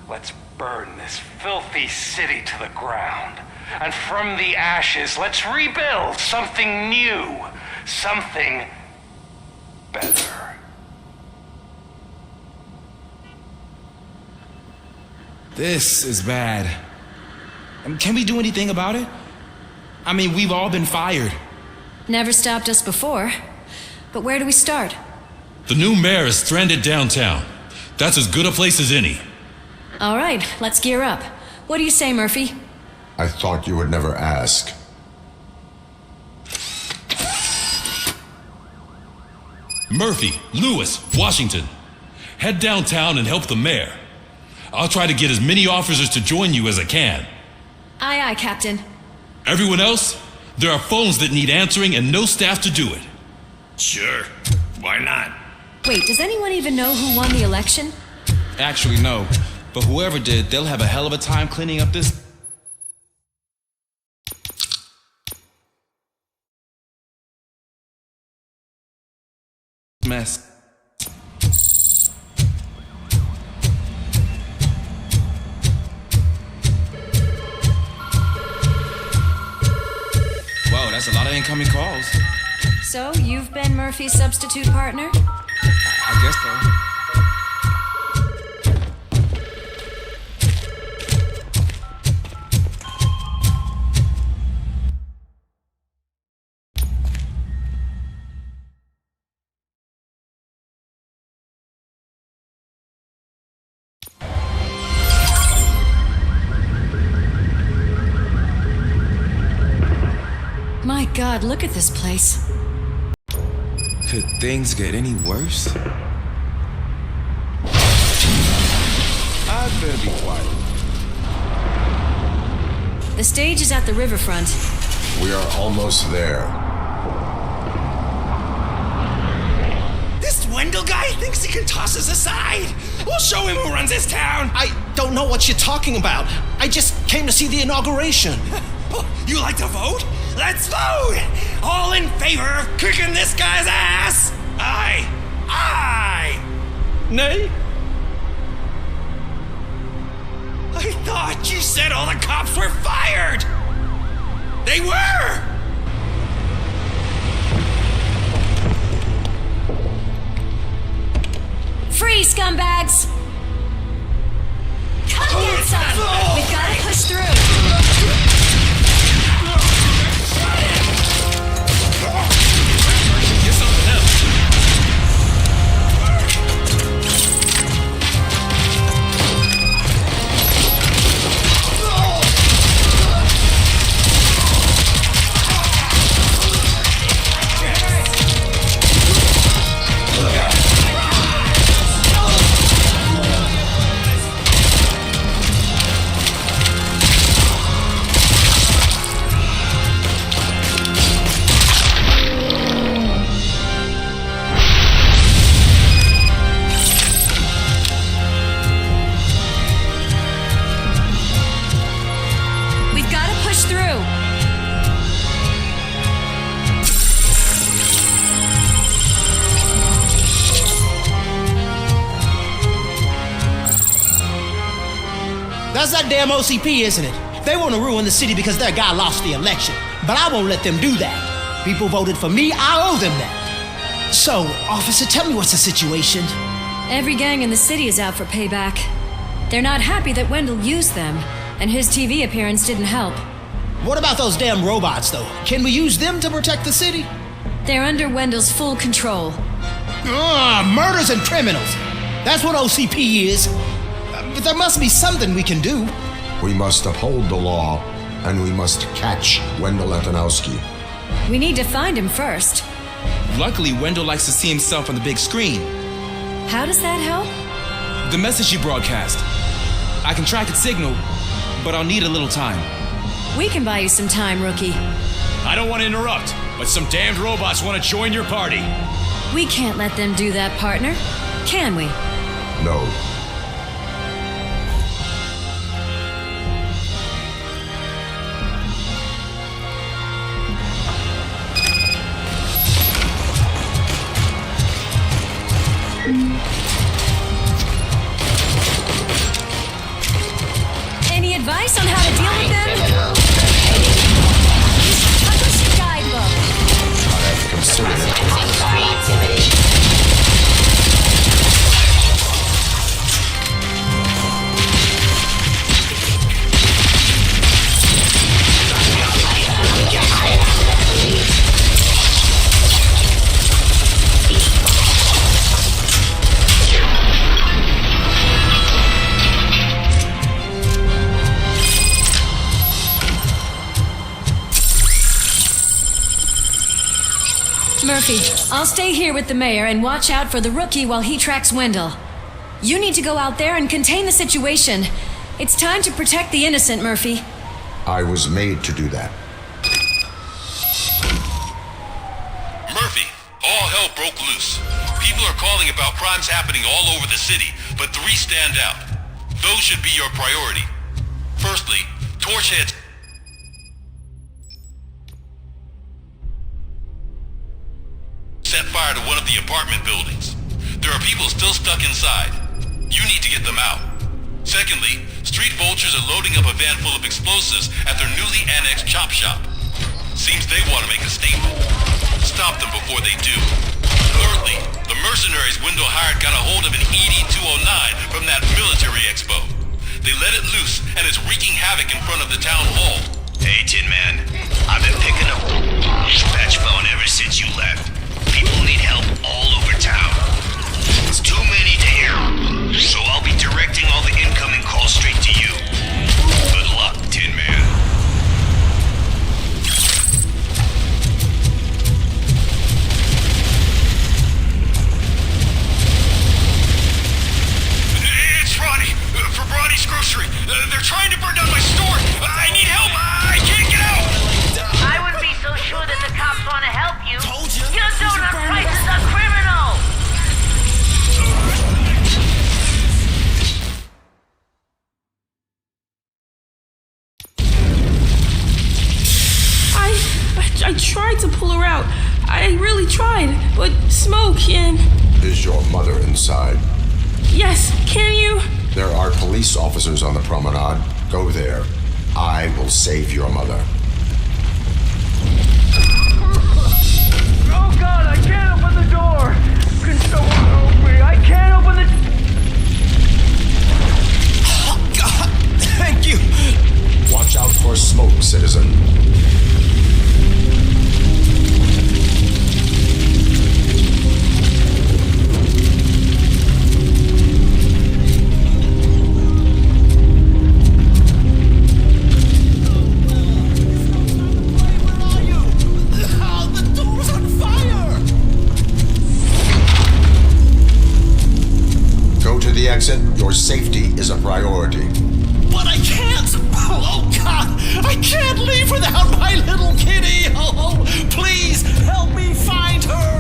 Let's burn this filthy city to the ground. And from the ashes, let's rebuild something new, something better. This is bad. Can we do anything about it? I mean, we've all been fired. Never stopped us before. But where do we start? The new mayor is stranded downtown. That's as good a place as any. All right, let's gear up. What do you say, Murphy? I thought you would never ask. Murphy, Lewis, Washington. Head downtown and help the mayor. I'll try to get as many officers to join you as I can. Aye, aye, Captain. Everyone else? There are phones that need answering and no staff to do it. Sure. Why not? Wait, does anyone even know who won the election? Actually, no. But whoever did, they'll have a hell of a time cleaning up this mess. Whoa, that's a lot of incoming calls. So, you've been Murphy's substitute partner? I guess so. My God, look at this place. Could things get any worse? I'd better be quiet. The stage is at the riverfront. We are almost there. This Wendell guy thinks he can toss us aside. We'll show him who runs this town. I don't know what you're talking about. I just came to see the inauguration. You like to vote? Let's vote! All in favor of kicking this guy's ass? Aye. Aye. Nay? I thought you said all the cops were fired! They were! Free, scumbags! Come get some! We've got to push through! That's that damn OCP, isn't it? They want to ruin the city because their guy lost the election. But I won't let them do that. People voted for me, I owe them that. So, officer, tell me what's the situation? Every gang in the city is out for payback. They're not happy that Wendell used them, and his TV appearance didn't help. What about those damn robots, though? Can we use them to protect the city? They're under Wendell's full control. Murders and criminals. That's what OCP is. But there must be something we can do. We must uphold the law, and we must catch Wendell Antonowski. We need to find him first. Luckily, Wendell likes to see himself on the big screen. How does that help? The message you broadcast. I can track its signal, but I'll need a little time. We can buy you some time, rookie. I don't want to interrupt, but some damned robots want to join your party. We can't let them do that, partner. Can we? No. Any advice on how to deal with them? Publish your guidebook. I have considered it. Murphy, I'll stay here with the mayor and watch out for the rookie while he tracks Wendell. You need to go out there and contain the situation. It's time to protect the innocent, Murphy. I was made to do that. Murphy, all hell broke loose. People are calling about crimes happening all over the city, but 3 stand out. Those should be your priority. Firstly, Torchhead's set fire to one of the apartment buildings. There are people still stuck inside. You need to get them out. Secondly, street vultures are loading up a van full of explosives at their newly annexed chop shop. Seems they want to make a statement. Stop them before they do. Thirdly, the mercenaries Wendell hired got a hold of an ED-209 from that military expo. They let it loose and it's wreaking havoc in front of the town hall. Hey, Tin Man. I've been picking up dispatch phone ever since you left. People need help all over town. It's too many to hear, so I'll be directing all the incoming calls straight to you. Good luck, Tin Man. It's Ronnie, for Ronnie's Grocery. They're trying to burn down my store. I need help. I can't get out. I wouldn't be so sure that the cops want to help you. Your donut prices are criminal. I tried to pull her out. I really tried, but smoke and... Is your mother inside? Yes, can you? There are police officers on the promenade. Go there. I will save your mother. Oh God, I can't open the door. Can someone help me? I can't open the... Oh, God, thank you. Watch out for smoke, citizen. Exit. Your safety is a priority. But I can't! Oh, God! I can't leave without my little kitty! Oh, please help me find her!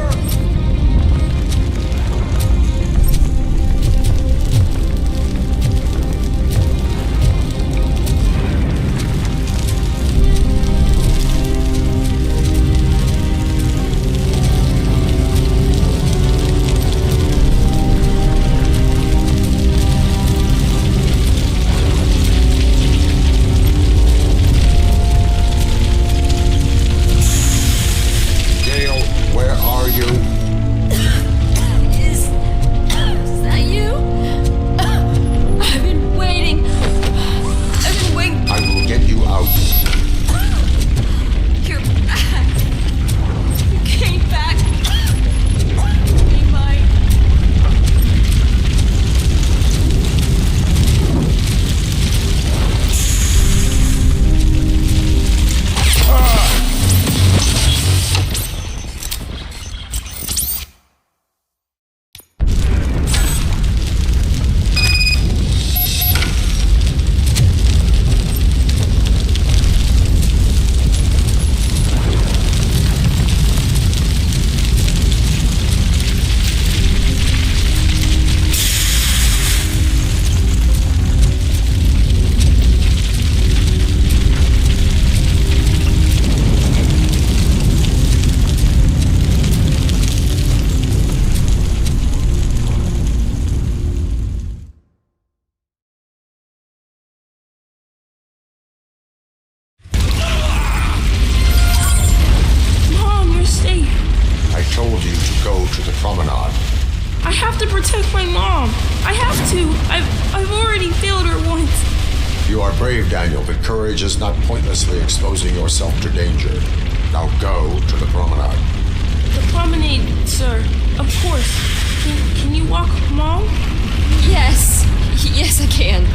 protect my mom. I have to. I've already failed her once. You are brave, Daniel, but courage is not pointlessly exposing yourself to danger. Now go to the promenade. The promenade, sir. Of course. Can you walk, Mom? Yes. Yes, I can.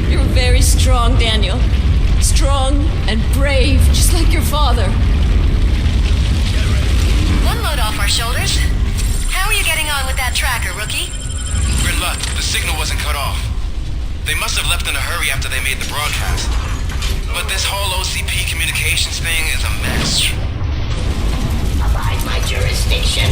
You're very strong, Daniel. Strong and brave, just like your father. One load off our shoulders. How are you getting on with that tracker, rookie? We're lucky. The signal wasn't cut off. They must have left in a hurry after they made the broadcast. But this whole OCP communications thing is a mess. Abide my jurisdiction.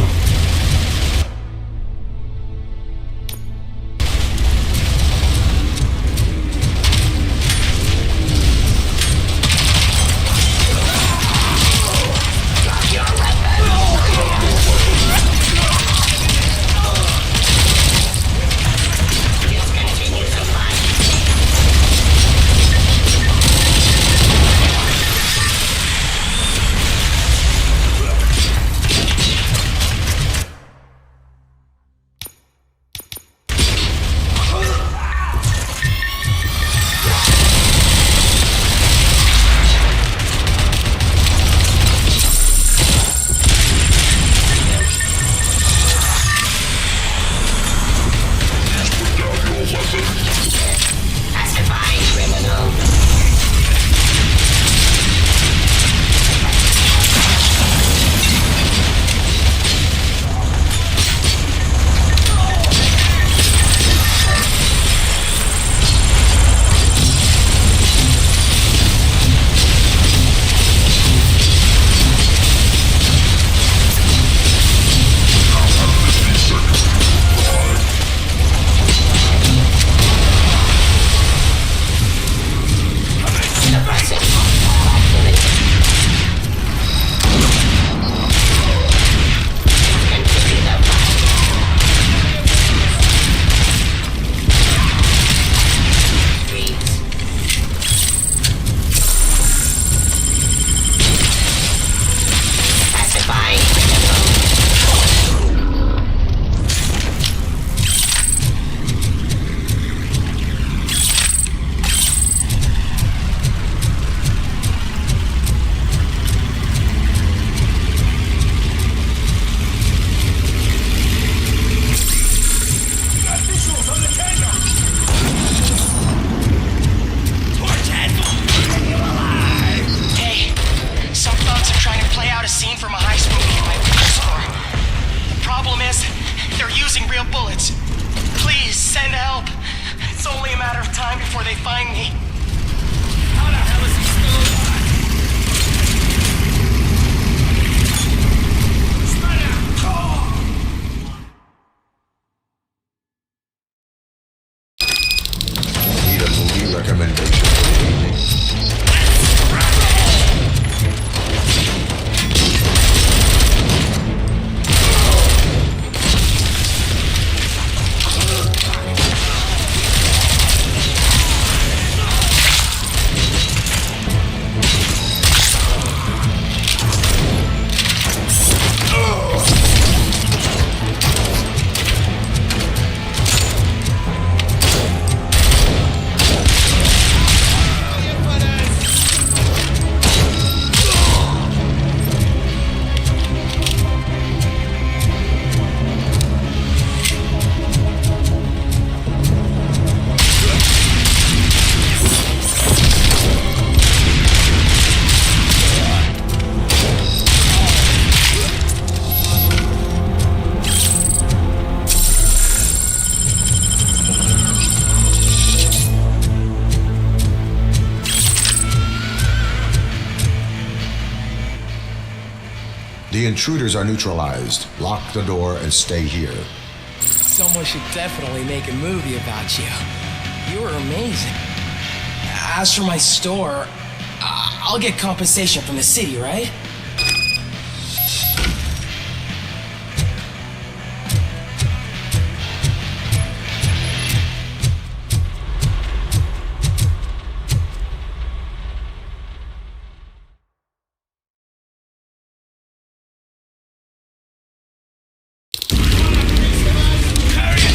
The intruders are neutralized. Lock the door and stay here. Someone should definitely make a movie about you. You were amazing. As for my store, I'll get compensation from the city, right? Hurry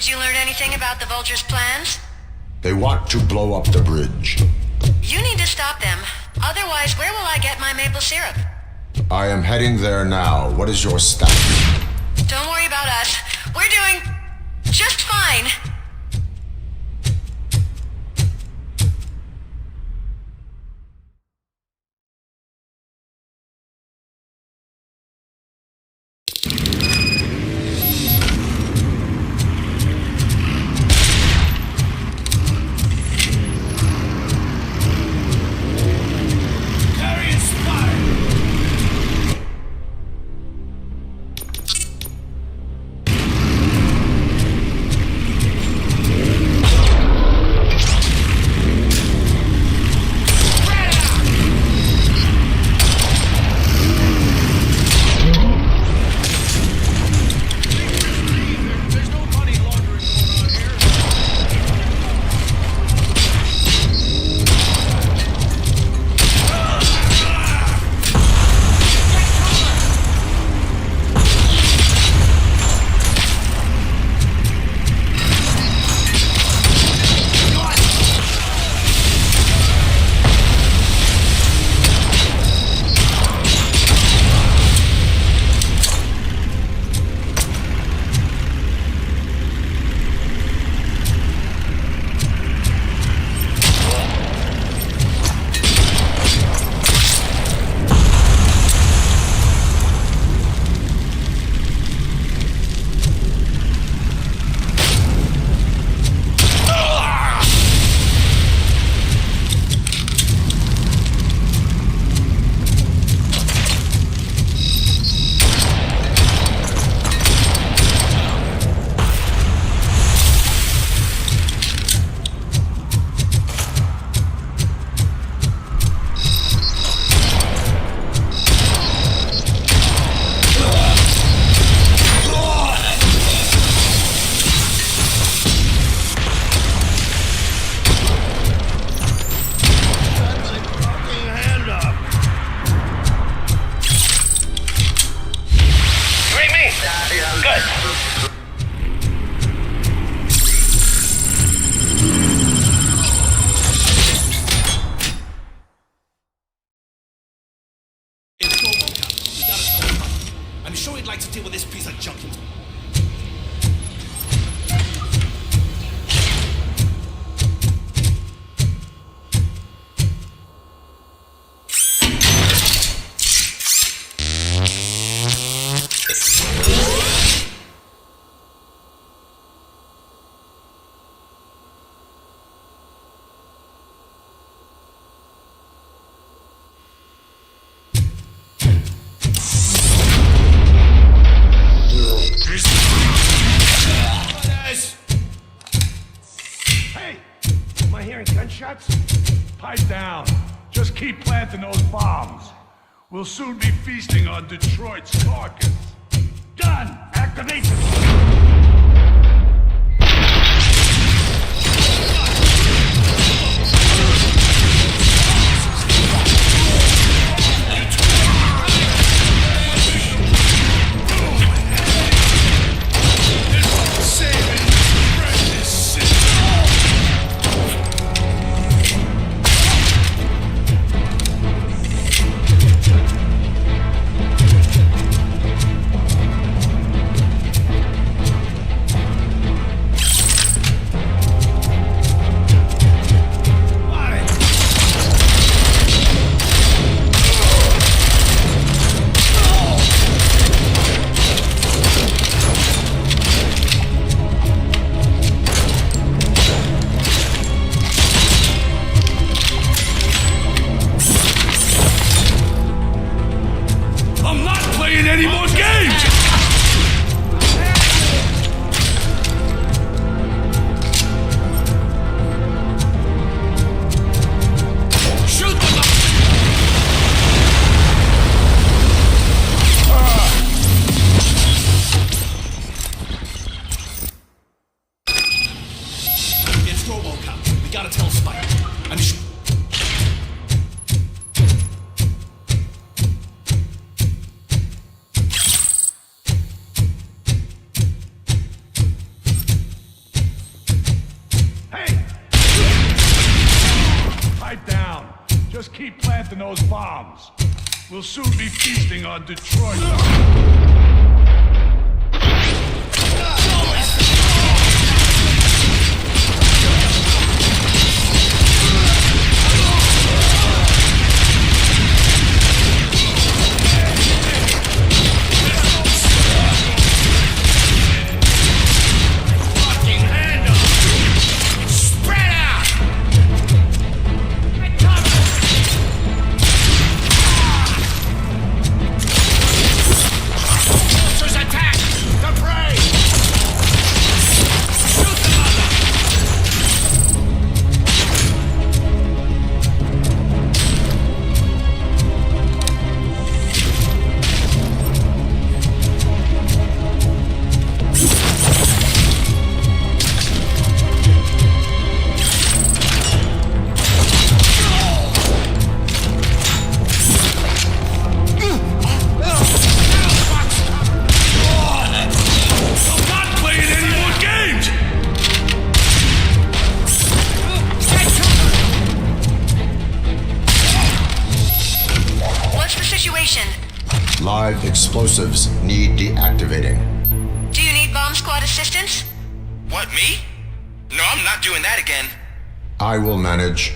Did you learn anything about the Vulture's plans? They want to blow up the bridge. You need to stop them. Otherwise, where will I get my maple syrup? I am heading there now. What is your status? Don't worry about us. We're doing just fine. I'm sure he'd like to deal with this piece of junk. Pipe down. Just keep planting those bombs. We'll soon be feasting on Detroit's carcass. Done! Activation! keep planting those bombs. We'll soon be feasting on Detroit. Live explosives need deactivating. Do you need bomb squad assistance? What, me? No, I'm not doing that again. I will manage.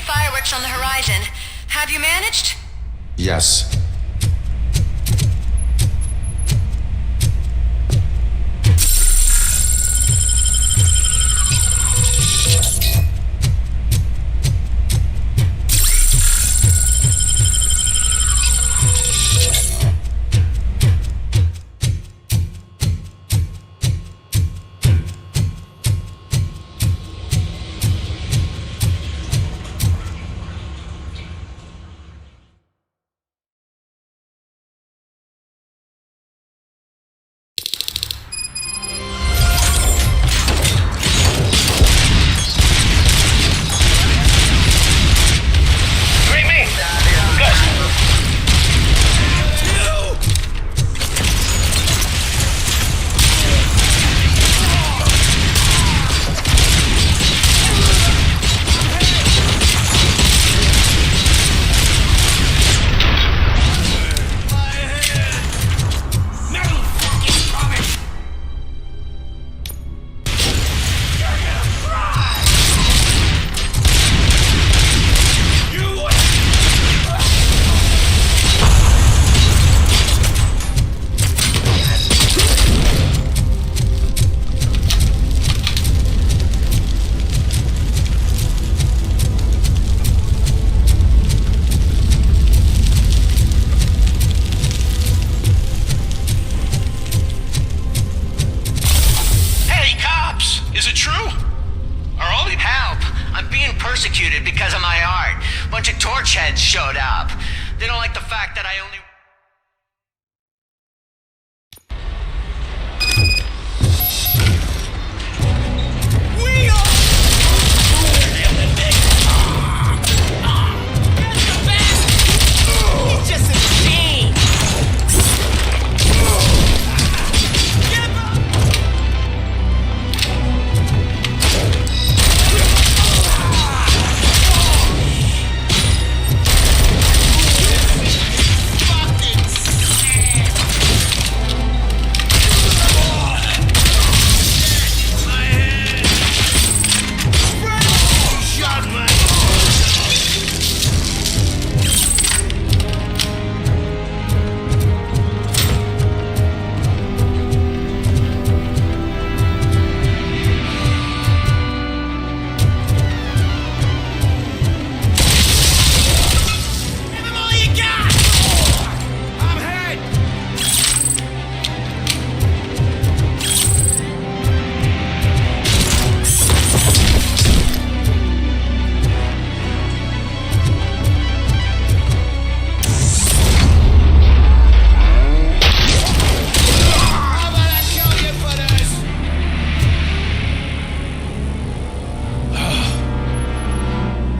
Fireworks on the horizon. Have you managed? Yes. showed up. They don't like the fact that I only...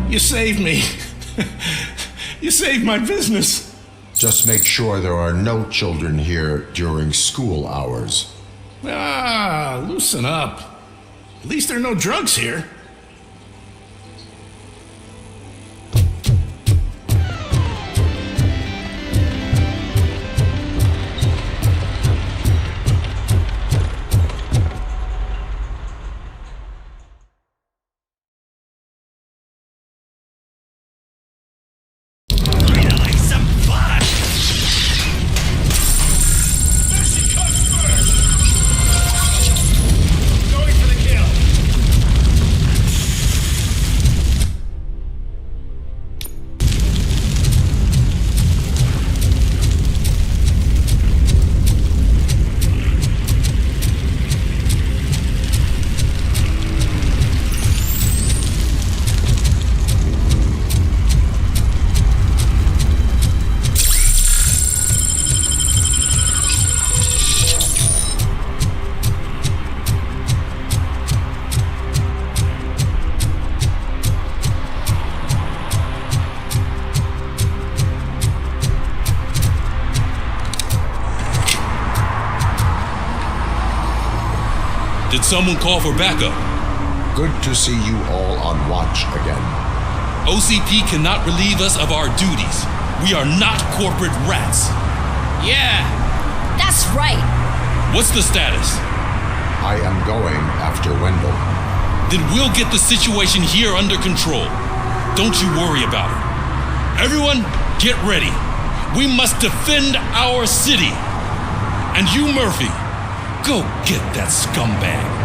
You saved me. You saved my business. Just make sure there are no children here during school hours. Ah, loosen up. At least there are no drugs here. Did someone call for backup? Good to see you all on watch again. OCP cannot relieve us of our duties. We are not corporate rats. Yeah. That's right. What's the status? I am going after Wendell. Then we'll get the situation here under control. Don't you worry about it. Everyone, get ready. We must defend our city. And you, Murphy, go get that scumbag.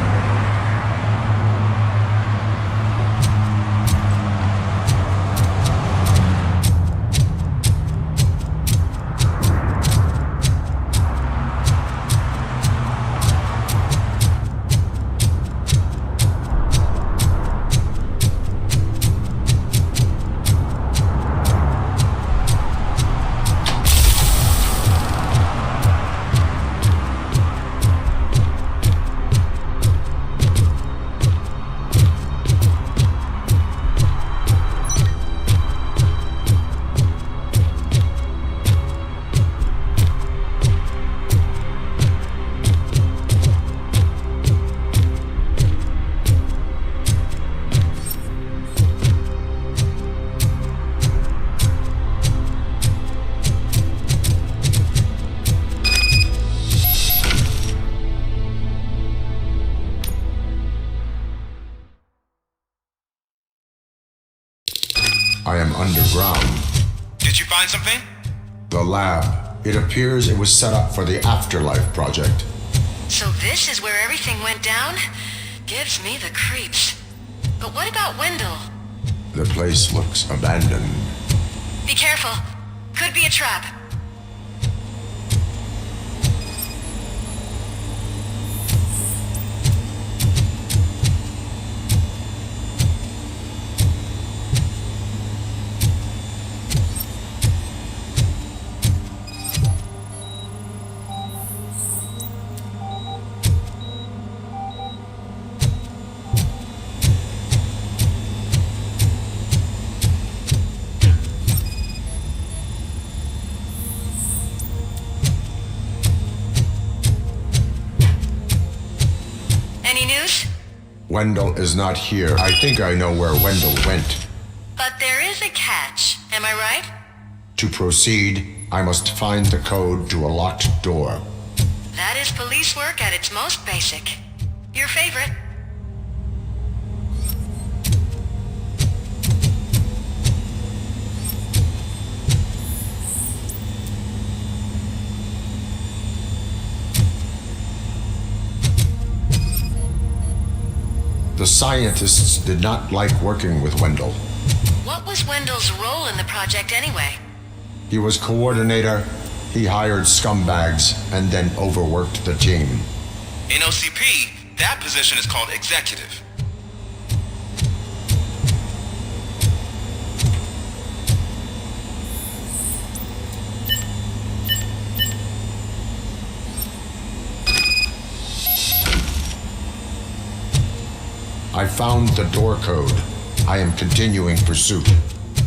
I am underground. Did you find something? The lab. It appears it was set up for the Afterlife project. So this is where everything went down? Gives me the creeps. But what about Wendell? The place looks abandoned. Be careful. Could be a trap. Any news? Wendell is not here. I think I know where Wendell went. But there is a catch, am I right? To proceed, I must find the code to a locked door. That is police work at its most basic. Your favorite. The scientists did not like working with Wendell. What was Wendell's role in the project anyway? He was coordinator, he hired scumbags, and then overworked the team. In OCP, that position is called executive. I found the door code. I am continuing pursuit.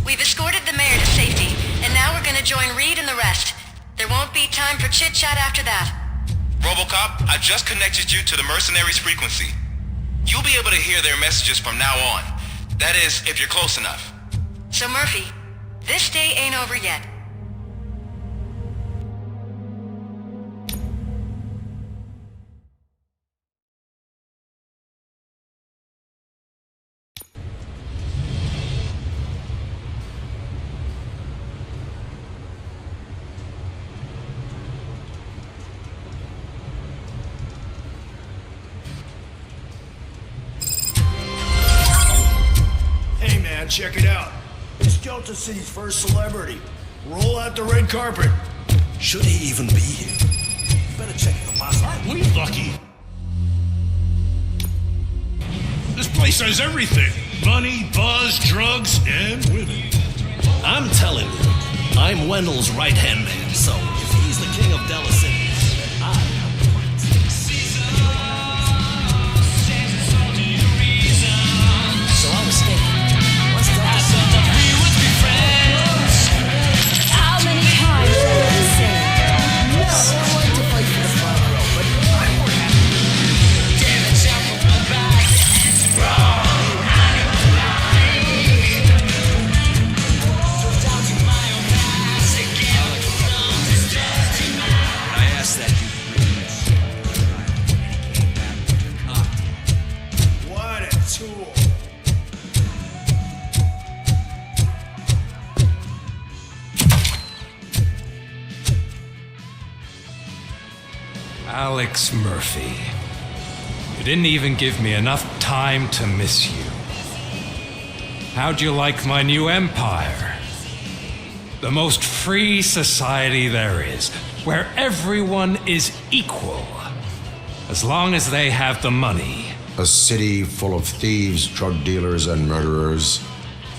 We've escorted the mayor to safety, and now we're gonna join Reed and the rest. There won't be time for chit-chat after that. RoboCop, I just connected you to the mercenaries' frequency. You'll be able to hear their messages from now on. That is, if you're close enough. So Murphy, this day ain't over yet. Check it out. It's Delta City's first celebrity. Roll out the red carpet. Should he even be here? Better check the boss. Aren't we lucky? This place has everything. Money, buzz, drugs, and women. I'm telling you, I'm Wendell's right-hand man, so if he's the king of Delta City, So I was thinking, how many times have I said? So I like to fight for the front row, but I'm more happy. Damn it, jump on my back. I asked that you please. What a tool. Alex Murphy. You didn't even give me enough time to miss you. How'd you like my new empire? The most free society there is, where everyone is equal, as long as they have the money. A city full of thieves, drug dealers, and murderers.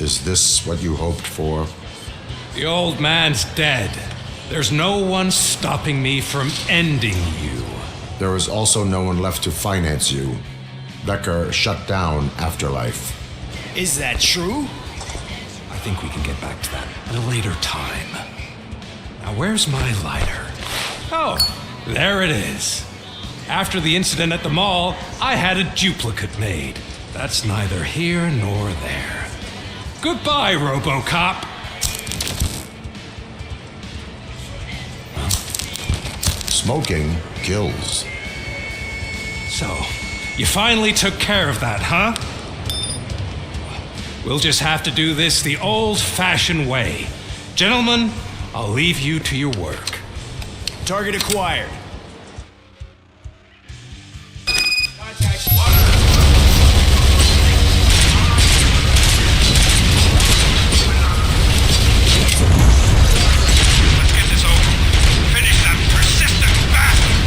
Is this what you hoped for? The old man's dead. There's no one stopping me from ending you. There is also no one left to finance you. Becker shut down Afterlife. Is that true? I think we can get back to that at a later time. Now, where's my lighter? Oh, there it is. After the incident at the mall, I had a duplicate made. That's neither here nor there. Goodbye, RoboCop. Smoking kills. So, you finally took care of that, huh? We'll just have to do this the old-fashioned way. Gentlemen, I'll leave you to your work. Target acquired. Let's get this over. Finish that persistent bastard.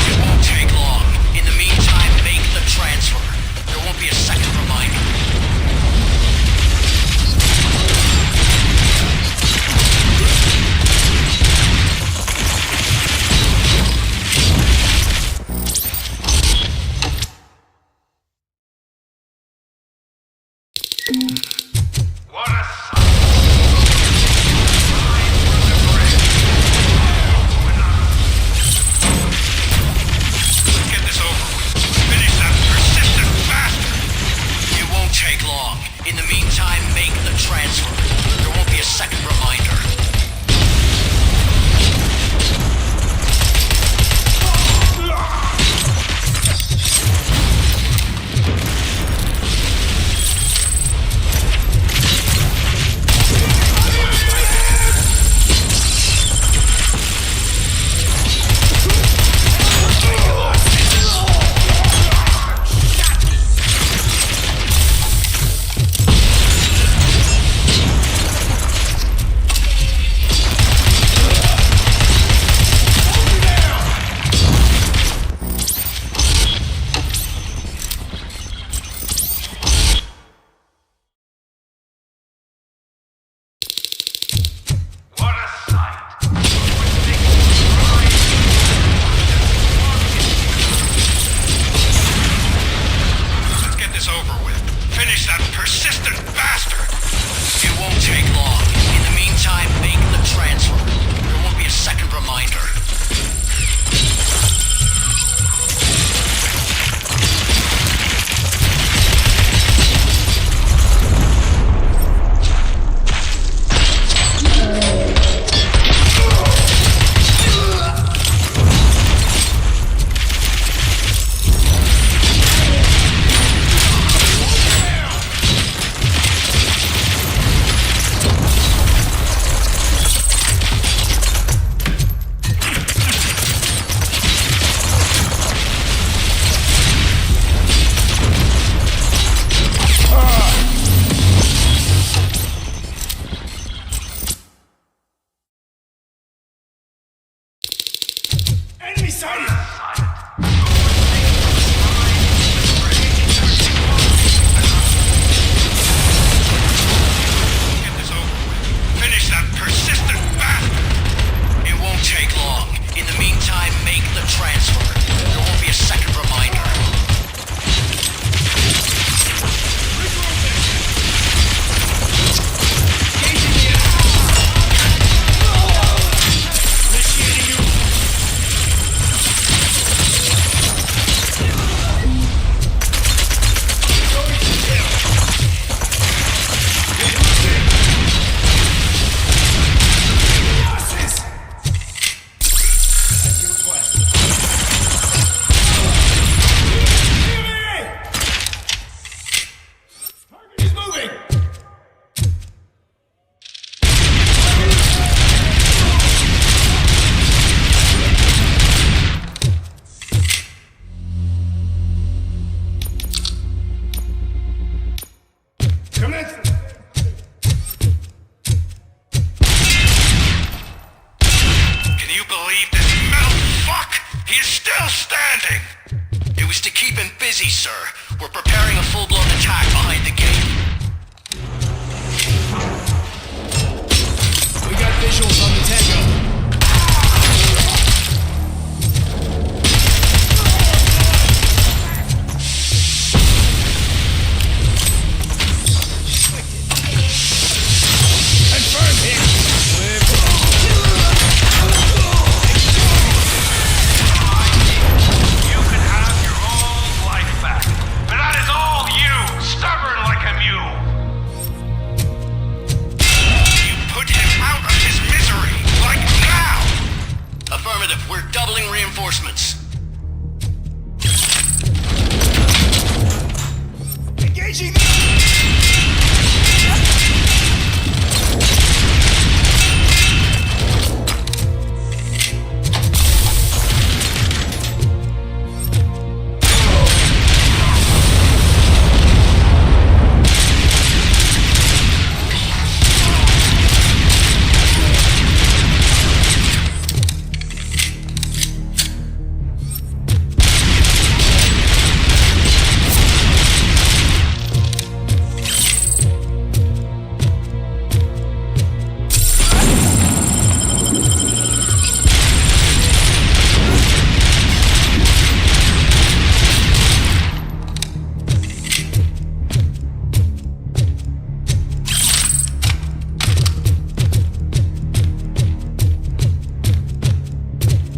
It won't take long. In the meantime, make the transfer. There won't be a second reminder. casualties, sir. We're preparing a full-blown attack behind the gate. We got visuals on the Tango. We're doubling reinforcements. Engaging!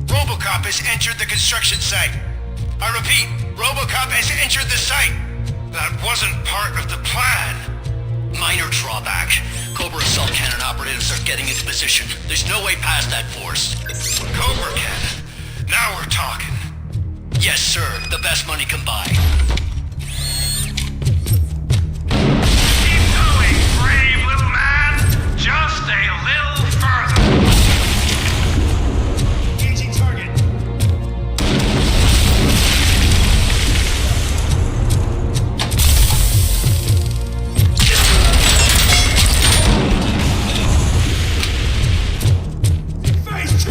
RoboCop has entered the construction site. I repeat, RoboCop has entered the site. That wasn't part of the plan. Minor drawback. Cobra assault cannon operatives are getting into position. There's no way past that force. Cobra cannon? Now we're talking. Yes, sir. The best money can buy. Keep going, brave little man. Just a little further. Engaging target. Phase 2!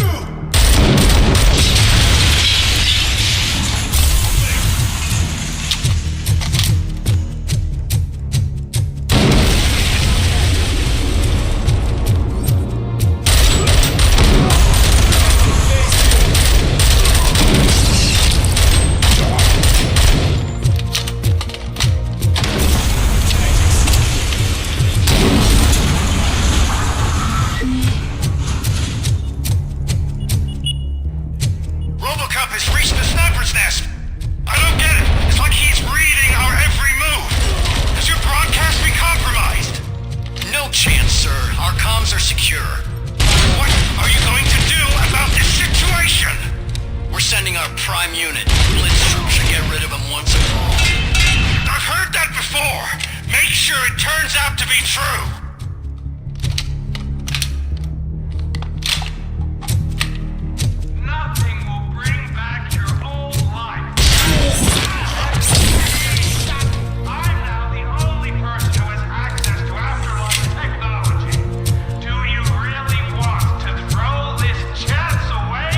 RoboCop has reached the sniper's nest. I don't get it. It's like he's reading our every move. Has your broadcast been compromised? No chance, sir. Our comms are secure. What are you going to do about this situation? We're sending our prime unit. Blitz troops should get rid of him once and for all. I've heard that before. Make sure it turns out to be true. Nothing will bring back your old life. I'm now the only person who has access to afterlife technology. Do you really want to throw this chance away?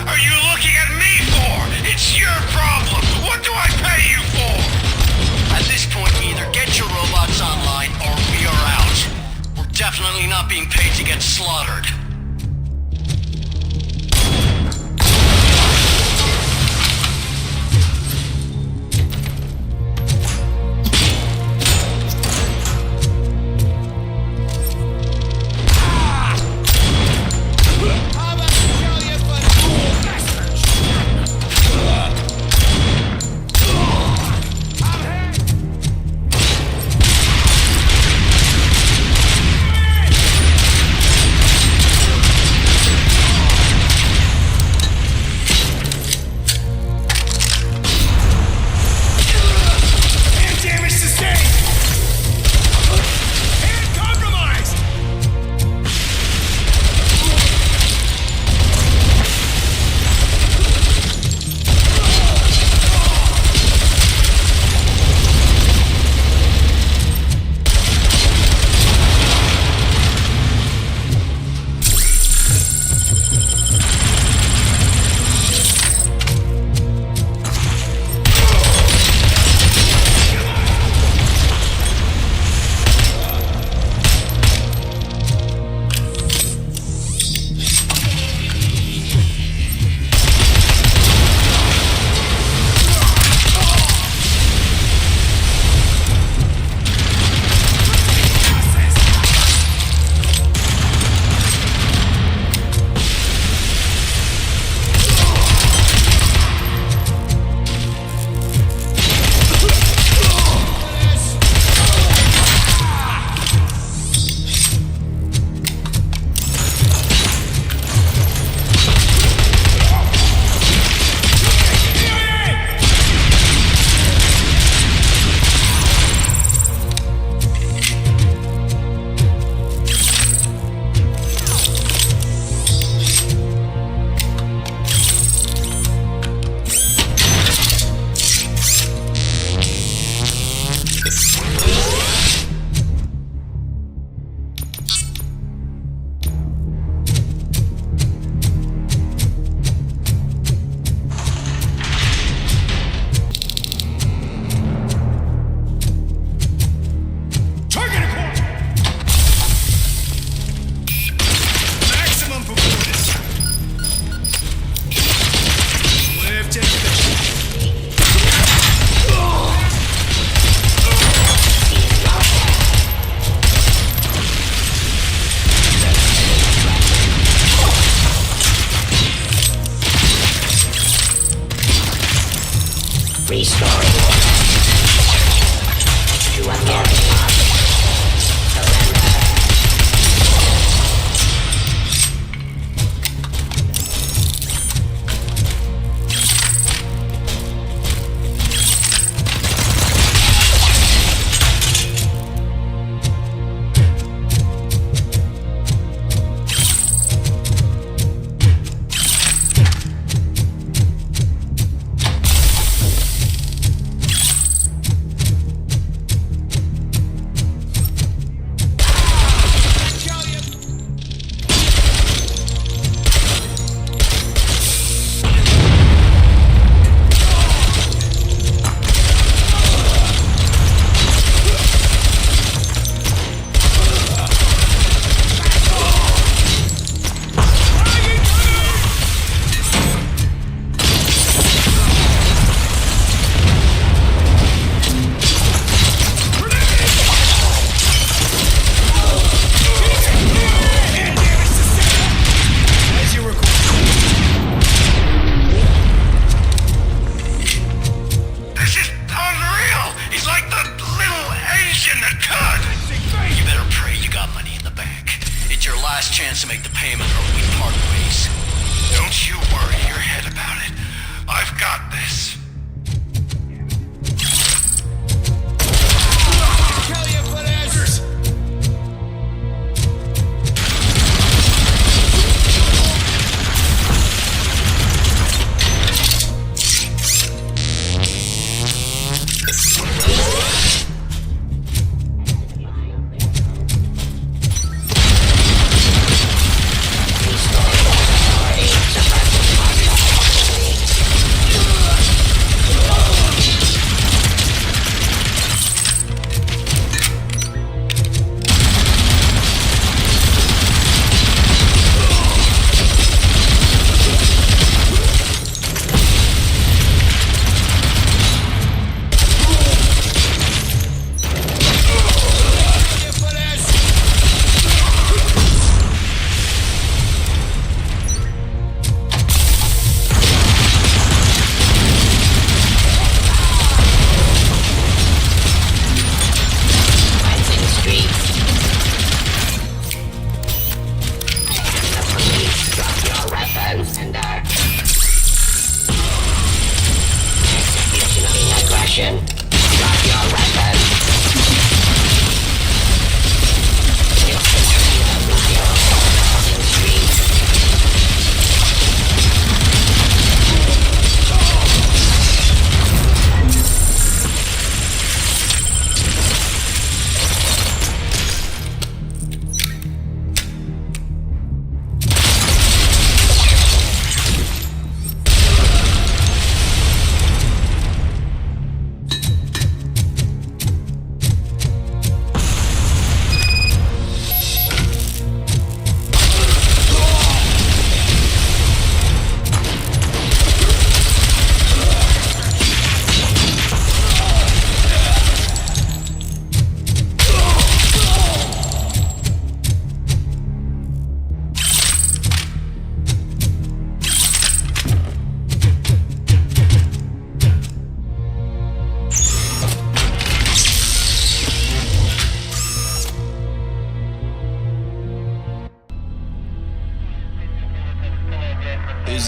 are you looking at me for? It's your problem. What do I pay you for? At this point, either get your robots online or we are out. We're definitely not being paid to get slaughtered.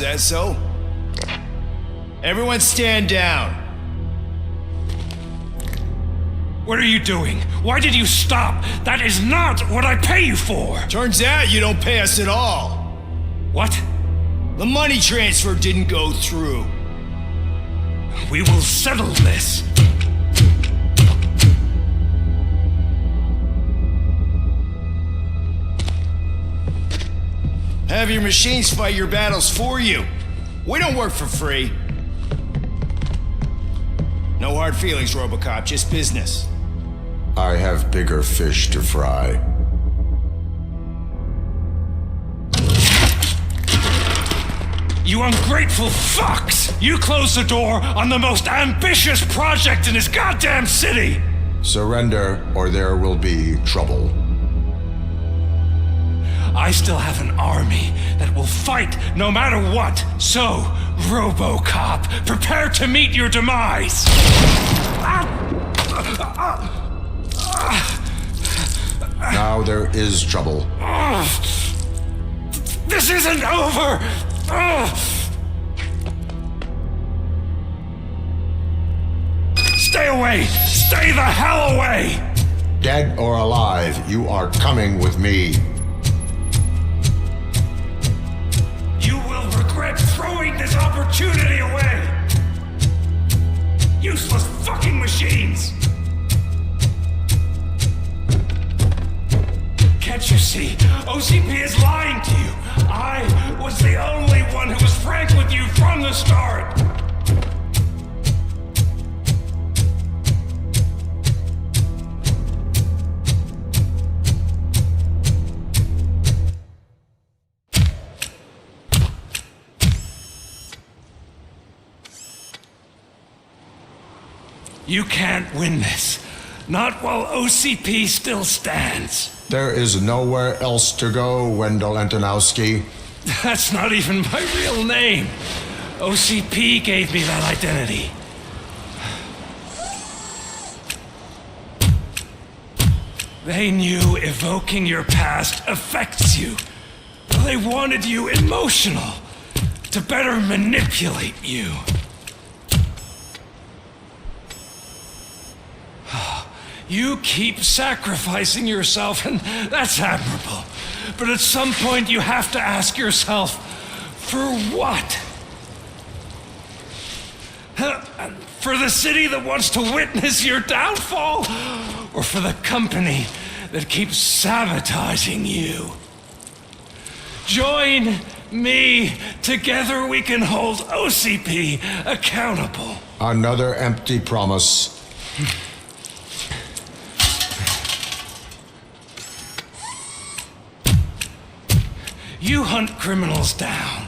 that so? Everyone stand down. What are you doing? Why did you stop? That is not what I pay you for! Turns out you don't pay us at all. What? The money transfer didn't go through. We will settle this. Have your machines fight your battles for you. We don't work for free. No hard feelings, RoboCop, just business. I have bigger fish to fry. You ungrateful fucks! You closed the door on the most ambitious project in this goddamn city! Surrender, or there will be trouble. I still have an army that will fight no matter what. So, RoboCop, prepare to meet your demise! Now there is trouble. This isn't over! Stay away! Stay the hell away! Dead or alive, you are coming with me. You will regret throwing this opportunity away! Useless fucking machines! Can't you see? OCP is lying to you! I was the only one who was frank with you from the start! You can't win this. Not while OCP still stands. There is nowhere else to go, Wendell Antonowski. That's not even my real name. OCP gave me that identity. They knew evoking your past affects you. They wanted you emotional to better manipulate you. You keep sacrificing yourself, and that's admirable. But at some point, you have to ask yourself, for what? For the city that wants to witness your downfall? Or for the company that keeps sabotaging you? Join me. Together we can hold OCP accountable. Another empty promise. You hunt criminals down.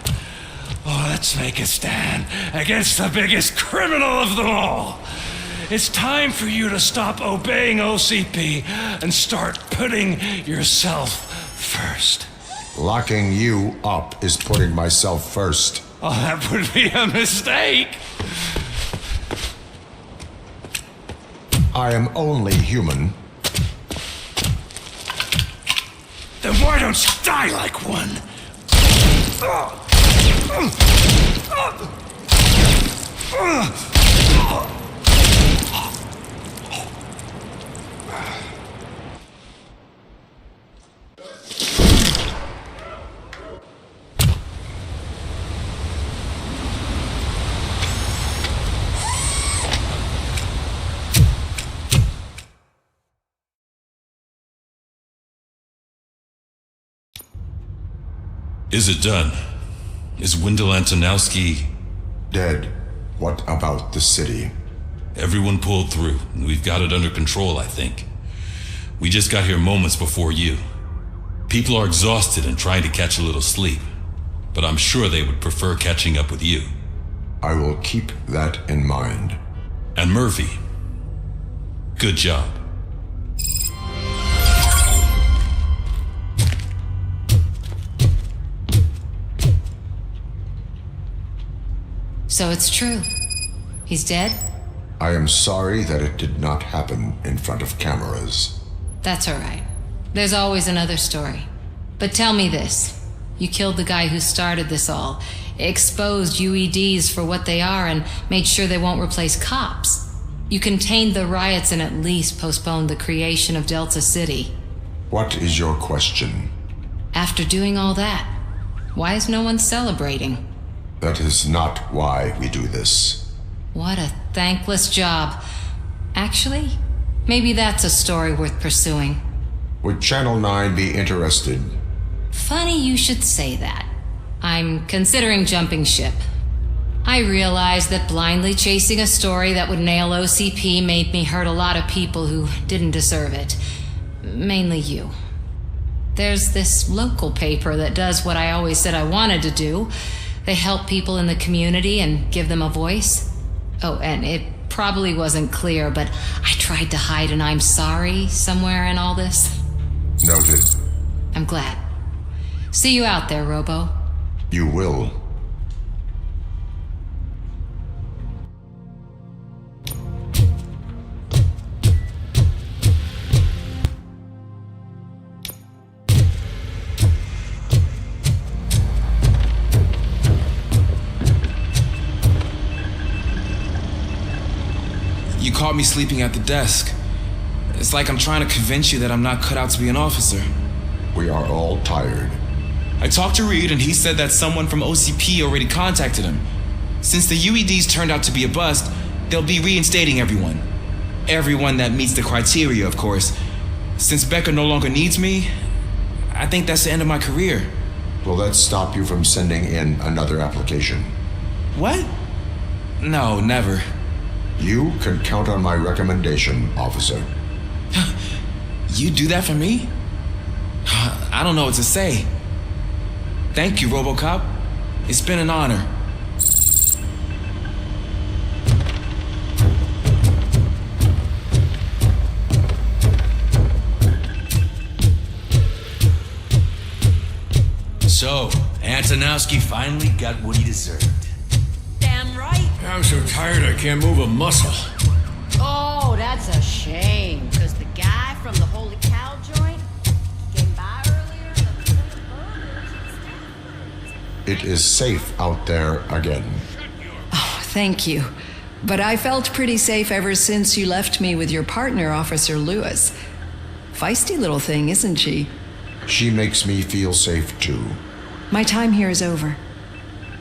Oh, let's make a stand against the biggest criminal of them all. It's time for you to stop obeying OCP and start putting yourself first. Locking you up is putting myself first. Oh, that would be a mistake. I am only human. Then why don't you die like one? Is it done? Is Wendell Antonowski dead? What about the city? Everyone pulled through, and we've got it under control, I think. We just got here moments before you. People are exhausted and trying to catch a little sleep, but I'm sure they would prefer catching up with you. I will keep that in mind. And Murphy, good job. So it's true. He's dead? I am sorry that it did not happen in front of cameras. That's all right. There's always another story. But tell me this. You killed the guy who started this all. exposed UEDs for what they are and made sure they won't replace cops. You contained the riots and at least postponed the creation of Delta City. What is your question? After doing all that, why is no one celebrating? That is not why we do this. What a thankless job. Actually, maybe that's a story worth pursuing. Would Channel 9 be interested? Funny you should say that. I'm considering jumping ship. I realized that blindly chasing a story that would nail OCP made me hurt a lot of people who didn't deserve it. Mainly you. There's this local paper that does what I always said I wanted to do. They help people in the community and give them a voice. Oh, and it probably wasn't clear, but I tried to hide an I'm sorry somewhere in all this. Noted. I'm glad. See you out there, Robo. You will. You caught me sleeping at the desk. It's like I'm trying to convince you that I'm not cut out to be an officer. We are all tired. I talked to Reed and he said that someone from OCP already contacted him. Since the UEDs turned out to be a bust, they'll be reinstating everyone. Everyone that meets the criteria, of course. Since Becker no longer needs me, I think that's the end of my career. Will that stop you from sending in another application? What? No, never. You can count on my recommendation, officer. You do that for me? I don't know what to say. Thank you, RoboCop. It's been an honor. So, Antonowski finally got what he deserved. Damn right. I'm so tired I can't move a muscle. Oh, that's a shame, because the guy from the Holy Cow joint came by earlier. It is safe out there again. Oh, thank you. But I felt pretty safe ever since you left me with your partner, Officer Lewis. Feisty little thing, isn't she? She makes me feel safe too. My time here is over.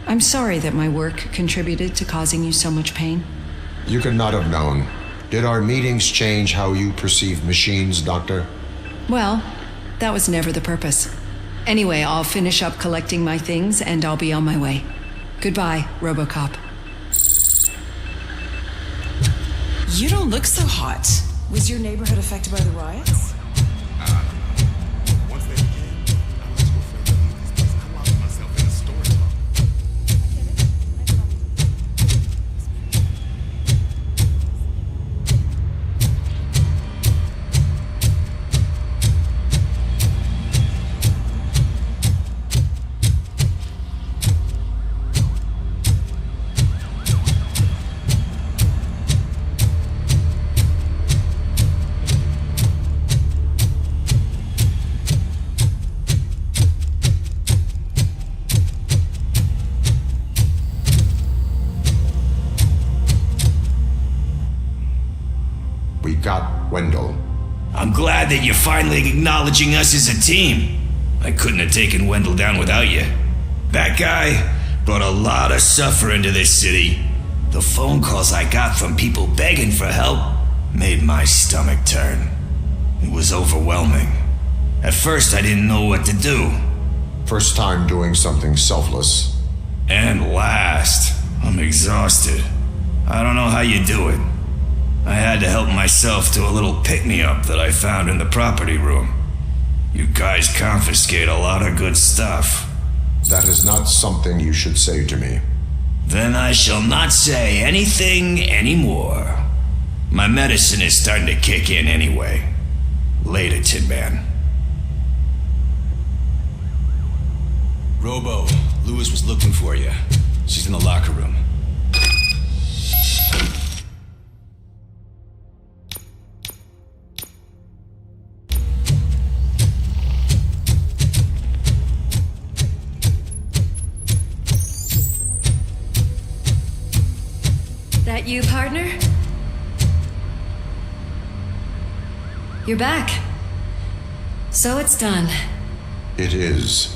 I'm sorry that my work contributed to causing you so much pain. You could not have known. Did our meetings change how you perceive machines, Doctor? Well, that was never the purpose. Anyway, I'll finish up collecting my things and I'll be on my way. Goodbye, RoboCop. You don't look so hot. Was your neighborhood affected by the riots? Wendell. I'm glad that you're finally acknowledging us as a team. I couldn't have taken Wendell down without you. That guy brought a lot of suffering to this city. The phone calls I got from people begging for help made my stomach turn. It was overwhelming. At first, I didn't know what to do. First time doing something selfless. And last, I'm exhausted. I don't know how you do it. I had to help myself to a little pick-me-up that I found in the property room. You guys confiscate a lot of good stuff. That is not something you should say to me. Then I shall not say anything anymore. My medicine is starting to kick in anyway. Later, Tin Man. Robo, Lewis was looking for you. She's in the locker room. That you, partner? You're back. So it's done. It is.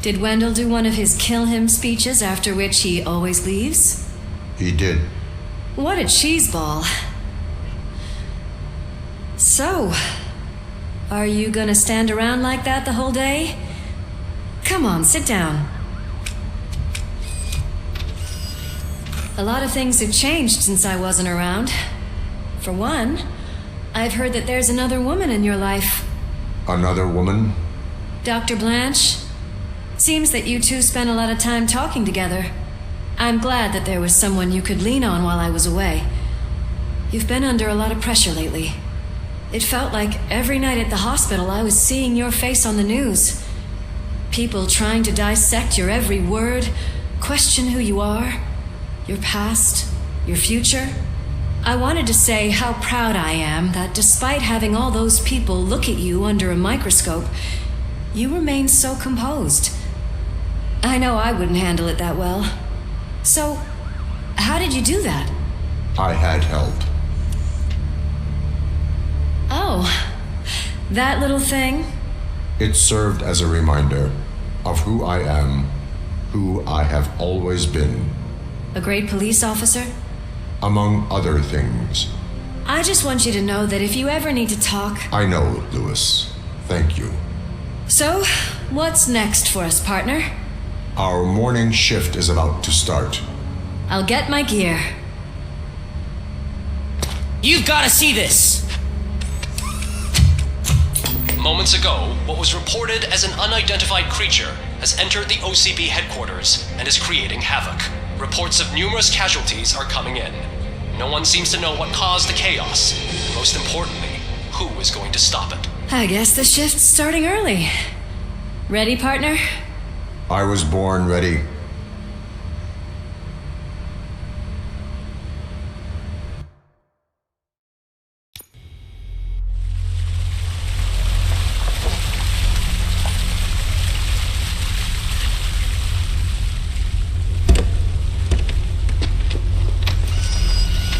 Did Wendell do one of his kill him speeches after which he always leaves? He did. What a cheeseball. So, are you gonna stand around like that the whole day? Come on, sit down. A lot of things have changed since I wasn't around. For one, I've heard that there's another woman in your life. Another woman? Dr. Blanche? Seems that you two spent a lot of time talking together. I'm glad that there was someone you could lean on while I was away. You've been under a lot of pressure lately. It felt like every night at the hospital I was seeing your face on the news. People trying to dissect your every word, question who you are, your past, your future. I wanted to say how proud I am that despite having all those people look at you under a microscope, you remain so composed. I know I wouldn't handle it that well. So, how did you do that? I had help. Oh, that little thing? It served as a reminder of who I am, who I have always been. A great police officer? Among other things. I just want you to know that if you ever need to talk... I know, Lewis. Thank you. So, what's next for us, partner? Our morning shift is about to start. I'll get my gear. You've got to see this! Moments ago, what was reported as an unidentified creature has entered the OCP headquarters and is creating havoc. Reports of numerous casualties are coming in. No one seems to know what caused the chaos. Most importantly, who is going to stop it? I guess the shift's starting early. Ready, partner? I was born ready.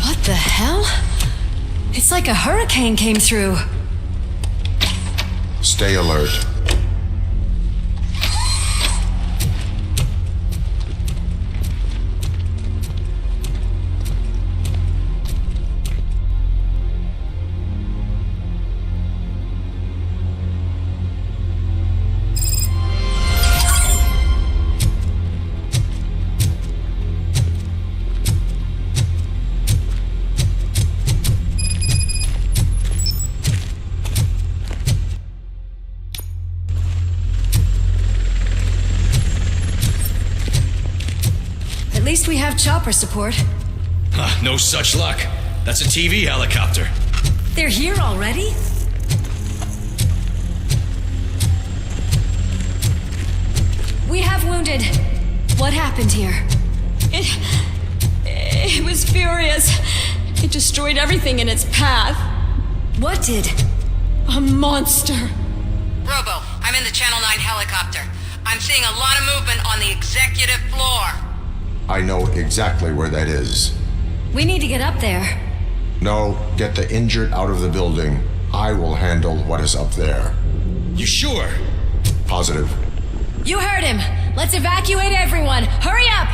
What the hell? It's like a hurricane came through. Stay alert. At least we have chopper support. No such luck. That's a TV helicopter. They're here already? We have wounded. What happened here? It was furious. It destroyed everything in its path. What did? A monster. Robo, I'm in the Channel 9 helicopter. I'm seeing a lot of movement on the executive floor. I know exactly where that is. We need to get up there. No, get the injured out of the building. I will handle what is up there. You sure? Positive. You heard him. Let's evacuate everyone. Hurry up!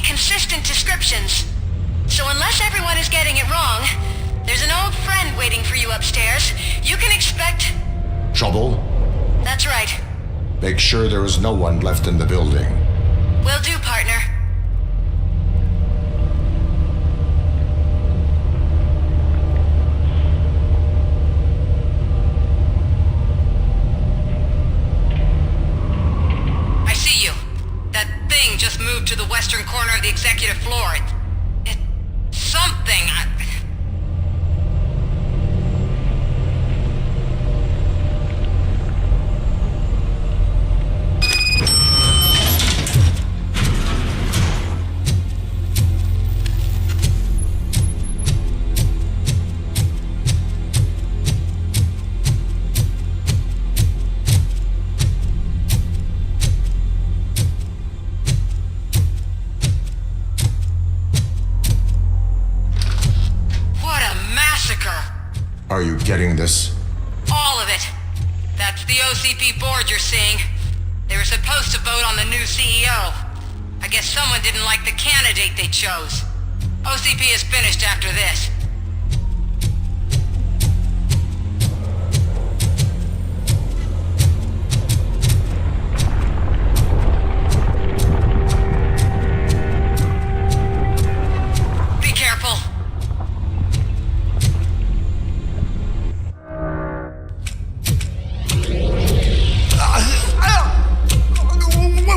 Consistent descriptions. So unless everyone is getting it wrong, there's an old friend waiting for you upstairs. You can expect... Trouble? That's right. Make sure there is no one left in the building. Will do, partner. I see you. That thing just moved to the western corner of the executive floor. It's something. Are you getting this? All of it. That's the OCP board you're seeing. They were supposed to vote on the new CEO. I guess someone didn't like the candidate they chose. OCP is finished after this. Be careful.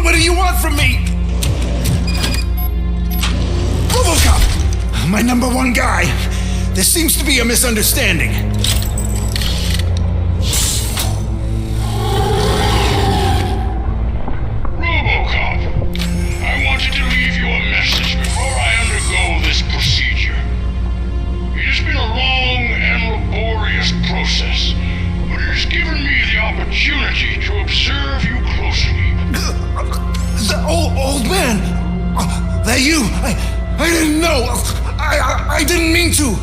What do you want from me? RoboCop! My number one guy. There seems to be a misunderstanding. RoboCop, I wanted to leave you a message before I undergo this procedure. It has been a long and laborious process, but it has given me the opportunity to observe you closely. The old man! That you! I didn't know! I didn't mean to!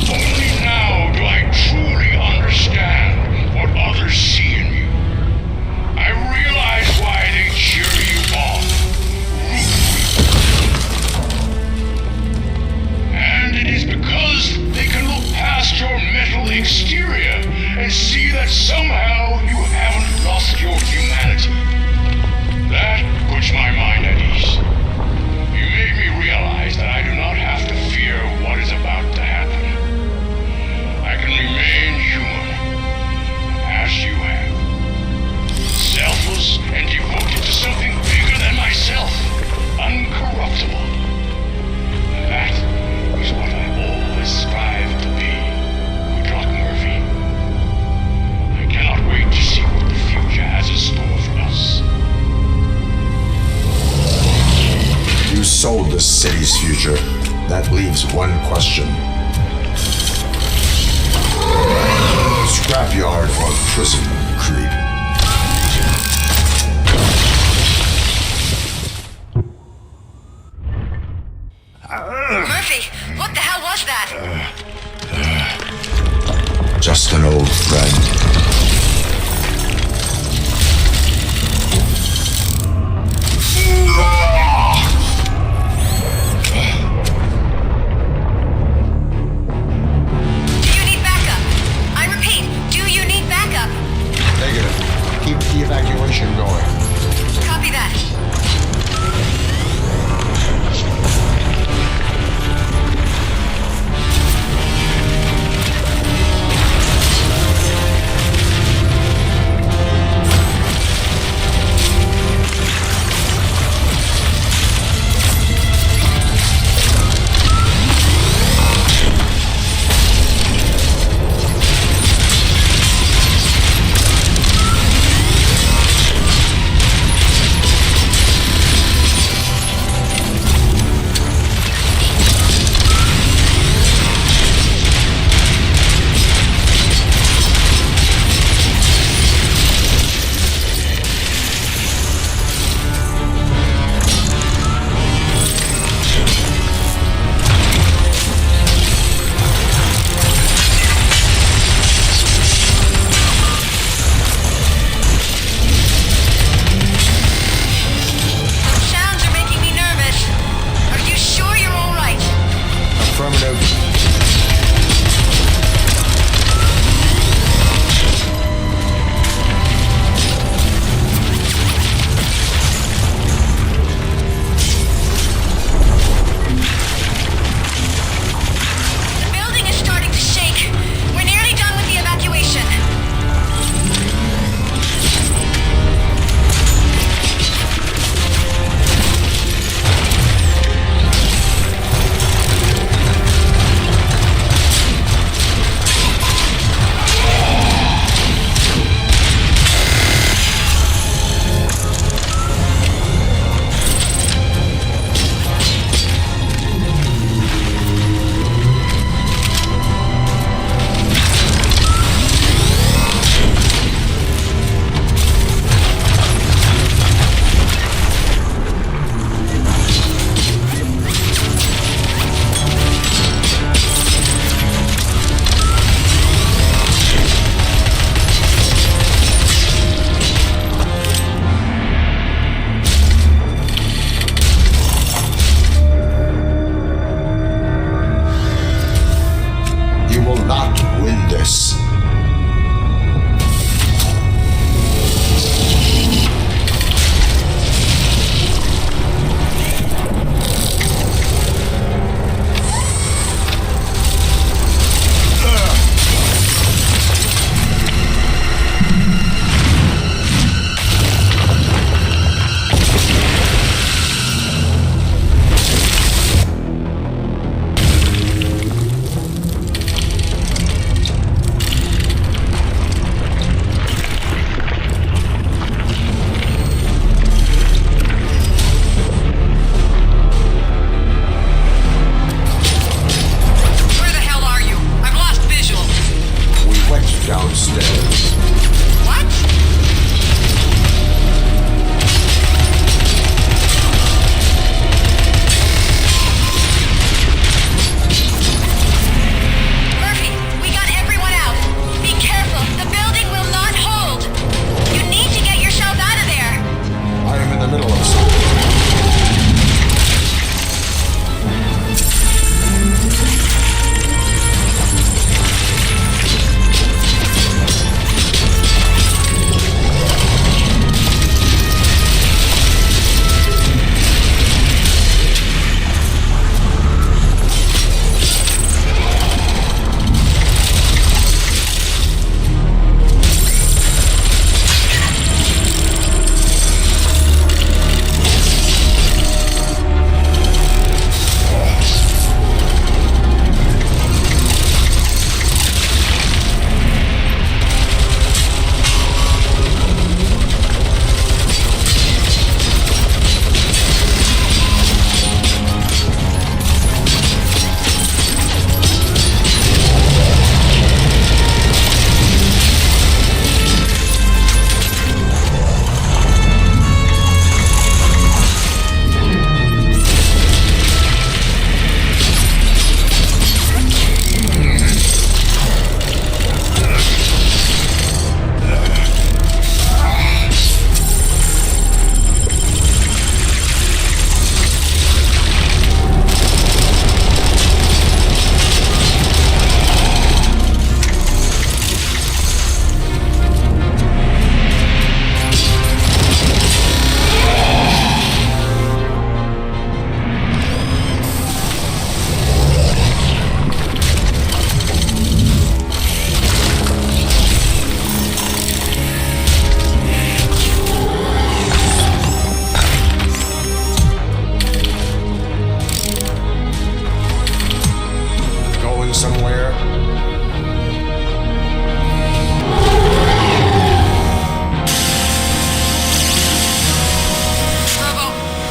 Only now do I truly understand what others see in you. I realize why they cheer you on. And it is because they can look past your metal exterior and see that somehow you haven't lost your humanity. That puts my mind at ease. You made me realize that I do not have to fear what is about to happen. I can remain human, as you have. Selfless and devoted to something bigger than myself. Uncorruptible. That is what I always strive to be, Woodrock Murphy. I cannot wait to see what the future has in store for us. You sold the city's future. That leaves one question. Scrapyard or prison, creep? Murphy, what the hell was that? Just an old friend. Do you need backup? I repeat, do you need backup? Negative. Keep the evacuation going. Copy that. Sounds are making me nervous. Are you sure you're all right? Affirmative. hiding somewhere? Robo,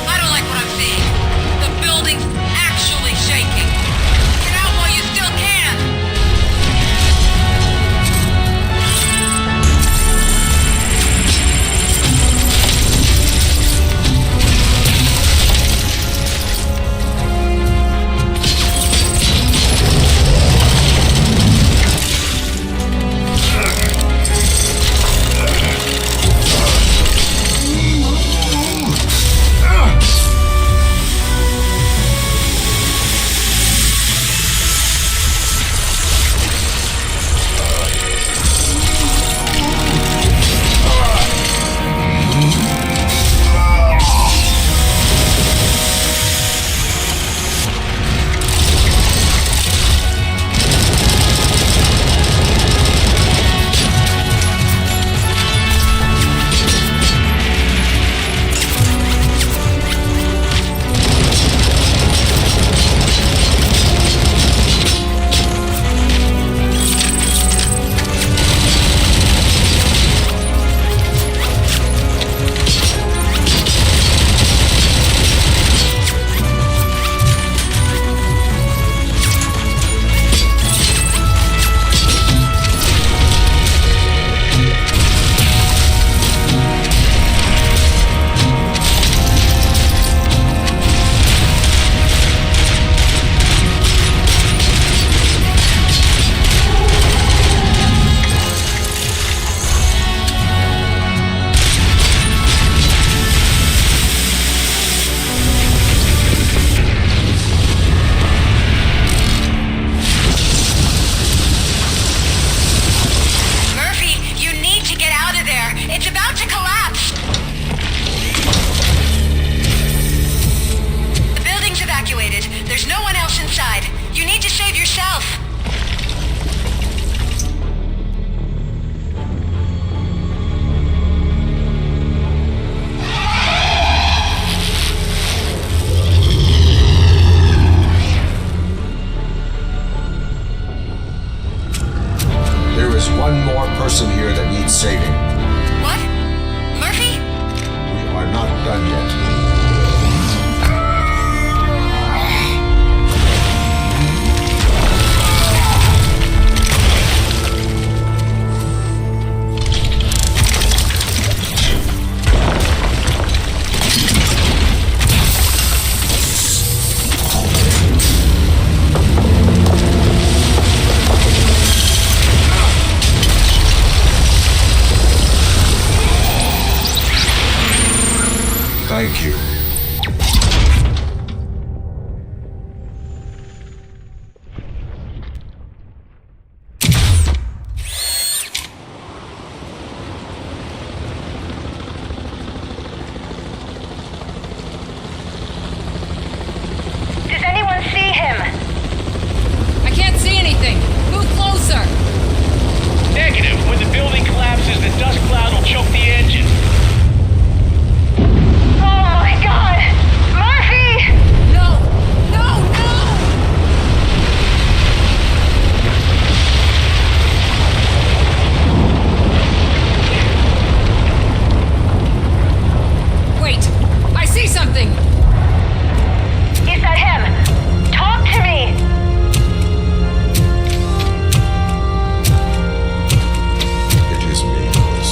I don't like what I'm seeing. The building's actually shaking. Get out while you still can. one more person here that needs saving. What? Murphy? We are not done yet. Thank you. Does anyone see him? I can't see anything. Move closer. Negative. When the building collapses, the dust cloud will choke the engine. Something. Is that him? Talk to me. It is me, Lois.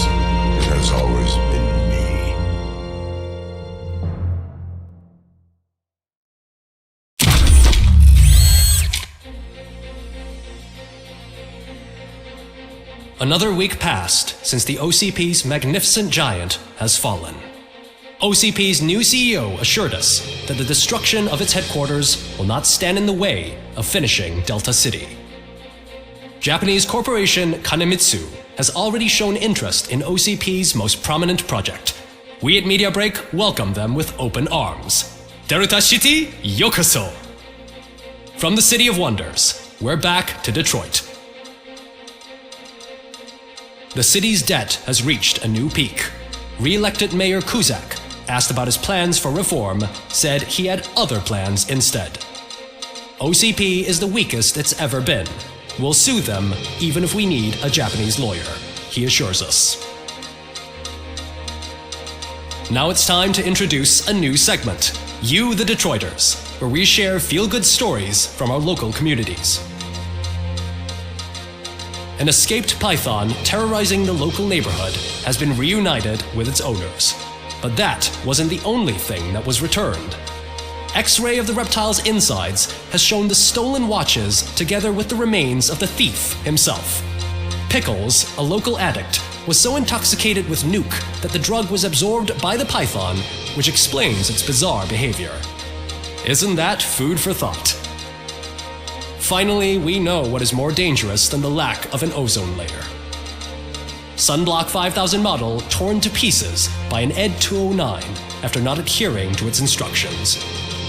It has always been me. Another week passed since the OCP's magnificent giant has fallen. OCP's new CEO assured us that the destruction of its headquarters will not stand in the way of finishing Delta City. Japanese corporation Kanemitsu has already shown interest in OCP's most prominent project. We at Media Break welcome them with open arms. Delta City, yokoso! From the City of Wonders, we're back to Detroit. The city's debt has reached a new peak. Re-elected Mayor Kuzak, asked about his plans for reform, said he had other plans instead. OCP is the weakest it's ever been. We'll sue them, even if we need a Japanese lawyer, he assures us. Now it's time to introduce a new segment, You the Detroiters, where we share feel-good stories from our local communities. An escaped python terrorizing the local neighborhood has been reunited with its owners. But that wasn't the only thing that was returned. X-ray of the reptile's insides has shown the stolen watches together with the remains of the thief himself. Pickles, a local addict, was so intoxicated with nuke that the drug was absorbed by the python, which explains its bizarre behavior. Isn't that food for thought? Finally, we know what is more dangerous than the lack of an ozone layer. Sunblock 5000 model torn to pieces by an ED 209 after not adhering to its instructions.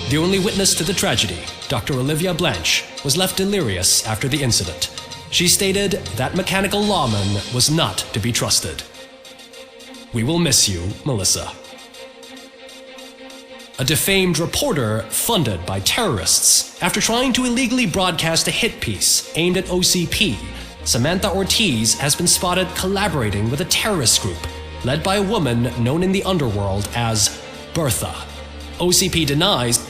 The only witness to the tragedy, Dr. Olivia Blanche, was left delirious after the incident. She stated that mechanical lawman was not to be trusted. We will miss you, Melissa. A defamed reporter funded by terrorists after trying to illegally broadcast a hit piece aimed at OCP, Samantha Ortiz has been spotted collaborating with a terrorist group led by a woman known in the underworld as Bertha. OCP denies.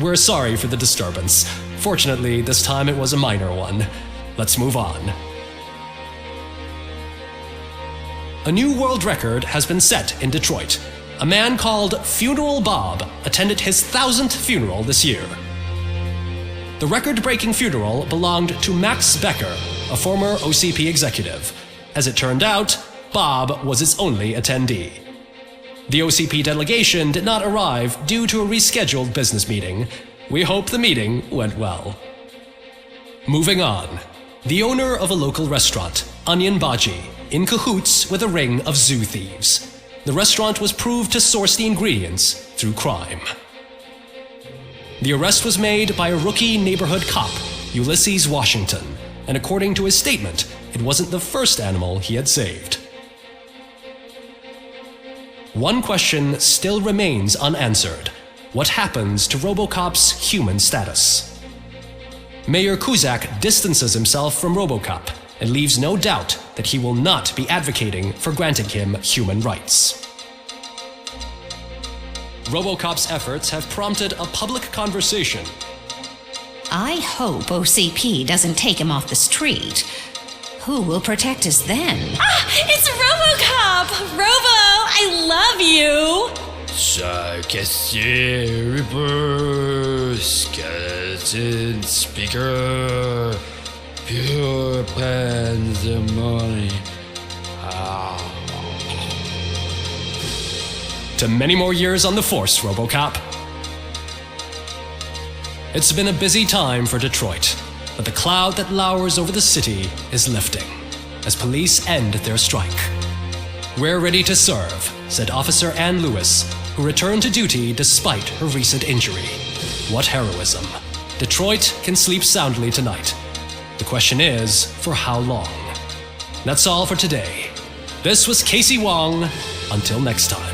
We're sorry for the disturbance. Fortunately, this time it was a minor one. Let's move on. A new world record has been set in Detroit. A man called Funeral Bob attended his 1000th funeral this year. The record-breaking funeral belonged to Max Becker, a former OCP executive. As it turned out, Bob was its only attendee. The OCP delegation did not arrive due to a rescheduled business meeting. We hope the meeting went well. Moving on. The owner of a local restaurant, Onion Baji, in cahoots with a ring of zoo thieves. The restaurant was proved to source the ingredients through crime. The arrest was made by a rookie neighborhood cop, Ulysses Washington, and according to his statement, it wasn't the first animal he had saved. One question still remains unanswered. What happens to RoboCop's human status? Mayor Kuzak distances himself from RoboCop and leaves no doubt that he will not be advocating for granting him human rights. RoboCop's efforts have prompted a public conversation. I hope OCP doesn't take him off the street. Who will protect us then? Ah, it's RoboCop! Robo, I love you! Cassier, Reaper, Skeleton, Speaker, Pure Pandemonium. To many more years on the force, RoboCop. It's been a busy time for Detroit, but the cloud that lowers over the city is lifting as police end their strike. We're ready to serve, said Officer Ann Lewis, who returned to duty despite her recent injury. What heroism. Detroit can sleep soundly tonight. The question is, for how long? That's all for today. This was Casey Wong. Until next time.